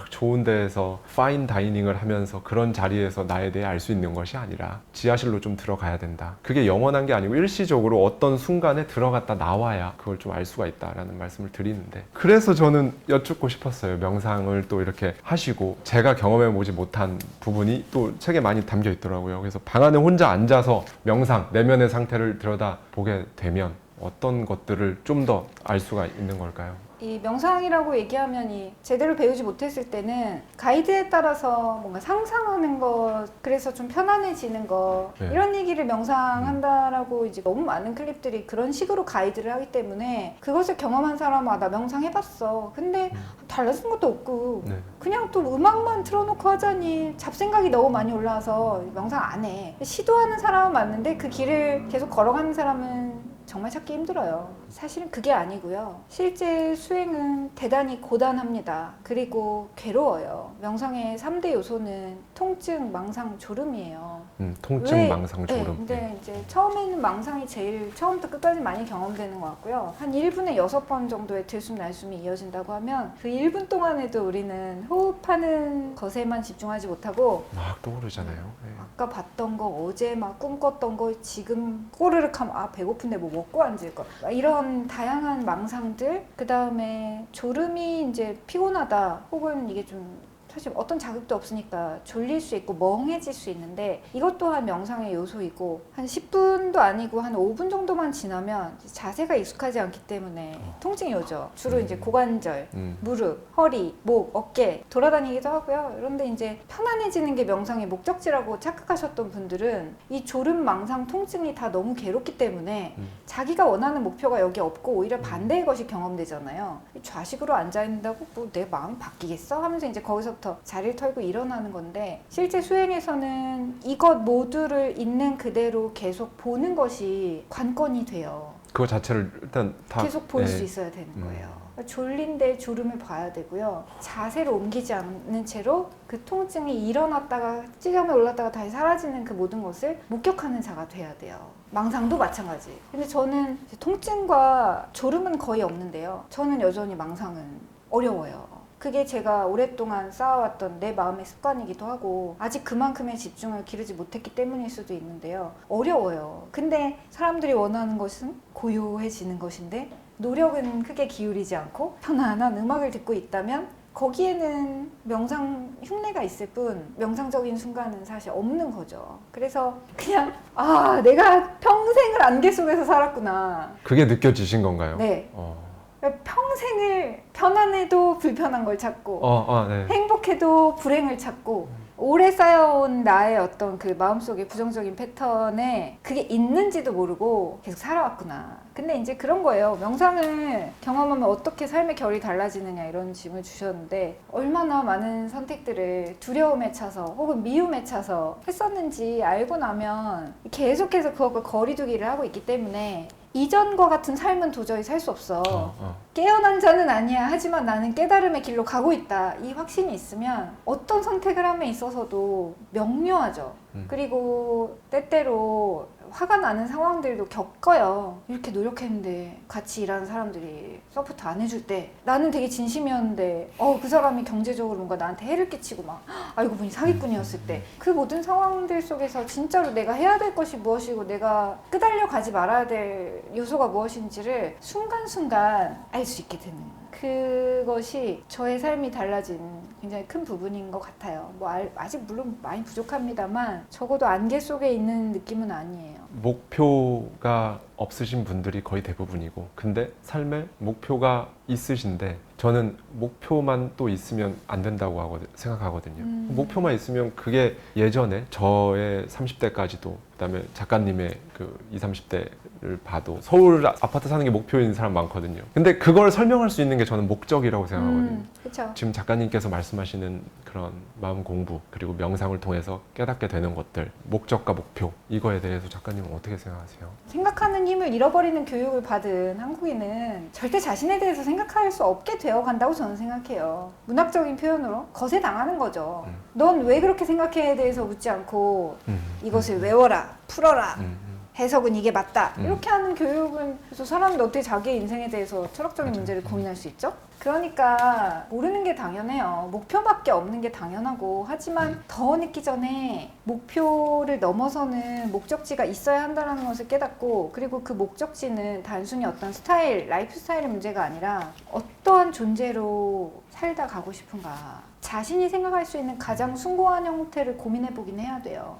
좋은 데에서 파인 다이닝을 하면서 그런 자리에서 나에 대해 알 수 있는 것이 아니라 지하실로 좀 들어가야 된다. 그게 영원한 게 아니고 일시적으로 어떤 순간에 들어갔다 나와야 그걸 좀 알 수가 있다라는 말씀을 드리는데, 그래서 저는 여쭙고 싶었어요. 명상을 또 이렇게 하시고 제가 경험해 보지 못한 부분이 또 책에 많이 담겨 있더라고요. 그래서 방 안에 혼자 앉아서 명상, 내면의 상태를 들여다보게 되면 어떤 것들을 좀 더 알 수가 있는 걸까요? 이 명상이라고 얘기하면 제대로 배우지 못했을 때는 가이드에 따라서 뭔가 상상하는 것, 그래서 좀 편안해지는 것, 네. 이런 얘기를 명상한다라고 이제 너무 많은 클립들이 그런 식으로 가이드를 하기 때문에 그것을 경험한 사람은 나 명상해봤어. 근데 달라진 것도 없고 네. 그냥 또 음악만 틀어놓고 하자니 잡생각이 너무 많이 올라와서 명상 안 해. 시도하는 사람은 맞는데 그 길을 계속 걸어가는 사람은 정말 찾기 힘들어요. 사실은 그게 아니고요. 실제 수행은 대단히 고단합니다. 그리고 괴로워요. 명상의 3대 요소는 통증, 망상, 졸음이에요. 통증, 망상, 졸음. 네, 근데 이제 처음에는 망상이 제일 처음부터 끝까지 많이 경험되는 것 같고요. 한 1분에 6번 정도의 들숨 날숨이 이어진다고 하면 그 1분 동안에도 우리는 호흡하는 것에만 집중하지 못하고 막 떠오르잖아요. 네. 아까 봤던 거, 어제 막 꿈꿨던 거, 지금 꼬르륵 하면 배고픈데 뭐 먹고 앉을 거, 이런 다양한 망상들, 그 다음에 졸음이 이제 피곤하다 혹은 이게 좀 사실 어떤 자극도 없으니까 졸릴 수 있고 멍해질 수 있는데, 이것 또한 명상의 요소이고, 한 10분도 아니고 한 5분 정도만 지나면 자세가 익숙하지 않기 때문에 통증이 오죠. 주로 이제 고관절, 무릎, 허리, 목, 어깨 돌아다니기도 하고요. 그런데 이제 편안해지는 게 명상의 목적지라고 착각하셨던 분들은 이 졸음, 망상, 통증이 다 너무 괴롭기 때문에 자기가 원하는 목표가 여기 없고 오히려 반대의 것이 경험되잖아요. 좌식으로 앉아있는다고 뭐 내 마음이 바뀌겠어? 하면서 이제 거기서부터 자리를 털고 일어나는 건데, 실제 수행에서는 이것 모두를 있는 그대로 계속 보는 것이 관건이 돼요. 그거 자체를 일단 다 계속 볼 수 있어야 되는 거예요. 졸린데 졸음을 봐야 되고요. 자세를 옮기지 않는 채로 그 통증이 일어났다가 찌감에 올랐다가 다시 사라지는 그 모든 것을 목격하는 자가 돼야 돼요. 망상도 마찬가지. 근데 저는 통증과 졸음은 거의 없는데요. 저는 여전히 망상은 어려워요. 그게 제가 오랫동안 쌓아왔던 내 마음의 습관이기도 하고 아직 그만큼의 집중을 기르지 못했기 때문일 수도 있는데요. 어려워요. 근데 사람들이 원하는 것은 고요해지는 것인데 노력은 크게 기울이지 않고 편안한 음악을 듣고 있다면 거기에는 명상 흉내가 있을 뿐 명상적인 순간은 사실 없는 거죠. 그래서 그냥 내가 평생을 안개 속에서 살았구나. 그게 느껴지신 건가요? 네. 평생을 편안해도 불편한 걸 찾고 네. 행복해도 불행을 찾고 오래 쌓여온 나의 어떤 그 마음속의 부정적인 패턴에 그게 있는지도 모르고 계속 살아왔구나. 근데 이제 그런 거예요. 명상을 경험하면 어떻게 삶의 결이 달라지느냐, 이런 질문을 주셨는데, 얼마나 많은 선택들을 두려움에 차서 혹은 미움에 차서 했었는지 알고 나면 계속해서 그것과 거리두기를 하고 있기 때문에 이전과 같은 삶은 도저히 살 수 없어. 깨어난 자는 아니야. 하지만 나는 깨달음의 길로 가고 있다. 이 확신이 있으면 어떤 선택을 함에 있어서도 명료하죠. 그리고 때때로 화가 나는 상황들도 겪어요. 이렇게 노력했는데 같이 일하는 사람들이 서포트 안 해줄 때 나는 되게 진심이었는데 그 사람이 경제적으로 뭔가 나한테 해를 끼치고 막 알고 보니 사기꾼이었을 때 그 모든 상황들 속에서 진짜로 내가 해야 될 것이 무엇이고 내가 끄달려 가지 말아야 될 요소가 무엇인지를 순간순간 알 수 있게 되는 그것이 저의 삶이 달라진 굉장히 큰 부분인 것 같아요. 뭐 아직 물론 많이 부족합니다만 적어도 안개 속에 있는 느낌은 아니에요. 목표가 없으신 분들이 거의 대부분이고, 근데 삶에 목표가 있으신데 저는 목표만 또 있으면 안 된다고 생각하거든요. 목표만 있으면 그게 예전에 저의 30대까지도 그다음에 작가님의 그 20, 30대를 봐도 서울 아파트 사는 게 목표인 사람 많거든요. 근데 그걸 설명할 수 있는 게 저는 목적이라고 생각하거든요. 그쵸. 지금 작가님께서 말씀하시는 그런 마음 공부 그리고 명상을 통해서 깨닫게 되는 것들, 목적과 목표, 이거에 대해서 작가님은 어떻게 생각하세요? 생각하는 힘을 잃어버리는 교육을 받은 한국인은 절대 자신에 대해서 생각할 수 없게 되어 간다고 저는 생각해요. 문학적인 표현으로 거세 당하는 거죠. 넌 왜 그렇게 생각해에 대해서 묻지 않고 이것을 외워라, 풀어라, 해석은 이게 맞다, 이렇게 하는 교육은. 그래서 사람들 어떻게 자기의 인생에 대해서 철학적인 문제를 고민할 수 있죠? 그러니까 모르는 게 당연해요. 목표밖에 없는 게 당연하고, 하지만 더 늦기 전에 목표를 넘어서는 목적지가 있어야 한다는 것을 깨닫고, 그리고 그 목적지는 단순히 어떤 스타일, 라이프 스타일의 문제가 아니라 어떠한 존재로 살다 가고 싶은가, 자신이 생각할 수 있는 가장 숭고한 형태를 고민해 보긴 해야 돼요.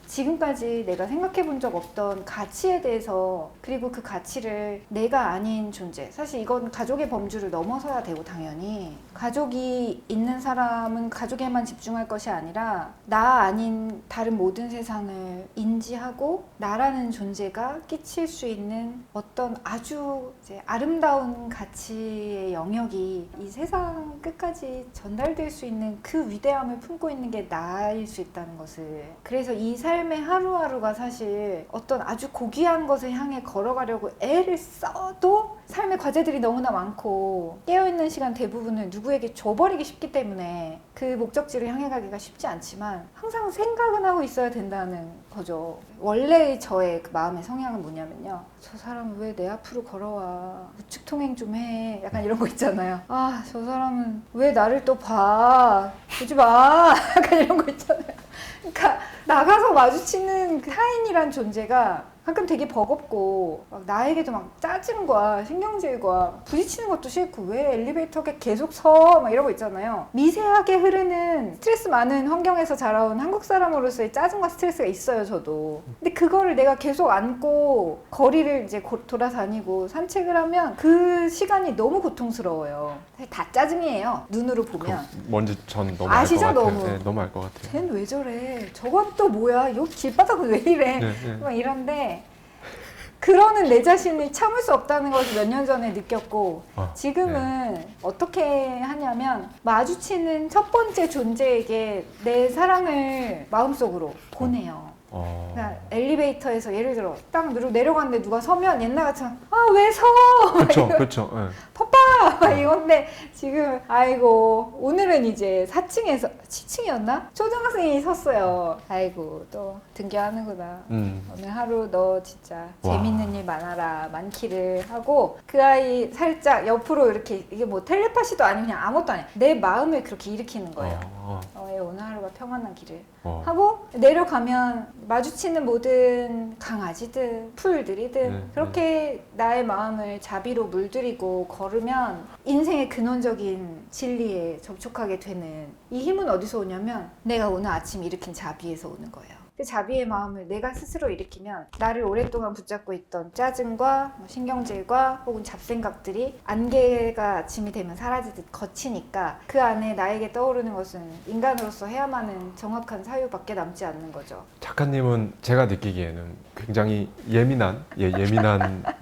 지금까지 내가 생각해 본 적 없던 가치에 대해서, 그리고 그 가치를 내가 아닌 존재, 사실 이건 가족의 범주를 넘어서야 되고, 당연히 가족이 있는 사람은 가족에만 집중할 것이 아니라 나 아닌 다른 모든 세상을 인지하고 나라는 존재가 끼칠 수 있는 어떤 아주 이제 아름다운 가치의 영역이 이 세상 끝까지 전달될 수 있는 그 위대함을 품고 있는 게 나일 수 있다는 것을. 그래서 이 삶의 하루하루가 사실 어떤 아주 고귀한 것을 향해 걸어가려고 애를 써도 삶의 과제들이 너무나 많고 깨어있는 시간 대부분을 누구에게 줘버리기 쉽기 때문에 그 목적지를 향해 가기가 쉽지 않지만 항상 생각은 하고 있어야 된다는 거죠. 원래 저의 그 마음의 성향은 뭐냐면요, 저 사람은 왜 내 앞으로 걸어와, 우측통행 좀 해, 약간 이런 거 있잖아요. 아, 저 사람은 왜 나를 또 봐, 보지 마, 약간 이런 거 있잖아요. 그러니까 나가서 마주치는 그 타인이란 존재가 가끔 되게 버겁고 막 나에게도 막 짜증과 신경질과 부딪히는 것도 싫고, 왜 엘리베이터에 계속 서, 막 이런 거 있잖아요. 미세하게 흐르는 스트레스 많은 환경에서 자라온 한국 사람으로서의 짜증과 스트레스가 있어요, 저도. 근데 그거를 내가 계속 안고 거리를 이제 돌아다니고 산책을 하면 그 시간이 너무 고통스러워요. 다 짜증이에요, 눈으로 보면. 뭔지 전 너무 아시죠? 알 것 같아요. 너무. 네, 너무 알 것 같아요. 쟤는 왜 저래? 저건 또 뭐야? 여기 길바닥은 왜 이래? 네. 막 이런데 그러는 내 자신을 참을 수 없다는 것을 몇 년 전에 느꼈고, 지금은 어떻게 하냐면 마주치는 첫 번째 존재에게 내 사랑을 마음속으로 보내요. 그러니까 엘리베이터에서 예를 들어 딱 내려가는데 누가 서면 옛날 같으면 아, 왜 서? 그렇죠. 네. 막 이건데 지금 아이고 오늘은 이제 4층에서 7층이었나? 초등학생이 섰어요. 아이고 또 등교하는구나. 오늘 하루 너 진짜 재밌는 일 많기를 하고, 그 아이 살짝 옆으로 이렇게, 이게 뭐 텔레파시도 아니고 그냥 아무것도 아니야, 내 마음을 그렇게 일으키는 거예요. 오늘 하루가 평안한 길을 하고 내려가면 마주치는 모든 강아지든 풀들이든 그렇게 나의 마음을 자비로 물들이고 걸으면 인생의 근원적인 진리에 접촉하게 되는 이 힘은 어디서 오냐면 내가 오늘 아침 일으킨 자비에서 오는 거예요. 그 자비의 마음을 내가 스스로 일으키면 나를 오랫동안 붙잡고 있던 짜증과 신경질과 혹은 잡생각들이 안개가 아침이 되면 사라지듯 거치니까 그 안에 나에게 떠오르는 것은 인간으로서 해야만 하는 정확한 사유밖에 남지 않는 거죠. 작가님은 제가 느끼기에는 굉장히 예민한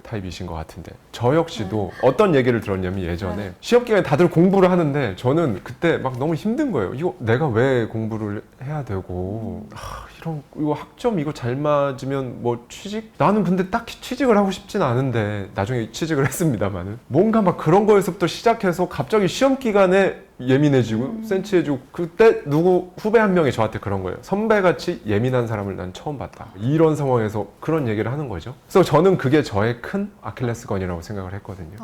타입이신 것 같은데, 저 역시도 어떤 얘기를 들었냐면 예전에 시험 기간에 다들 공부를 하는데 저는 그때 막 너무 힘든 거예요. 이거 내가 왜 공부를 해야 되고, 이거 학점 이거 잘 맞으면 뭐 취직? 나는 근데 딱히 취직을 하고 싶진 않은데 나중에 취직을 했습니다만은 뭔가 막 그런 거에서부터 시작해서 갑자기 시험 기간에 예민해지고 센치해지고 그때 누구 후배 한 명이 저한테 그런 거예요. 선배같이 예민한 사람을 난 처음 봤다. 이런 상황에서 그런 얘기를 하는 거죠. 그래서 저는 그게 저의 큰 아킬레스건이라고 생각을 했거든요.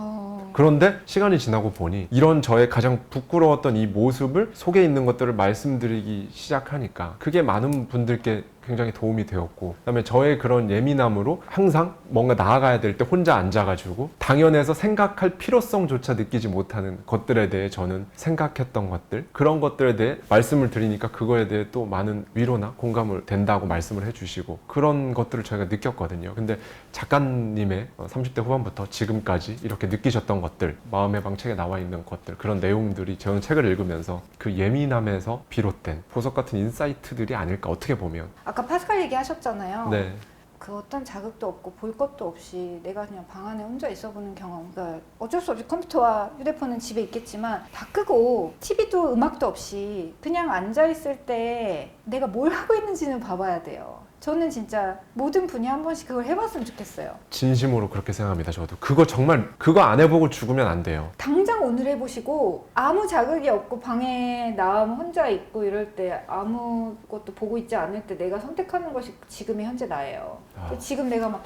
그런데 시간이 지나고 보니 이런 저의 가장 부끄러웠던 이 모습을 속에 있는 것들을 말씀드리기 시작하니까 그게 많은 분들께 굉장히 도움이 되었고, 그다음에 저의 그런 예민함으로 항상 뭔가 나아가야 될 때 혼자 앉아가지고 당연해서 생각할 필요성조차 느끼지 못하는 것들에 대해 저는 생각했던 것들, 그런 것들에 대해 말씀을 드리니까 그거에 대해 또 많은 위로나 공감을 된다고 말씀을 해주시고 그런 것들을 저희가 느꼈거든요. 근데 작가님의 30대 후반부터 지금까지 이렇게 느끼셨던 것들, 마음의 방 책에 나와 있는 것들, 그런 내용들이 저는 책을 읽으면서 그 예민함에서 비롯된 보석 같은 인사이트들이 아닐까, 어떻게 보면. 아까 파스칼 얘기하셨잖아요. 네. 그 어떤 자극도 없고 볼 것도 없이 내가 그냥 방 안에 혼자 있어보는 경험. 그러니까 어쩔 수 없이 컴퓨터와 휴대폰은 집에 있겠지만 다 끄고 TV도 음악도 없이 그냥 앉아있을 때 내가 뭘 하고 있는지는 봐봐야 돼요. 저는 진짜 모든 분이 한 번씩 그걸 해봤으면 좋겠어요. 진심으로 그렇게 생각합니다. 저도 그거 정말 그거 안 해보고 죽으면 안 돼요. 당장 오늘 해보시고 아무 자극이 없고 방에 나오면 혼자 있고 이럴 때 아무것도 보고 있지 않을 때 내가 선택하는 것이 지금의 현재 나예요. 지금 내가 막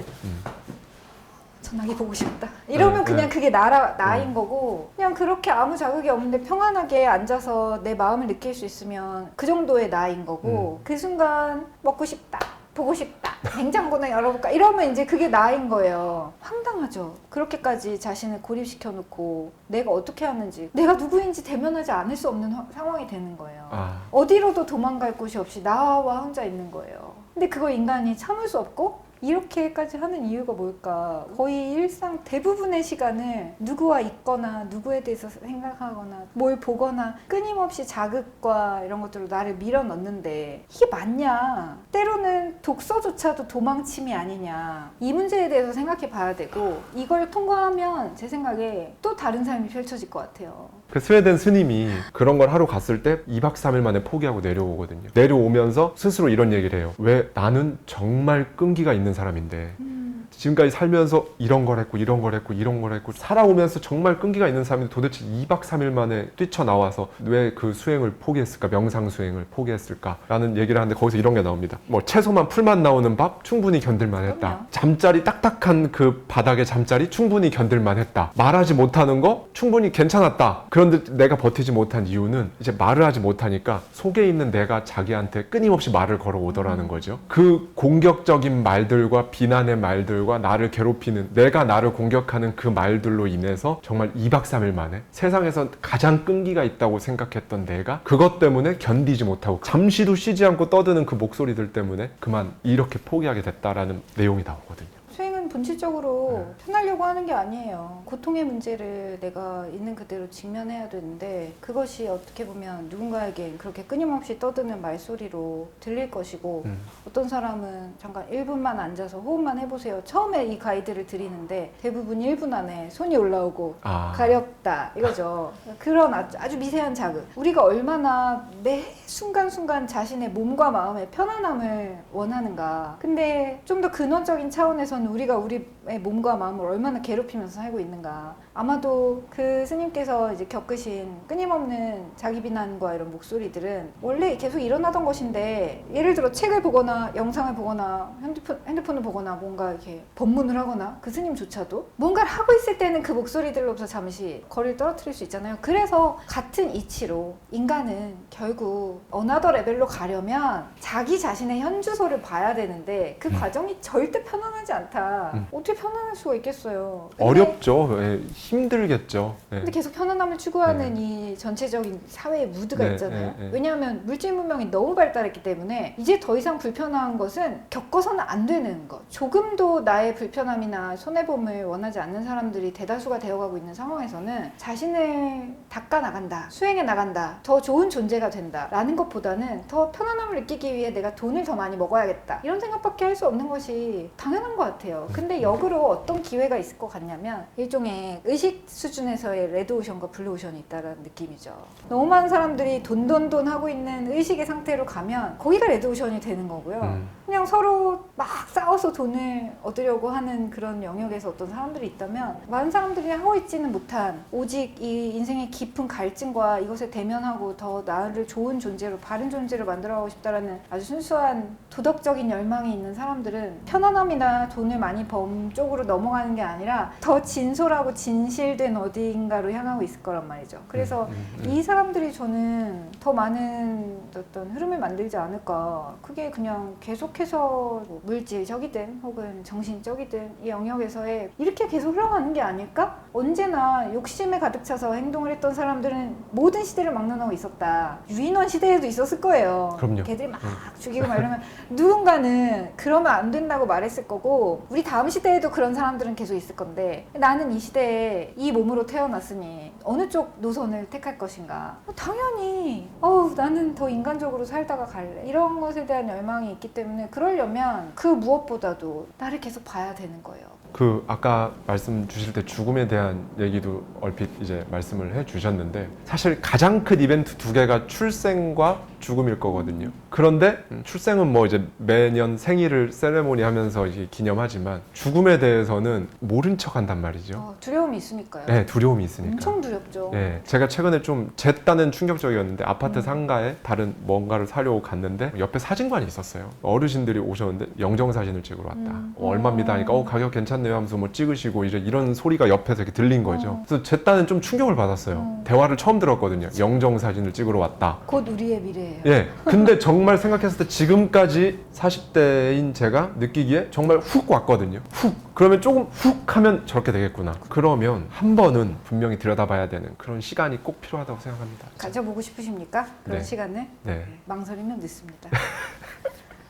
전화기 보고 싶다 이러면 네, 그냥 그게 나인 거고, 그냥 그렇게 아무 자극이 없는데 평안하게 앉아서 내 마음을 느낄 수 있으면 그 정도의 나인 거고, 그 순간 먹고 싶다, 보고 싶다, 냉장고나 열어볼까 이러면 이제 그게 나인 거예요. 황당하죠. 그렇게까지 자신을 고립시켜 놓고 내가 어떻게 하는지, 내가 누구인지 대면하지 않을 수 없는 상황이 되는 거예요. 어디로도 도망갈 곳이 없이 나와 혼자 있는 거예요. 근데 그걸 인간이 참을 수 없고 이렇게까지 하는 이유가 뭘까? 거의 일상 대부분의 시간을 누구와 있거나 누구에 대해서 생각하거나 뭘 보거나 끊임없이 자극과 이런 것들로 나를 밀어넣는데 이게 맞냐? 때로는 독서조차도 도망침이 아니냐? 이 문제에 대해서 생각해 봐야 되고, 이걸 통과하면 제 생각에 또 다른 삶이 펼쳐질 것 같아요. 그 스웨덴 스님이 그런 걸 하러 갔을 때 2박 3일 만에 포기하고 내려오거든요. 내려오면서 스스로 이런 얘기를 해요. 왜 나는 정말 끈기가 있는 사람인데 지금까지 살면서 이런 걸 했고 이런 걸 했고 이런 걸 했고 살아오면서 정말 끈기가 있는 사람인데 도대체 2박 3일 만에 뛰쳐나와서 왜 그 수행을 포기했을까, 명상 수행을 포기했을까 라는 얘기를 하는데 거기서 이런 게 나옵니다. 뭐 채소만 풀만 나오는 밥 충분히 견딜만 했다. 그럼요. 잠자리 딱딱한 그 바닥의 잠자리 충분히 견딜만 했다. 말하지 못하는 거 충분히 괜찮았다. 그런데 내가 버티지 못한 이유는 이제 말을 하지 못하니까 속에 있는 내가 자기한테 끊임없이 말을 걸어오더라는 거죠. 그 공격적인 말들과 비난의 말들과 나를 괴롭히는, 내가 나를 공격하는 그 말들로 인해서 정말 2박 3일 만에 세상에서 가장 끈기가 있다고 생각했던 내가 그것 때문에 견디지 못하고 잠시도 쉬지 않고 떠드는 그 목소리들 때문에 그만 이렇게 포기하게 됐다라는 내용이 나오거든요. 수행은 본질적으로 편하려고 하는 게 아니에요. 고통의 문제를 내가 있는 그대로 직면해야 되는데 그것이 어떻게 보면 누군가에겐 그렇게 끊임없이 떠드는 말소리로 들릴 것이고, 어떤 사람은 잠깐 1분만 앉아서 호흡만 해보세요. 처음에 이 가이드를 드리는데 대부분 1분 안에 손이 올라오고 가렵다 이거죠. 그런 아주 미세한 자극. 우리가 얼마나 매 순간순간 자신의 몸과 마음의 편안함을 원하는가. 근데 좀 더 근원적인 차원에서는 우리가 우리의 몸과 마음을 얼마나 괴롭히면서 살고 있는가. 아마도 그 스님께서 이제 겪으신 끊임없는 자기 비난과 이런 목소리들은 원래 계속 일어나던 것인데, 예를 들어 책을 보거나 영상을 보거나 핸드폰을 보거나 뭔가 이렇게 법문을 하거나 그 스님조차도 뭔가를 하고 있을 때는 그 목소리들로부터 잠시 거리를 떨어뜨릴 수 있잖아요. 그래서 같은 이치로 인간은 결국 어나더 레벨로 가려면 자기 자신의 현주소를 봐야 되는데 그 과정이 절대 편안하지 않다. 어떻게 편안할 수가 있겠어요. 어렵죠. 예, 힘들겠죠. 예. 근데 계속 편안함을 추구하는 이 전체적인 사회의 무드가 있잖아요. 왜냐하면 물질 문명이 너무 발달했기 때문에 이제 더 이상 불편한 것은 겪어서는 안 되는 것. 조금도 나의 불편함이나 손해봄을 원하지 않는 사람들이 대다수가 되어가고 있는 상황에서는 자신을 닦아 나간다, 수행해 나간다, 더 좋은 존재가 된다 라는 것보다는 더 편안함을 느끼기 위해 내가 돈을 더 많이 먹어야겠다 이런 생각밖에 할 수 없는 것이 당연한 것 같아요. 근데 역으로 어떤 기회가 있을 것 같냐면 일종의 의식 수준에서의 레드오션과 블루오션이 있다는 느낌이죠. 너무 많은 사람들이 돈 하고 있는 의식의 상태로 가면 거기가 레드오션이 되는 거고요. 그냥 서로 막 싸워서 돈을 얻으려고 하는 그런 영역에서 어떤 사람들이 있다면, 많은 사람들이 하고 있지는 못한 오직 이 인생의 깊은 갈증과 이것에 대면하고 더 나를 좋은 존재로, 바른 존재로 만들어가고 싶다라는 아주 순수한 도덕적인 열망이 있는 사람들은 편안함이나 돈을 많이 번 쪽으로 넘어가는 게 아니라 더 진솔하고 진실된 어딘가로 향하고 있을 거란 말이죠. 그래서 이 사람들이 저는 더 많은 어떤 흐름을 만들지 않을까. 그게 그냥 계속해서 뭐 물질적이든 혹은 정신적이든 이 영역에서의 이렇게 계속 흘러가는 게 아닐까? 언제나 욕심에 가득 차서 행동을 했던 사람들은 모든 시대를 막론하고 있었다. 유인원 시대에도 있었을 거예요. 그럼요. 걔들이 막 죽이고 막 이러면 누군가는 그러면 안 된다고 말했을 거고, 우리 다음 시대에도 그런 사람들은 계속 있을 건데, 나는 이 시대에 이 몸으로 태어났으니 어느 쪽 노선을 택할 것인가? 당연히 나는 더 인간적으로 살다가 갈래, 이런 것에 대한 열망이 있기 때문에 그러려면 그 무엇보다도 나를 계속 봐야 되는 거예요. 그 아까 말씀 주실 때 죽음에 대한 얘기도 얼핏 이제 말씀을 해 주셨는데, 사실 가장 큰 이벤트 두 개가 출생과 죽음일 거거든요. 그런데 출생은 뭐 이제 매년 생일을 세레모니 하면서 이제 기념하지만, 죽음에 대해서는 모른 척 한단 말이죠. 두려움이 있으니까요. 네, 두려움이 있으니까. 엄청 두렵죠. 네, 제가 최근에 좀 제 딴엔 충격적이었는데, 아파트 상가에 다른 뭔가를 사려고 갔는데 옆에 사진관이 있었어요. 어르신들이 오셨는데 영정사진을 찍으러 왔다. 얼마입니다 하니까 가격 괜찮네요 하면서 뭐 찍으시고 이제 이런 소리가 옆에서 이렇게 들린 거죠. 그래서 제 딴엔 좀 충격을 받았어요. 대화를 처음 들었거든요. 영정사진을 찍으러 왔다. 곧 우리의 미래예요. 예. 근데 정말 생각했을 때 지금까지 40대인 제가 느끼기에 정말 훅 왔거든요. 훅. 그러면 조금 훅 하면 저렇게 되겠구나. 그러면 한 번은 분명히 들여다봐야 되는 그런 시간이 꼭 필요하다고 생각합니다. 가져보고 싶으십니까? 그런 네. 시간을? 네. 망설이면 늦습니다.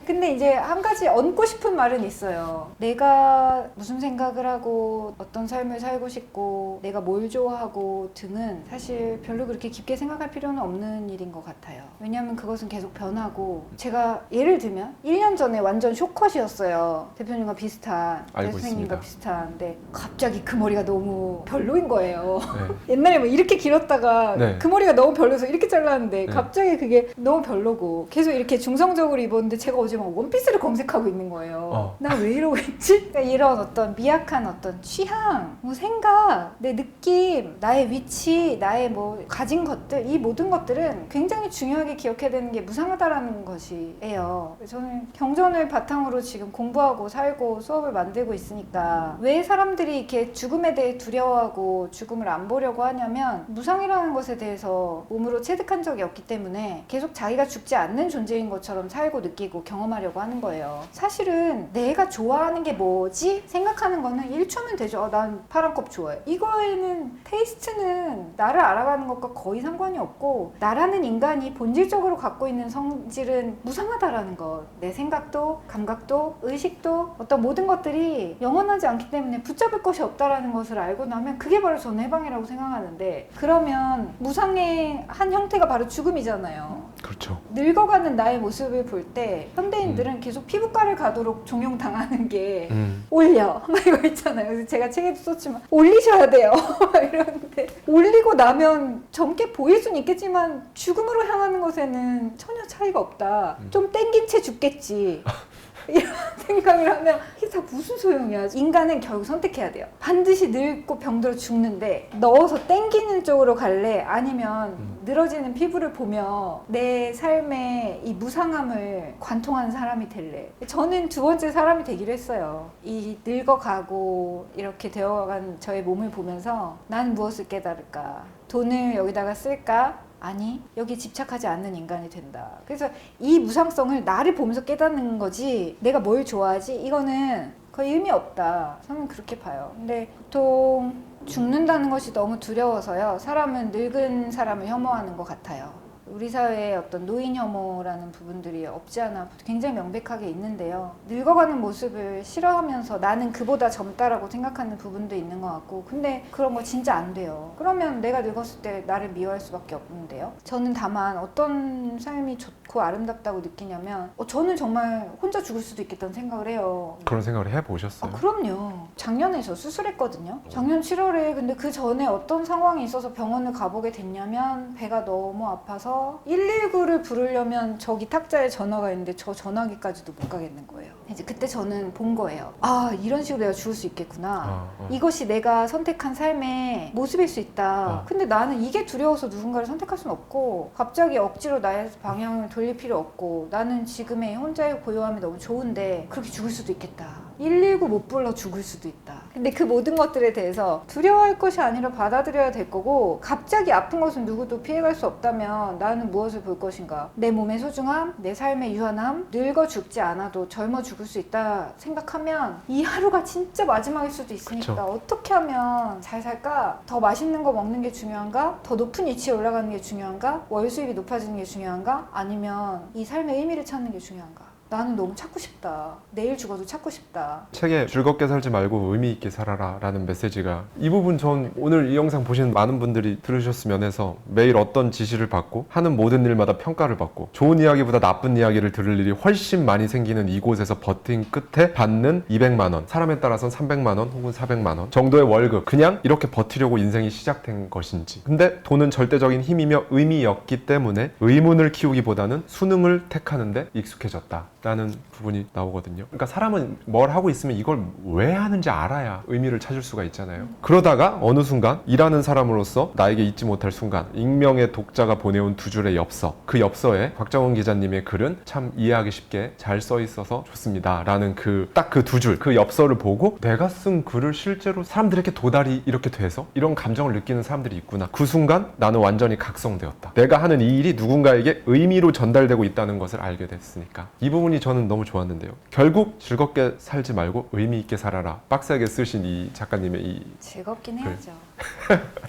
근데 이제 한 가지 얹고 싶은 말은 있어요. 내가 무슨 생각을 하고 어떤 삶을 살고 싶고 내가 뭘 좋아하고 등은 사실 별로 그렇게 깊게 생각할 필요는 없는 일인 것 같아요. 왜냐하면 그것은 계속 변하고, 제가 예를 들면 1년 전에 완전 쇼컷이었어요. 대표님과 비슷한, 알고 선생님과 있습니다. 비슷한데 갑자기 그 머리가 너무 별로인 거예요. 네. 옛날에 뭐 이렇게 길었다가 네. 그 머리가 너무 별로서 이렇게 잘랐는데 네. 갑자기 그게 너무 별로고, 계속 이렇게 중성적으로 입었는데 제가 어제 막 원피스를 검색하고 있는 거예요. 나 왜 이러고 있지? 그러니까 이런 어떤 미약한 어떤 취향, 뭐 생각, 내 느낌, 나의 위치, 나의 뭐 가진 것들, 이 모든 것들은 굉장히 중요하게 기억해야 되는 게 무상하다라는 것이에요. 저는 경전을 바탕으로 지금 공부하고 살고 수업을 만들고 있으니까, 왜 사람들이 이렇게 죽음에 대해 두려워하고 죽음을 안 보려고 하냐면, 무상이라는 것에 대해서 몸으로 체득한 적이 없기 때문에 계속 자기가 죽지 않는 존재인 것처럼 살고 느끼고 경험하려고 하는 거예요. 사실은 내가 좋아하는 게 뭐지? 생각하는 거는 1초면 되죠. 난 파란 컵 좋아해. 이거에는 테이스트는 나를 알아가는 것과 거의 상관이 없고, 나라는 인간이 본질적으로 갖고 있는 성질은 무상하다라는 것. 내 생각도 감각도 의식도 어떤 모든 것들이 영원하지 않기 때문에 붙잡을 것이 없다라는 것을 알고 나면 그게 바로 저는 해방이라고 생각하는데, 그러면 무상의 한 형태가 바로 죽음이잖아요. 그렇죠. 늙어가는 나의 모습을 볼 때 현대인들은 계속 피부과를 가도록 종용당하는 게 올려 막 이거 있잖아요. 그래서 제가 책에도 썼지만 올리셔야 돼요 막 이러는데, 올리고 나면 젊게 보일 수는 있겠지만 죽음으로 향하는 것에는 전혀 차이가 없다. 좀 땡긴 채 죽겠지 이런 생각을 하면 이게 다 무슨 소용이야. 인간은 결국 선택해야 돼요. 반드시 늙고 병들어 죽는데 넣어서 땡기는 쪽으로 갈래? 아니면 늘어지는 피부를 보며 내 삶의 이 무상함을 관통하는 사람이 될래? 저는 두 번째 사람이 되기로 했어요. 이 늙어가고 이렇게 되어간 저의 몸을 보면서 난 무엇을 깨달을까? 돈을 여기다가 쓸까? 아니, 여기 집착하지 않는 인간이 된다. 그래서 이 무상성을 나를 보면서 깨닫는 거지, 내가 뭘 좋아하지? 이거는 거의 의미 없다. 저는 그렇게 봐요. 근데 보통 죽는다는 것이 너무 두려워서요, 사람은 늙은 사람을 혐오하는 것 같아요. 우리 사회에 어떤 노인 혐오라는 부분들이 없지 않아 굉장히 명백하게 있는데요. 늙어가는 모습을 싫어하면서 나는 그보다 젊다라고 생각하는 부분도 있는 것 같고, 근데 그런 거 진짜 안 돼요. 그러면 내가 늙었을 때 나를 미워할 수밖에 없는데요. 저는 다만 어떤 삶이 좋고 아름답다고 느끼냐면 저는 정말 혼자 죽을 수도 있겠다는 생각을 해요. 그런 생각을 해보셨어요? 그럼요. 작년에 저 수술했거든요. 작년 7월에. 근데 그 전에 어떤 상황이 있어서 병원을 가보게 됐냐면 배가 너무 아파서 119를 부르려면 저기 탁자에 전화가 있는데 저 전화기까지도 못 가겠는 거예요. 이제 그때 저는 본 거예요. 아, 이런 식으로 내가 죽을 수 있겠구나. 이것이 내가 선택한 삶의 모습일 수 있다. 근데 나는 이게 두려워서 누군가를 선택할 수는 없고, 갑자기 억지로 나의 방향을 돌릴 필요 없고, 나는 지금의 혼자의 고요함이 너무 좋은데 그렇게 죽을 수도 있겠다. 119 못 불러 죽을 수도 있다. 근데 그 모든 것들에 대해서 두려워할 것이 아니라 받아들여야 될 거고, 갑자기 아픈 것은 누구도 피해갈 수 없다면 나는 무엇을 볼 것인가? 내 몸의 소중함, 내 삶의 유한함, 늙어 죽지 않아도 젊어 죽을 수 있다 생각하면 이 하루가 진짜 마지막일 수도 있으니까 그쵸. 어떻게 하면 잘 살까? 더 맛있는 거 먹는 게 중요한가? 더 높은 위치에 올라가는 게 중요한가? 월 수입이 높아지는 게 중요한가? 아니면 이 삶의 의미를 찾는 게 중요한가? 나는 너무 찾고 싶다. 내일 죽어도 찾고 싶다. 책에 즐겁게 살지 말고 의미 있게 살아라 라는 메시지가, 이 부분 전 오늘 이 영상 보시는 많은 분들이 들으셨으면 해서, 매일 어떤 지시를 받고 하는 모든 일마다 평가를 받고 좋은 이야기보다 나쁜 이야기를 들을 일이 훨씬 많이 생기는 이곳에서 버틴 끝에 받는 200만 원, 사람에 따라서는 300만 원 혹은 400만 원 정도의 월급, 그냥 이렇게 버티려고 인생이 시작된 것인지. 근데 돈은 절대적인 힘이며 의미였기 때문에 의문을 키우기보다는 수능을 택하는데 익숙해졌다 라는 부분이 나오거든요. 그러니까 사람은 뭘 하고 있으면 이걸 왜 하는지 알아야 의미를 찾을 수가 있잖아요. 그러다가 어느 순간 일하는 사람으로서 나에게 잊지 못할 순간, 익명의 독자가 보내온 두 줄의 엽서, 그 엽서에 곽정은 기자님의 글은 참 이해하기 쉽게 잘 써 있어서 좋습니다 라는 딱 그 두 줄, 그 엽서를 보고 내가 쓴 글을 실제로 사람들에게 도달이 이렇게 돼서 이런 감정을 느끼는 사람들이 있구나. 그 순간 나는 완전히 각성되었다. 내가 하는 이 일이 누군가에게 의미로 전달되고 있다는 것을 알게 됐으니까. 이 부분이 저는 너무 좋았는데요. 결국 즐겁게 살지 말고 의미 있게 살아라, 빡세게 쓰신 이 작가님의 이 즐겁긴 해야죠.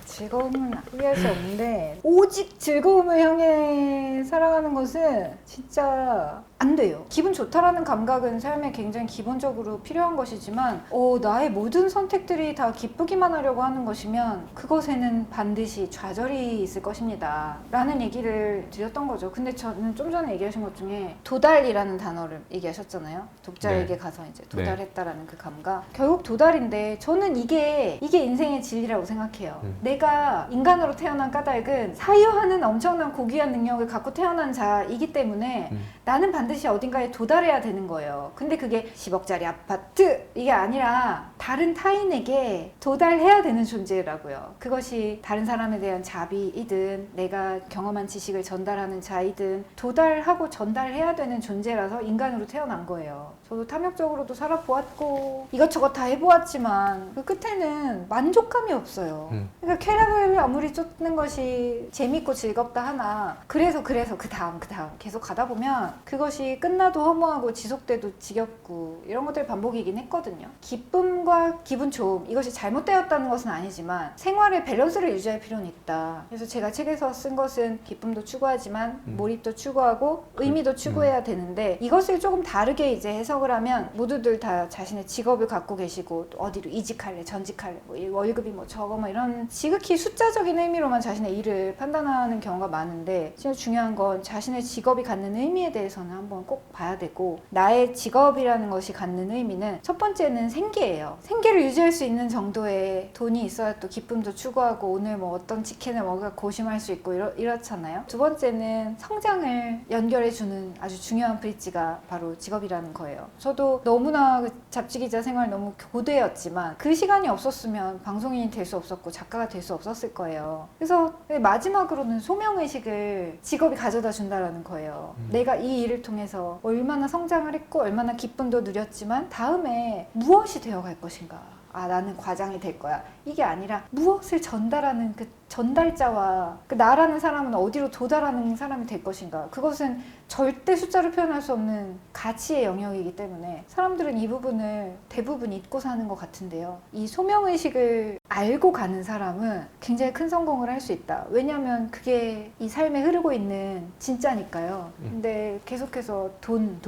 즐거움은 포기할 수 없는데, 오직 즐거움을 향해 살아가는 것은 진짜 안 돼요. 기분 좋다라는 감각은 삶에 굉장히 기본적으로 필요한 것이지만, 나의 모든 선택들이 다 기쁘기만 하려고 하는 것이면 그것에는 반드시 좌절이 있을 것입니다 라는 얘기를 드렸던 거죠. 근데 저는 좀 전에 얘기하신 것 중에 도달이라는 단어를 얘기하셨잖아요. 독자에게 네. 가서 이제 도달했다라는 그 감각. 결국 도달인데, 저는 이게 인생의 진리라고 생각해요. 내가 인간으로 태어난 까닭은 사유하는 엄청난 고귀한 능력을 갖고 태어난 자이기 때문에 나는 반드시 어딘가에 도달해야 되는 거예요. 근데 그게 10억짜리 아파트 이게 아니라 다른 타인에게 도달해야 되는 존재라고요. 그것이 다른 사람에 대한 자비이든 내가 경험한 지식을 전달하는 자이든 도달하고 전달해야 되는 존재라서 인간으로 태어난 거예요. 저도 탐욕적으로도 살아보았고 이것저것 다 해보았지만 그 끝에는 만족감이 없어요. 그러니까 쾌락을 아무리 쫓는 것이 재밌고 즐겁다 하나, 그래서 그 다음 계속 가다 보면 그것이 끝나도 허무하고 지속돼도 지겹고 이런 것들 반복이긴 했거든요. 기쁨과 기분 좋음, 이것이 잘못되었다는 것은 아니지만 생활의 밸런스를 유지할 필요는 있다. 그래서 제가 책에서 쓴 것은 기쁨도 추구하지만 몰입도 추구하고 의미도 추구해야 되는데, 이것을 조금 다르게 이제 해석을 하면 모두들 다 자신의 직업을 갖고 계시고 어디로 이직할래 전직할래 뭐 월급이 뭐 적어 뭐 이런 지극히 숫자적인 의미로만 자신의 일을 판단하는 경우가 많은데, 진짜 중요한 건 자신의 직업이 갖는 의미에 대해서는 한번 꼭 봐야 되고, 나의 직업이라는 것이 갖는 의미는 첫 번째는 생계예요. 생계를 유지할 수 있는 정도의 돈이 있어야 또 기쁨도 추구하고 오늘 뭐 어떤 치킨을 먹을까 고심할 수 있고 이렇잖아요. 두 번째는 성장을 연결해주는 아주 중요한 브릿지가 바로 직업이라는 거예요. 저도 너무나 그 잡지기자 생활 너무 고되었지만 그 시간이 없었으면 방송인이 될 수 없었고 작가가 될 수 없었을 거예요. 그래서 마지막으로는 소명의식을 직업이 가져다 준다라는 거예요. 내가 이 일을 통해서 얼마나 성장을 했고 얼마나 기쁨도 누렸지만 다음에 무엇이 되어갈 것인가. 나는 과장이 될 거야. 이게 아니라 무엇을 전달하는 그 전달자와 그 나라는 사람은 어디로 도달하는 사람이 될 것인가. 그것은 절대 숫자로 표현할 수 없는 가치의 영역이기 때문에 사람들은 이 부분을 대부분 잊고 사는 것 같은데요. 이 소명의식을 알고 가는 사람은 굉장히 큰 성공을 할 수 있다. 왜냐하면 그게 이 삶에 흐르고 있는 진짜니까요. 근데 계속해서 돈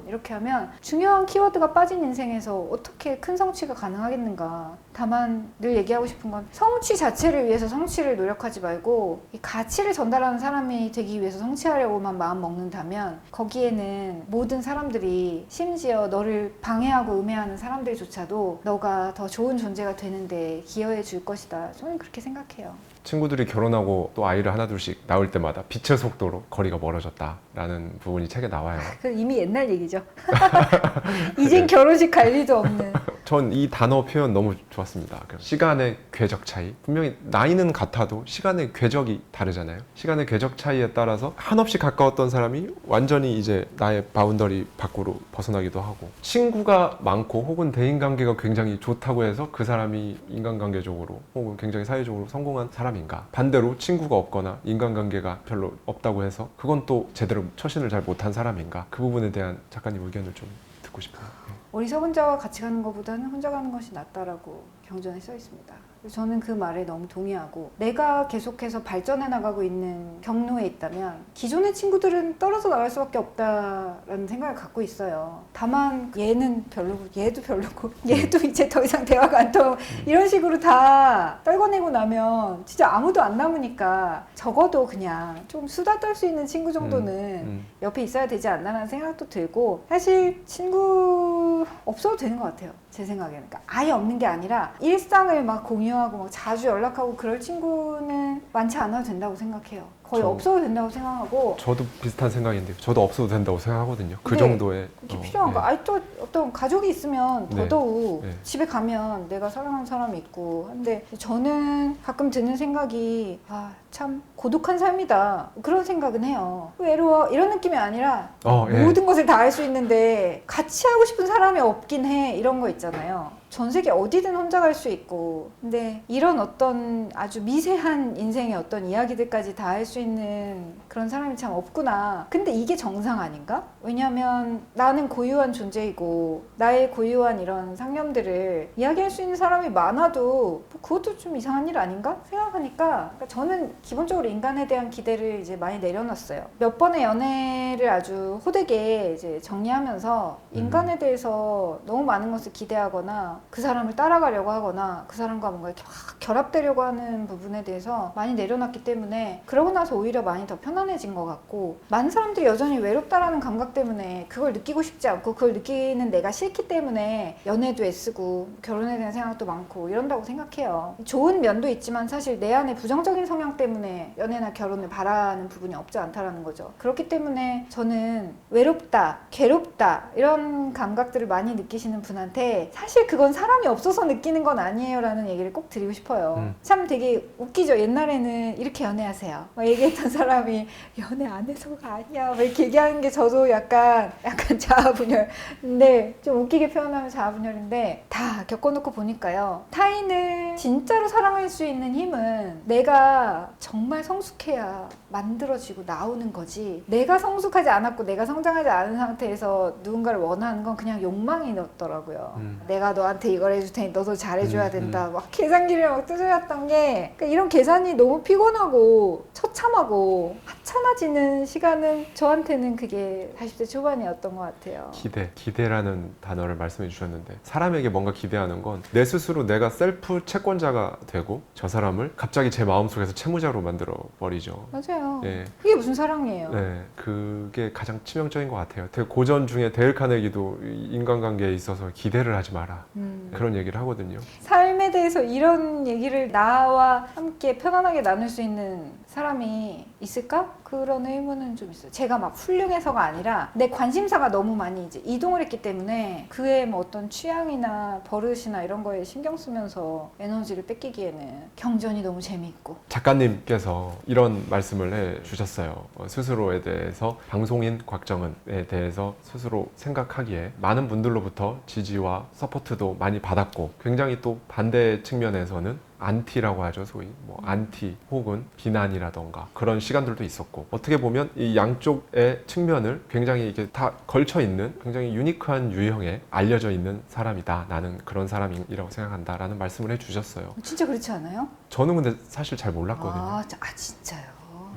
이렇게 하면 중요한 키워드가 빠진 인생에서 어떻게 큰 성취가 가능하겠는가. 다만 늘 얘기하고 싶은 건 성취 자체를 위해서 성취를 노력하지 말고 이 가치를 전달하는 사람이 되기 위해서 성취하려고만 마음 먹는다면 거기에는 모든 사람들이 심지어 너를 방해하고 음해하는 사람들조차도 너가 더 좋은 존재가 되는데 기여해 줄 것이다. 저는 그렇게 생각해요. 친구들이 결혼하고 또 아이를 하나둘씩 낳을 때마다 빛의 속도로 거리가 멀어졌다라는 부분이 책에 나와요. 그 이미 옛날 얘기죠. 이젠 결혼식 갈 일도 없는. 전 이 단어 표현 너무 좋았습니다. 시간의 궤적 차이. 분명히 나이는 같아도 시간의 궤적이 다르잖아요. 시간의 궤적 차이에 따라서 한없이 가까웠던 사람이 완전히 이제 나의 바운더리 밖으로 벗어나기도 하고, 친구가 많고 혹은 대인관계가 굉장히 좋다고 해서 그 사람이 인간관계적으로 혹은 굉장히 사회적으로 성공한 사람인가, 반대로 친구가 없거나 인간관계가 별로 없다고 해서 그건 또 제대로 처신을 잘 못한 사람인가, 그 부분에 대한 작가님 의견을 좀 듣고 싶어요. 어리석은 자와 같이 가는 것보다는 혼자 가는 것이 낫다라고 경전에 써 있습니다. 저는 그 말에 너무 동의하고, 내가 계속해서 발전해 나가고 있는 경로에 있다면 기존의 친구들은 떨어져 나갈 수밖에 없다라는 생각을 갖고 있어요. 다만 얘는 별로고 얘도 별로고 얘도 이제 더 이상 대화가 안 통하고 이런 식으로 다 떨궈내고 나면 진짜 아무도 안 남으니까 적어도 그냥 좀 수다 떨 수 있는 친구 정도는 옆에 있어야 되지 않나라는 생각도 들고, 사실 친구 없어도 되는 것 같아요. 제 생각에는. 그러니까 아예 없는 게 아니라 일상을 막 공유하고 막 자주 연락하고 그럴 친구는 많지 않아도 된다고 생각해요. 거의 없어도 된다고 생각하고. 저도 비슷한 생각인데요. 저도 없어도 된다고 생각하거든요. 그 네, 정도의 그게 필요한가? 아니 또 어떤 가족이 있으면 더더욱 네. 집에 가면 내가 사랑하는 사람이 있고. 근데 저는 가끔 드는 생각이 참 고독한 삶이다, 그런 생각은 해요. 외로워 이런 느낌이 아니라 모든 것을 다 할 수 있는데 같이 하고 싶은 사람이 없긴 해, 이런 거 있잖아요. 전 세계 어디든 혼자 갈 수 있고, 근데 이런 어떤 아주 미세한 인생의 어떤 이야기들까지 다 할 수 있는 그런 사람이 참 없구나. 근데 이게 정상 아닌가? 왜냐면 나는 고유한 존재이고 나의 고유한 이런 상념들을 이야기할 수 있는 사람이 많아도 뭐 그것도 좀 이상한 일 아닌가 생각하니까, 그러니까 저는 기본적으로 인간에 대한 기대를 이제 많이 내려놨어요. 몇 번의 연애를 아주 호되게 이제 정리하면서 인간에 대해서 너무 많은 것을 기대하거나 그 사람을 따라가려고 하거나 그 사람과 뭔가 이렇게 막 결합되려고 하는 부분에 대해서 많이 내려놨기 때문에 그러고 나서 오히려 많이 더 편안해진 것 같고, 많은 사람들이 여전히 외롭다라는 감각 때문에 그걸 느끼고 싶지 않고 그걸 느끼는 내가 싫기 때문에 연애도 애쓰고 결혼에 대한 생각도 많고 이런다고 생각해요. 좋은 면도 있지만 사실 내 안에 부정적인 성향 때문에 연애나 결혼을 바라는 부분이 없지 않다라는 거죠. 그렇기 때문에 저는 외롭다, 괴롭다 이런 감각들을 많이 느끼시는 분한테 사실 그건 사람이 없어서 느끼는 건 아니에요 라는 얘기를 꼭 드리고 싶어요. 참 되게 웃기죠. 옛날에는 이렇게 연애하세요 막 얘기했던 사람이 연애 안 해서가 아니야 막 이렇게 얘기하는 게 저도 약간 자아분열, 근데 좀 웃기게 표현하면 자아분열인데, 다 겪어놓고 보니까요, 타인을 진짜로 사랑할 수 있는 힘은 내가 정말 성숙해야 만들어지고 나오는 거지, 내가 성숙하지 않았고 내가 성장하지 않은 상태에서 누군가를 원하는 건 그냥 욕망이었더라고요. 내가 너한테 이걸 해줄 테니 너도 잘해줘야 된다 막 계산기를 막 두드렸던 게, 그러니까 이런 계산이 너무 피곤하고 처참하고 하찮아지는 시간은 저한테는 그게 40대 초반이었던 것 같아요. 기대라는 단어를 말씀해 주셨는데, 사람에게 뭔가 기대하는 건 내 스스로 내가 셀프 채권자가 되고 저 사람을 갑자기 제 마음속에서 채무자로 만들어 버리죠. 맞아요. 네. 그게 무슨 사랑이에요. 네, 그게 가장 치명적인 것 같아요. 되게 고전 중에 데일 카네기도 인간관계에 있어서 기대를 하지 마라 그런 얘기를 하거든요. 삶에 대해서 이런 얘기를 나와 함께 편안하게 나눌 수 있는 사람이 있을까? 그런 의문은 좀 있어요. 제가 막 훌륭해서가 아니라 내 관심사가 너무 많이 이제 이동을 했기 때문에 그의 뭐 어떤 취향이나 버릇이나 이런 거에 신경 쓰면서 에너지를 뺏기기에는 경전이 너무 재미있고. 작가님께서 이런 말씀을 해 주셨어요. 스스로에 대해서, 방송인 곽정은에 대해서 스스로 생각하기에 많은 분들로부터 지지와 서포트도 많이 받았고, 굉장히 또 반대 측면에서는 안티라고 하죠, 소위 뭐 안티 혹은 비난이라던가 그런 시간들도 있었고, 어떻게 보면 이 양쪽의 측면을 굉장히 이게 다 걸쳐 있는 굉장히 유니크한 유형에 알려져 있는 사람이다, 나는 그런 사람이라고 생각한다라는 말씀을 해주셨어요. 진짜 그렇지 않아요? 저는 근데 사실 잘 몰랐거든요. 진짜요?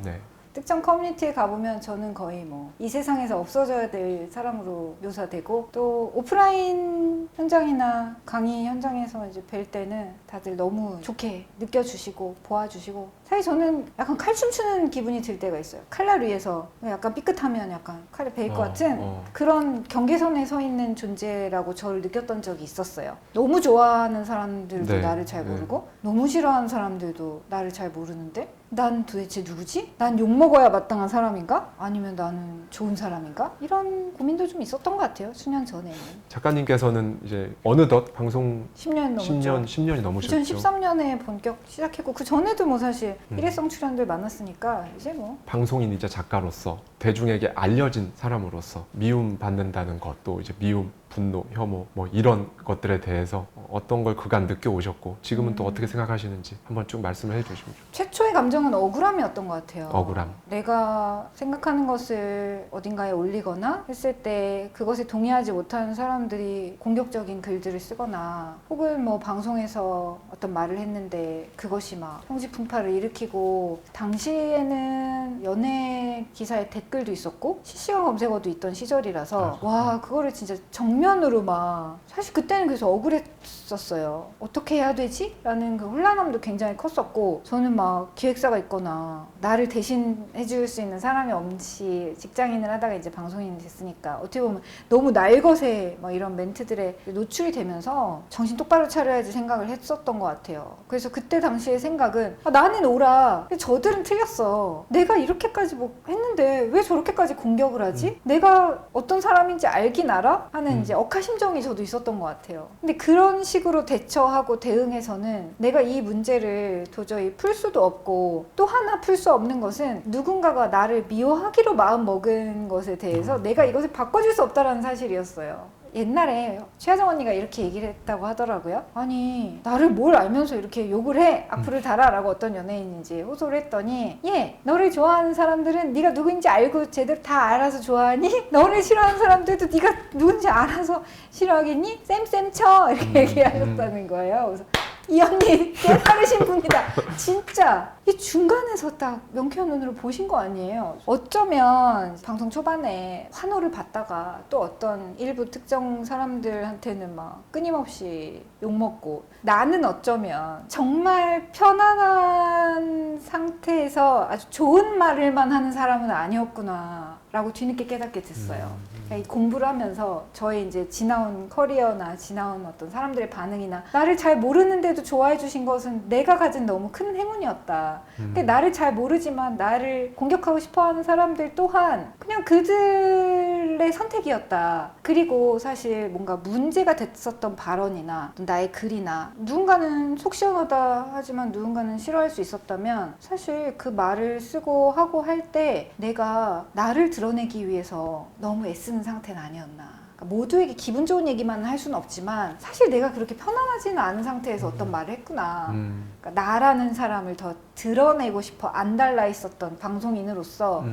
네. 특정 커뮤니티에 가보면 저는 거의 뭐 이 세상에서 없어져야 될 사람으로 묘사되고, 또 오프라인 현장이나 강의 현장에서 이제 뵐 때는 다들 너무 좋게 느껴주시고 보아주시고, 사실 저는 약간 칼춤 추는 기분이 들 때가 있어요. 칼날 위에서 약간 삐끗하면 약간 칼에 베일 것 같은 그런 경계선에 서 있는 존재라고 저를 느꼈던 적이 있었어요. 너무 좋아하는 사람들도 네, 나를 잘 모르고 너무 싫어하는 사람들도 나를 잘 모르는데, 난 도대체 누구지? 난 욕먹어야 마땅한 사람인가? 아니면 나는 좋은 사람인가? 이런 고민도 좀 있었던 것 같아요. 수년 전에는. 작가님께서는 이제 어느덧 방송 10년 넘었죠. 10년이 넘으셨죠. 2013년에 본격 시작했고, 그 전에도 뭐 사실 일회성 출연들 많았으니까 이제 뭐 방송인이자 작가로서 대중에게 알려진 사람으로서 미움 받는다는 것, 또 이제 미움, 분노, 혐오 뭐 이런 것들에 대해서 어떤 걸 그간 느껴오셨고 지금은 또 어떻게 생각하시는지 한번 쭉 말씀을 해주시면 좋겠습니다. 최초의 감정은 억울함이었던 것 같아요. 억울함. 내가 생각하는 것을 어딘가에 올리거나 했을 때 그것에 동의하지 못하는 사람들이 공격적인 글들을 쓰거나, 혹은 뭐 방송에서 어떤 말을 했는데 그것이 막 형지풍파를 일으키고, 당시에는 연예 기사에 댓글도 있었고 실시간 검색어도 있던 시절이라서 와, 그거를 진짜 정면으로 막, 사실 그때는 그래서 억울했었어요. 어떻게 해야 되지? 라는 그 혼란함도 굉장히 컸었고, 저는 막 기획사가 있거나 나를 대신 해줄 수 있는 사람이 없이 직장인을 하다가 이제 방송인이 됐으니까 어떻게 보면 너무 날것에 막 이런 멘트들에 노출이 되면서 정신 똑바로 차려야지 생각을 했었던 것 같아요. 그래서 그때 당시의 생각은 나는 옳아, 저들은 틀렸어, 내가 이렇게까지 뭐 했는데 왜 저렇게까지 공격을 하지? 내가 어떤 사람인지 알긴 알아? 하는 이제 억하심정이 저도 있었던 것 같아요. 근데 그런 식으로 대처하고 대응해서는 내가 이 문제를 도저히 풀 수도 없고, 또 하나 풀 수 없는 것은 누군가가 나를 미워하기로 마음 먹은 것에 대해서 내가 이것을 바꿔줄 수 없다는 사실이었어요. 옛날에 최하정 언니가 이렇게 얘기를 했다고 하더라고요. 아니, 나를 뭘 알면서 이렇게 욕을 해? 악플을 달아? 라고 어떤 연예인인지 호소를 했더니, 너를 좋아하는 사람들은 네가 누구인지 알고 제대로 다 알아서 좋아하니? 너를 싫어하는 사람들도 네가 누군지 알아서 싫어하겠니? 쌤 쳐! 이렇게 얘기하셨다는 거예요. 그래서 이 언니 깨달으신 분이다. 진짜 이 중간에서 딱 명쾌한 눈으로 보신 거 아니에요. 어쩌면 방송 초반에 환호를 받다가 또 어떤 일부 특정 사람들한테는 막 끊임없이 욕먹고, 나는 어쩌면 정말 편안한 상태에서 아주 좋은 말을만 하는 사람은 아니었구나 라고 뒤늦게 깨닫게 됐어요. 이 공부를 하면서 저의 이제 지나온 커리어나 지나온 어떤 사람들의 반응이나, 나를 잘 모르는데도 좋아해 주신 것은 내가 가진 너무 큰 행운이었다. 근데 나를 잘 모르지만 나를 공격하고 싶어하는 사람들 또한 그냥 그들의 선택이었다. 그리고 사실 뭔가 문제가 됐었던 발언이나 나의 글이나, 누군가는 속 시원하다 하지만 누군가는 싫어할 수 있었다면, 사실 그 말을 쓰고 하고 할 때 내가 나를 드러내기 위해서 너무 애쓰는 상태는 아니었나. 그러니까 모두에게 기분 좋은 얘기만 할 수는 없지만 사실 내가 그렇게 편안하지는 않은 상태에서 어떤 말을 했구나. 그러니까 나라는 사람을 더 드러내고 싶어 안달나 있었던 방송인으로서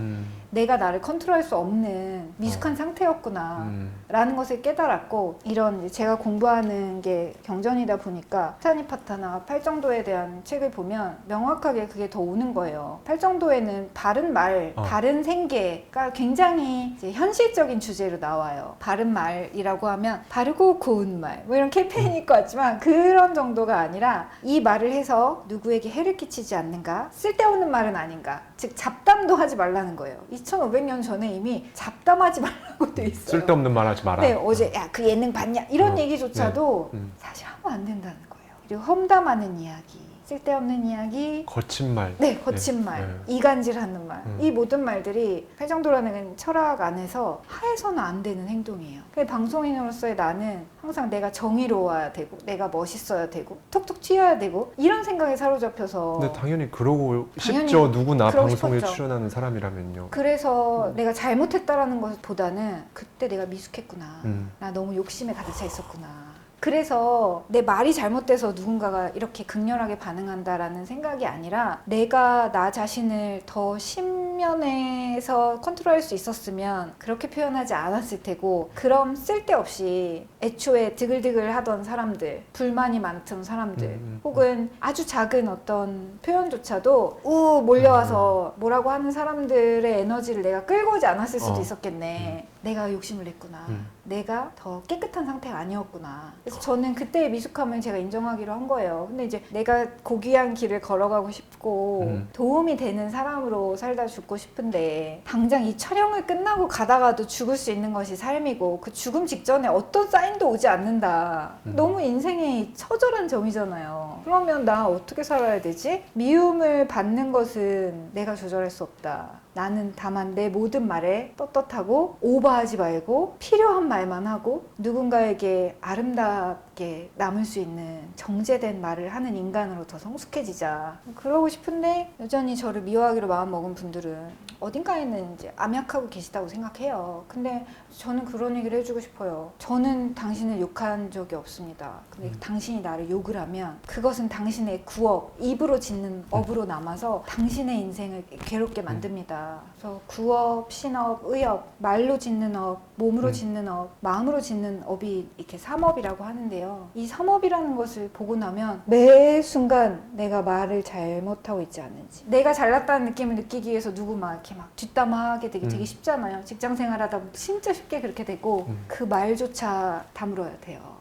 내가 나를 컨트롤할 수 없는 미숙한 상태였구나 라는 것을 깨달았고, 이런 이제 제가 공부하는 게 경전이다 보니까 사니파타나 팔정도에 대한 책을 보면 명확하게 그게 더 오는 거예요. 팔정도에는 바른 말, 바른 생계가 굉장히 이제 현실적인 주제로 나와요. 바른 말이라고 하면 바르고 고운 말, 뭐 이런 캠페인일 것 같지만 그런 정도가 아니라, 이 말을 해서 누구에게 해를 끼치지 않는가, 쓸데없는 말은 아닌가, 즉 잡담도 하지 말라는 거예요. 2500년 전에 이미 잡담하지 말라고 돼 있어요. 쓸데없는 말 하지 마라. 네, 어제 야 그 예능 봤냐? 이런 얘기조차도 사실 하면 안 된다는 거예요. 그리고 험담하는 이야기, 쓸데없는 이야기, 거친 말. 네, 거친 말, 이간질하는 말, 이 모든 말들이 팔정도라는 철학 안에서 하에서는 안 되는 행동이에요. 방송인으로서의 나는 항상 내가 정의로워야 되고, 내가 멋있어야 되고, 톡톡 튀어야 되고, 이런 생각에 사로잡혀서. 근데 당연히 그러고 당연히 싶죠. 누구나 그러고 방송에 싶었죠. 출연하는 사람이라면요. 그래서 내가 잘못했다라는 것보다는 그때 내가 미숙했구나. 나 너무 욕심에 가득 차 있었구나. 그래서 내 말이 잘못돼서 누군가가 이렇게 극렬하게 반응한다라는 생각이 아니라 내가 나 자신을 더 신면에서 컨트롤할 수 있었으면 그렇게 표현하지 않았을 테고, 그럼 쓸데없이 애초에 드글드글 하던 사람들, 불만이 많던 사람들, 혹은 아주 작은 어떤 표현조차도 몰려와서 뭐라고 하는 사람들의 에너지를 내가 끌고 오지 않았을 수도 있었겠네. 내가 욕심을 냈구나. 내가 더 깨끗한 상태가 아니었구나. 그래서 저는 그때의 미숙함을 제가 인정하기로 한 거예요. 근데 이제 내가 고귀한 길을 걸어가고 싶고 도움이 되는 사람으로 살다 죽고 싶은데, 당장 이 촬영을 끝나고 가다가도 죽을 수 있는 것이 삶이고, 그 죽음 직전에 어떤 사인도 오지 않는다. 너무 인생의 처절한 점이잖아요. 그러면 나 어떻게 살아야 되지? 미움을 받는 것은 내가 조절할 수 없다. 나는 다만 내 모든 말에 떳떳하고 오버하지 말고 필요한 말만 하고 누군가에게 아름답게 남을 수 있는 정제된 말을 하는 인간으로 더 성숙해지자. 그러고 싶은데 여전히 저를 미워하기로 마음먹은 분들은 어딘가에는 이제 암약하고 계시다고 생각해요. 근데 저는 그런 얘기를 해주고 싶어요. 저는 당신을 욕한 적이 없습니다. 근데 당신이 나를 욕을 하면 그것은 당신의 구업, 입으로 짓는 업으로 남아서 당신의 인생을 괴롭게 만듭니다. 그래서 구업, 신업, 의업, 말로 짓는 업, 몸으로 짓는 업, 마음으로 짓는 업이 이렇게 삼업이라고 하는데요. 이 삼업이라는 것을 보고 나면 매 순간 내가 말을 잘못하고 있지 않은지, 내가 잘났다는 느낌을 느끼기 위해서 누구 막 이렇게 막 뒷담화하게 되게 쉽잖아요. 직장 생활하다 보면 진짜 쉽게 그렇게 되고 그 말조차 다물어야 돼요.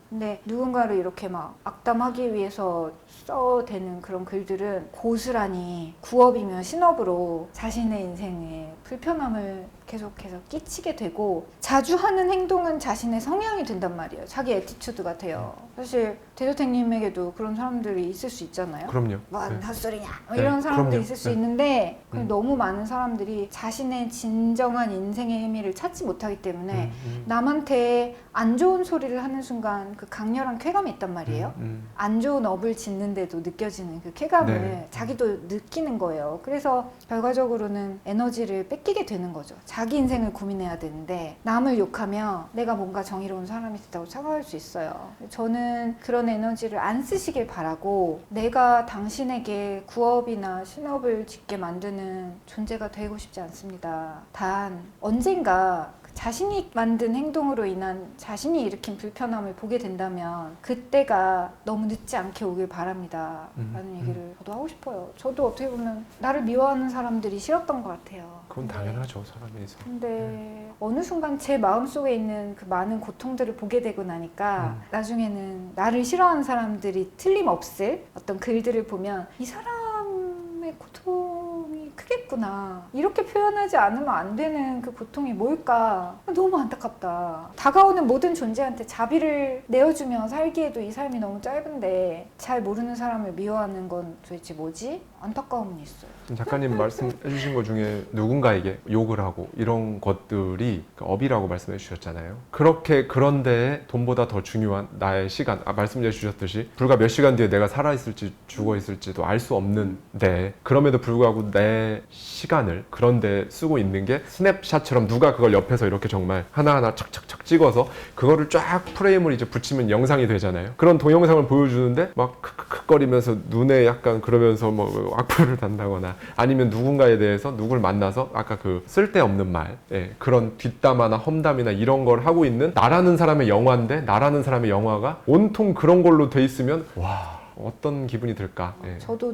근데 누군가를 이렇게 막 악담하기 위해서 써대는 그런 글들은 고스란히 구업이며 신업으로 자신의 인생에 불편함을 계속해서 끼치게 되고, 자주 하는 행동은 자신의 성향이 된단 말이에요. 자기 애티튜드가 돼요. 사실 대조택님에게도 그런 사람들이 있을 수 있잖아요. 그럼요. 뭐하는 네. 헛소리냐 이런 사람들이 그럼요. 있을 수 네. 있는데, 너무 많은 사람들이 자신의 진정한 인생의 의미를 찾지 못하기 때문에 남한테 안 좋은 소리를 하는 순간 그 강렬한 쾌감이 있단 말이에요. 안 좋은 업을 짓는데도 느껴지는 그 쾌감을 네. 자기도 느끼는 거예요. 그래서 결과적으로는 에너지를 뺏기게 되는 거죠. 자기 인생을 고민해야 되는데 남을 욕하며 내가 뭔가 정의로운 사람이 됐다고 착각할 수 있어요. 저는 그런 에너지를 안 쓰시길 바라고, 내가 당신에게 구업이나 신업을 짓게 만드는 존재가 되고 싶지 않습니다. 단 언젠가 자신이 만든 행동으로 인한 자신이 일으킨 불편함을 보게 된다면 그때가 너무 늦지 않게 오길 바랍니다. 라는 얘기를 저도 하고 싶어요. 저도 어떻게 보면 나를 미워하는 사람들이 싫었던 것 같아요. 그건 당연하죠, 사람에서. 근데 어느 순간 제 마음속에 있는 그 많은 고통들을 보게 되고 나니까 나중에는 나를 싫어하는 사람들이 틀림없을 어떤 글들을 보면 이 사람의 고통이 크겠구나, 이렇게 표현하지 않으면 안 되는 그 고통이 뭘까, 너무 안타깝다. 다가오는 모든 존재한테 자비를 내어주며 살기에도 이 삶이 너무 짧은데 잘 모르는 사람을 미워하는 건 도대체 뭐지? 안타까움은 있어요. 작가님 말씀해 주신 것 중에 누군가에게 욕을 하고 이런 것들이 업이라고 말씀해 주셨잖아요. 그렇게 그런데 돈보다 더 중요한 나의 시간, 말씀해 주셨듯이 불과 몇 시간 뒤에 내가 살아있을지 죽어있을지도 알 수 없는데, 그럼에도 불구하고 내 시간을 그런데 쓰고 있는 게 스냅샷처럼 누가 그걸 옆에서 이렇게 정말 하나하나 착착착 찍어서 그거를 쫙 프레임을 이제 붙이면 영상이 되잖아요. 그런 동영상을 보여주는데 막 크크크거리면서 눈에 약간 그러면서 뭐 악플을 단다거나, 아니면 누군가에 대해서 누굴 만나서 아까 그 쓸데없는 말, 그런 뒷담화나 험담이나 이런 걸 하고 있는 나라는 사람의 영화인데, 나라는 사람의 영화가 온통 그런 걸로 돼 있으면 와, 어떤 기분이 들까? 저도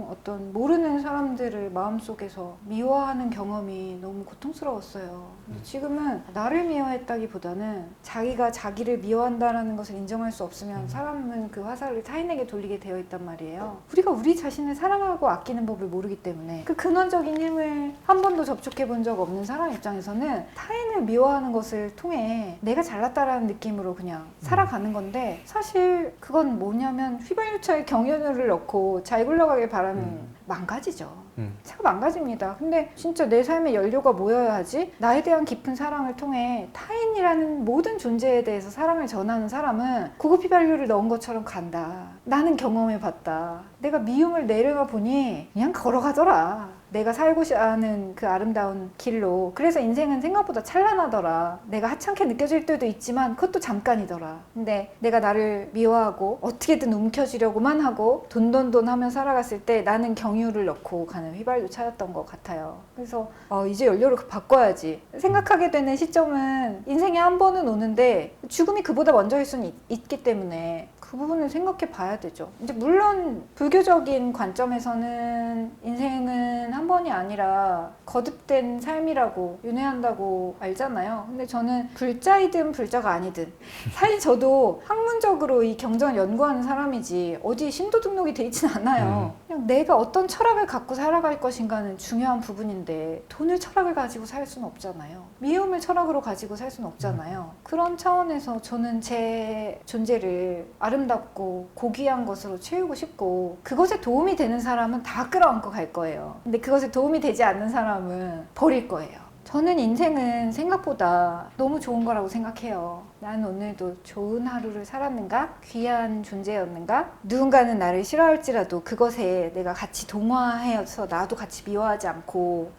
어떤 모르는 사람들을 마음속에서 미워하는 경험이 너무 고통스러웠어요. 근데 지금은 나를 미워했다기보다는 자기가 자기를 미워한다는 것을 인정할 수 없으면 사람은 그 화살을 타인에게 돌리게 되어 있단 말이에요. 우리가 우리 자신을 사랑하고 아끼는 법을 모르기 때문에 그 근원적인 힘을 한 번도 접촉해 본 적 없는 사람 입장에서는 타인을 미워하는 것을 통해 내가 잘났다라는 느낌으로 그냥 살아가는 건데, 사실 그건 뭐냐면 휘발유차에 경연료를 넣고 잘 굴러가길 바라는 망가지죠. 차가 망가집니다. 근데 진짜 내 삶의 연료가 뭐여야 하지? 나에 대한 깊은 사랑을 통해 타인이라는 모든 존재에 대해서 사랑을 전하는 사람은 고급 휘발유를 넣은 것처럼 간다. 나는 경험해봤다. 내가 미움을 내려가 보니 그냥 걸어가더라. 내가 살고자 하는 그 아름다운 길로. 그래서 인생은 생각보다 찬란하더라. 내가 하찮게 느껴질 때도 있지만 그것도 잠깐이더라. 근데 내가 나를 미워하고 어떻게든 움켜쥐려고만 하고 돈돈돈 하며 살아갔을 때 나는 경유를 넣고 가는 휘발유 차였던 것 같아요. 그래서 이제 연료를 바꿔야지 생각하게 되는 시점은 인생에 한 번은 오는데 죽음이 그보다 먼저일 수는 있기 때문에 그 부분을 생각해 봐야 되죠. 이제 물론 불교적인 관점에서는 인생은 한 번이 아니라 거듭된 삶이라고 윤회한다고 알잖아요. 근데 저는 불자이든 불자가 아니든 사실 저도 학문적으로 이 경전을 연구하는 사람이지 어디 신도 등록이 돼 있진 않아요. 그냥 내가 어떤 철학을 갖고 살아갈 것인가는 중요한 부분인데 돈을 철학을 가지고 살 수는 없잖아요. 미움을 철학으로 가지고 살 수는 없잖아요. 그런 차원에서 저는 제 존재를 아름답고 고귀한 것으로 채우고 싶고 그것에 도움이 되는 사람은 다 끌어안고 갈 거예요. 근데 그것에 도움이 되지 않는 사람은 버릴 거예요. 저는 인생은 생각보다 너무 좋은 거라고 생각해요. 난 오늘도 좋은 하루를 살았는가? 귀한 존재였는가? 누군가는 나를 싫어할지라도 그것에 내가 같이 동화해서 나도 같이 미워하지 않고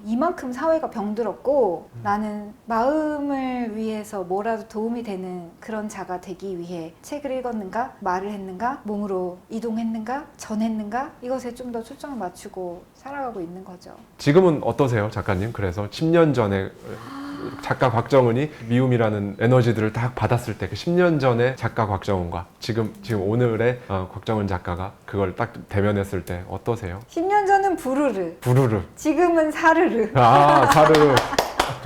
이만큼 사회가 병들었고 나는 마음을 위해서 뭐라도 도움이 되는 그런 자가 되기 위해 책을 읽었는가? 말을 했는가? 몸으로 이동했는가? 전했는가? 이것에 좀 더 초점을 맞추고 살아가고 있는 거죠. 지금은 어떠세요, 작가님? 그래서 10년 전에 작가 곽정은이 미움이라는 에너지들을 딱 받았을 때 그 10년 전에 작가 곽정은과 지금 오늘의 곽정은 작가가 그걸 딱 대면했을 때 어떠세요? 10년 전은 부르르, 부르르. 지금은 사르르. 사르르.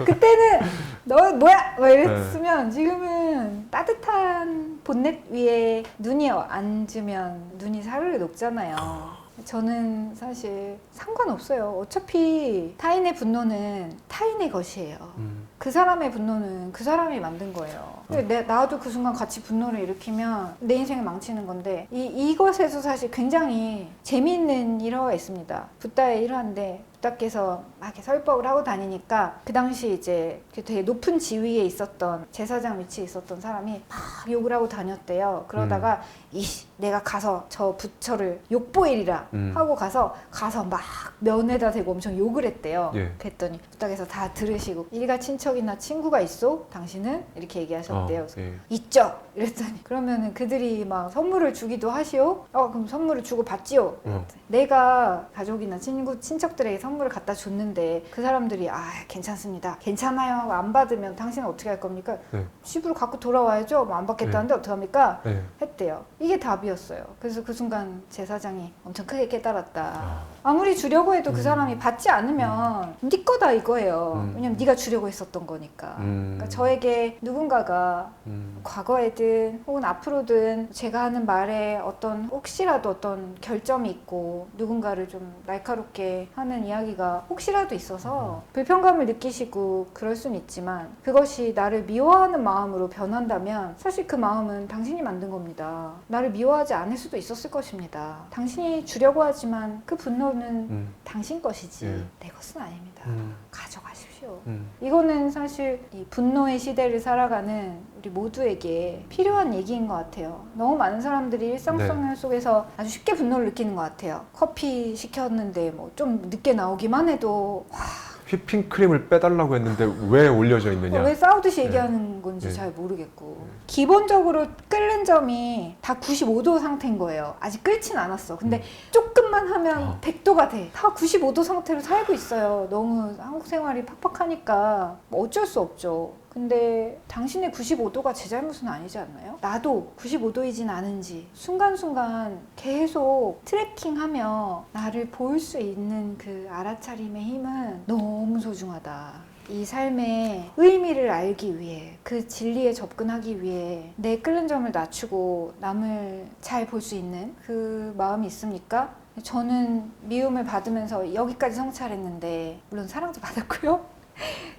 그때는 너 뭐야? 막 이랬으면 지금은 따뜻한 본넷 위에 눈이 앉으면 눈이 사르르 녹잖아요. 저는 사실 상관없어요. 어차피 타인의 분노는 타인의 것이에요. 그 사람의 분노는 그 사람이 만든 거예요. 근데 나도 그 순간 같이 분노를 일으키면 내 인생을 망치는 건데 이것에서 사실 굉장히 재미있는 일화가 있습니다. 붓다의 일화인데 붓다께서 막 이렇게 설법을 하고 다니니까 그 당시 이제 되게 높은 지위에 있었던 제사장 위치에 있었던 사람이 막 욕을 하고 다녔대요. 그러다가 내가 가서 저 부처를 욕보이리라 하고 가서 막 면에다 대고 엄청 욕을 했대요. 그랬더니 붓다께서 다 들으시고 일가 친척이나 친구가 있어? 당신은? 이렇게 얘기하셨대요. 있죠? 이랬더니 그러면은 그들이 막 선물을 주기도 하시오? 그럼 선물을 주고 받지요? 내가 가족이나 친척들에게 선물을 갖다 줬는데 그 사람들이 괜찮습니다. 괜찮아요. 안 받으면 당신은 어떻게 할 겁니까? 집으로 갖고 돌아와야죠. 뭐 안 받겠다는데 어떡합니까? 했대요. 이게 답이었어요. 그래서 그 순간 제사장이 엄청 크게 깨달았다. 아무리 주려고 해도 그 사람이 받지 않으면 네 거다 이거예요. 왜냐면 네가 주려고 했었던 거니까. 그러니까 저에게 누군가가 과거에든 혹은 앞으로든 제가 하는 말에 혹시라도 어떤 결점이 있고 누군가를 좀 날카롭게 하는 이야기가 혹시라도 있어서 불편감을 느끼시고 그럴 수는 있지만 그것이 나를 미워하는 마음으로 변한다면 사실 그 마음은 당신이 만든 겁니다. 나를 미워하지 않을 수도 있었을 것입니다. 당신이 주려고 하지만 그 분노는 당신 것이지 내 것은 아닙니다. 가져가십시오. 이거는 사실 이 분노의 시대를 살아가는 우리 모두에게 필요한 얘기인 것 같아요. 너무 많은 사람들이 일상생활 속에서 아주 쉽게 분노를 느끼는 것 같아요. 커피 시켰는데 뭐 좀 늦게 나오기만 해도 휘핑크림을 빼달라고 했는데 왜 올려져 있느냐? 왜 싸우듯이 얘기하는 건지 잘 모르겠고 기본적으로 끓는 점이 다 95도 상태인 거예요. 아직 끓진 않았어. 근데 조금만 하면 100도가 돼. 다 95도 상태로 살고 있어요. 너무 한국 생활이 팍팍하니까 뭐 어쩔 수 없죠. 근데 당신의 95도가 제 잘못은 아니지 않나요? 나도 95도이진 않은지 순간순간 계속 트래킹하며 나를 볼 수 있는 그 알아차림의 힘은 너무 소중하다. 이 삶의 의미를 알기 위해 그 진리에 접근하기 위해 내 끓는 점을 낮추고 남을 잘 볼 수 있는 그 마음이 있습니까? 저는 미움을 받으면서 여기까지 성찰했는데 물론 사랑도 받았고요.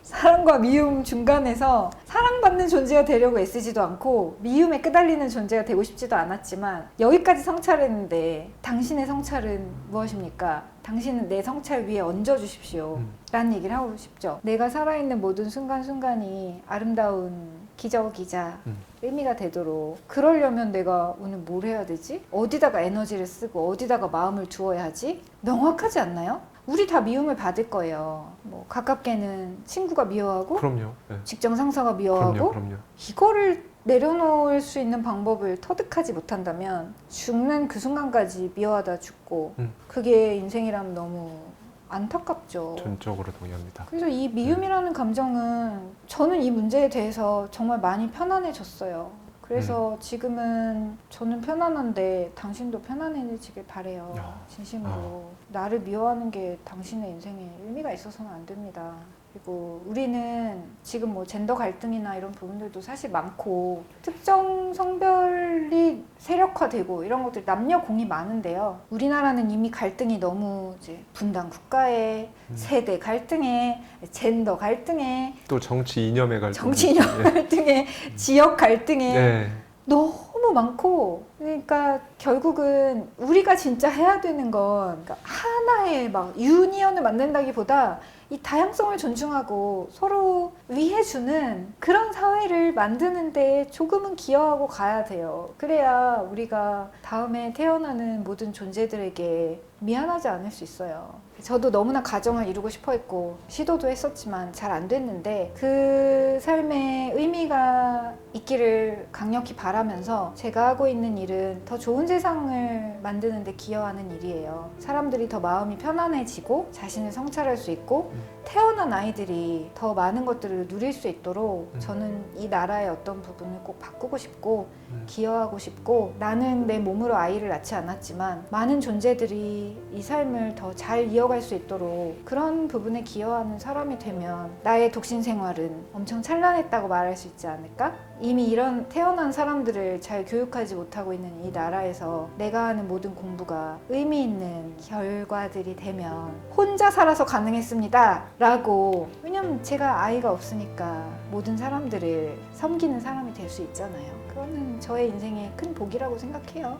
사랑과 미움 중간에서 사랑받는 존재가 되려고 애쓰지도 않고 미움에 끄달리는 존재가 되고 싶지도 않았지만 여기까지 성찰했는데 당신의 성찰은 무엇입니까? 당신은 내 성찰 위에 얹어주십시오 라는 얘기를 하고 싶죠. 내가 살아있는 모든 순간순간이 아름다운 기적이자 의미가 되도록 그러려면 내가 오늘 뭘 해야 되지? 어디다가 에너지를 쓰고 어디다가 마음을 두어야 하지? 명확하지 않나요? 우리 다 미움을 받을 거예요. 뭐 가깝게는 친구가 미워하고 그럼요. 네. 직장 상사가 미워하고 그럼요. 이거를 내려놓을 수 있는 방법을 터득하지 못한다면 죽는 그 순간까지 미워하다 죽고 그게 인생이라면 너무 안타깝죠. 전적으로 동의합니다. 그래서 이 미움이라는 감정은 저는 이 문제에 대해서 정말 많이 편안해졌어요. 그래서 지금은 저는 편안한데 당신도 편안해지길 바래요. 야. 진심으로. 나를 미워하는 게 당신의 인생에 의미가 있어서는 안 됩니다. 그리고 우리는 지금 뭐 젠더 갈등이나 이런 부분들도 사실 많고 특정 성별이 세력화되고 이런 것들 남녀 공이 많은데요. 우리나라는 이미 갈등이 너무 이제 분단 국가에 세대 갈등에 젠더 갈등에 또 정치 이념의 갈등. 정치 이념 갈등에 지역 갈등에 네. 너무 많고 그러니까 결국은 우리가 진짜 해야 되는 건 그러니까 하나의 막 유니언을 만든다기보다 이 다양성을 존중하고 서로 위해주는 그런 사회를 만드는 데 조금은 기여하고 가야 돼요. 그래야 우리가 다음에 태어나는 모든 존재들에게 미안하지 않을 수 있어요. 저도 너무나 가정을 이루고 싶어 했고 시도도 했었지만 잘 안 됐는데 그 삶에 의미가 있기를 강력히 바라면서 제가 하고 있는 일은 더 좋은 세상을 만드는 데 기여하는 일이에요. 사람들이 더 마음이 편안해지고 자신을 성찰할 수 있고 태어난 아이들이 더 많은 것들을 누릴 수 있도록 저는 이 나라의 어떤 부분을 꼭 바꾸고 싶고 기여하고 싶고 나는 내 몸으로 아이를 낳지 않았지만 많은 존재들이 이 삶을 더 잘 이어갈 수 있도록 그런 부분에 기여하는 사람이 되면 나의 독신 생활은 엄청 찬란했다고 말할 수 있지 않을까? 이미 이런 태어난 사람들을 잘 교육하지 못하고 있는 이 나라에서 내가 하는 모든 공부가 의미 있는 결과들이 되면 혼자 살아서 가능했습니다 라고 왜냐면 제가 아이가 없으니까 모든 사람들을 섬기는 사람이 될 수 있잖아요. 그거는 저의 인생의 큰 복이라고 생각해요.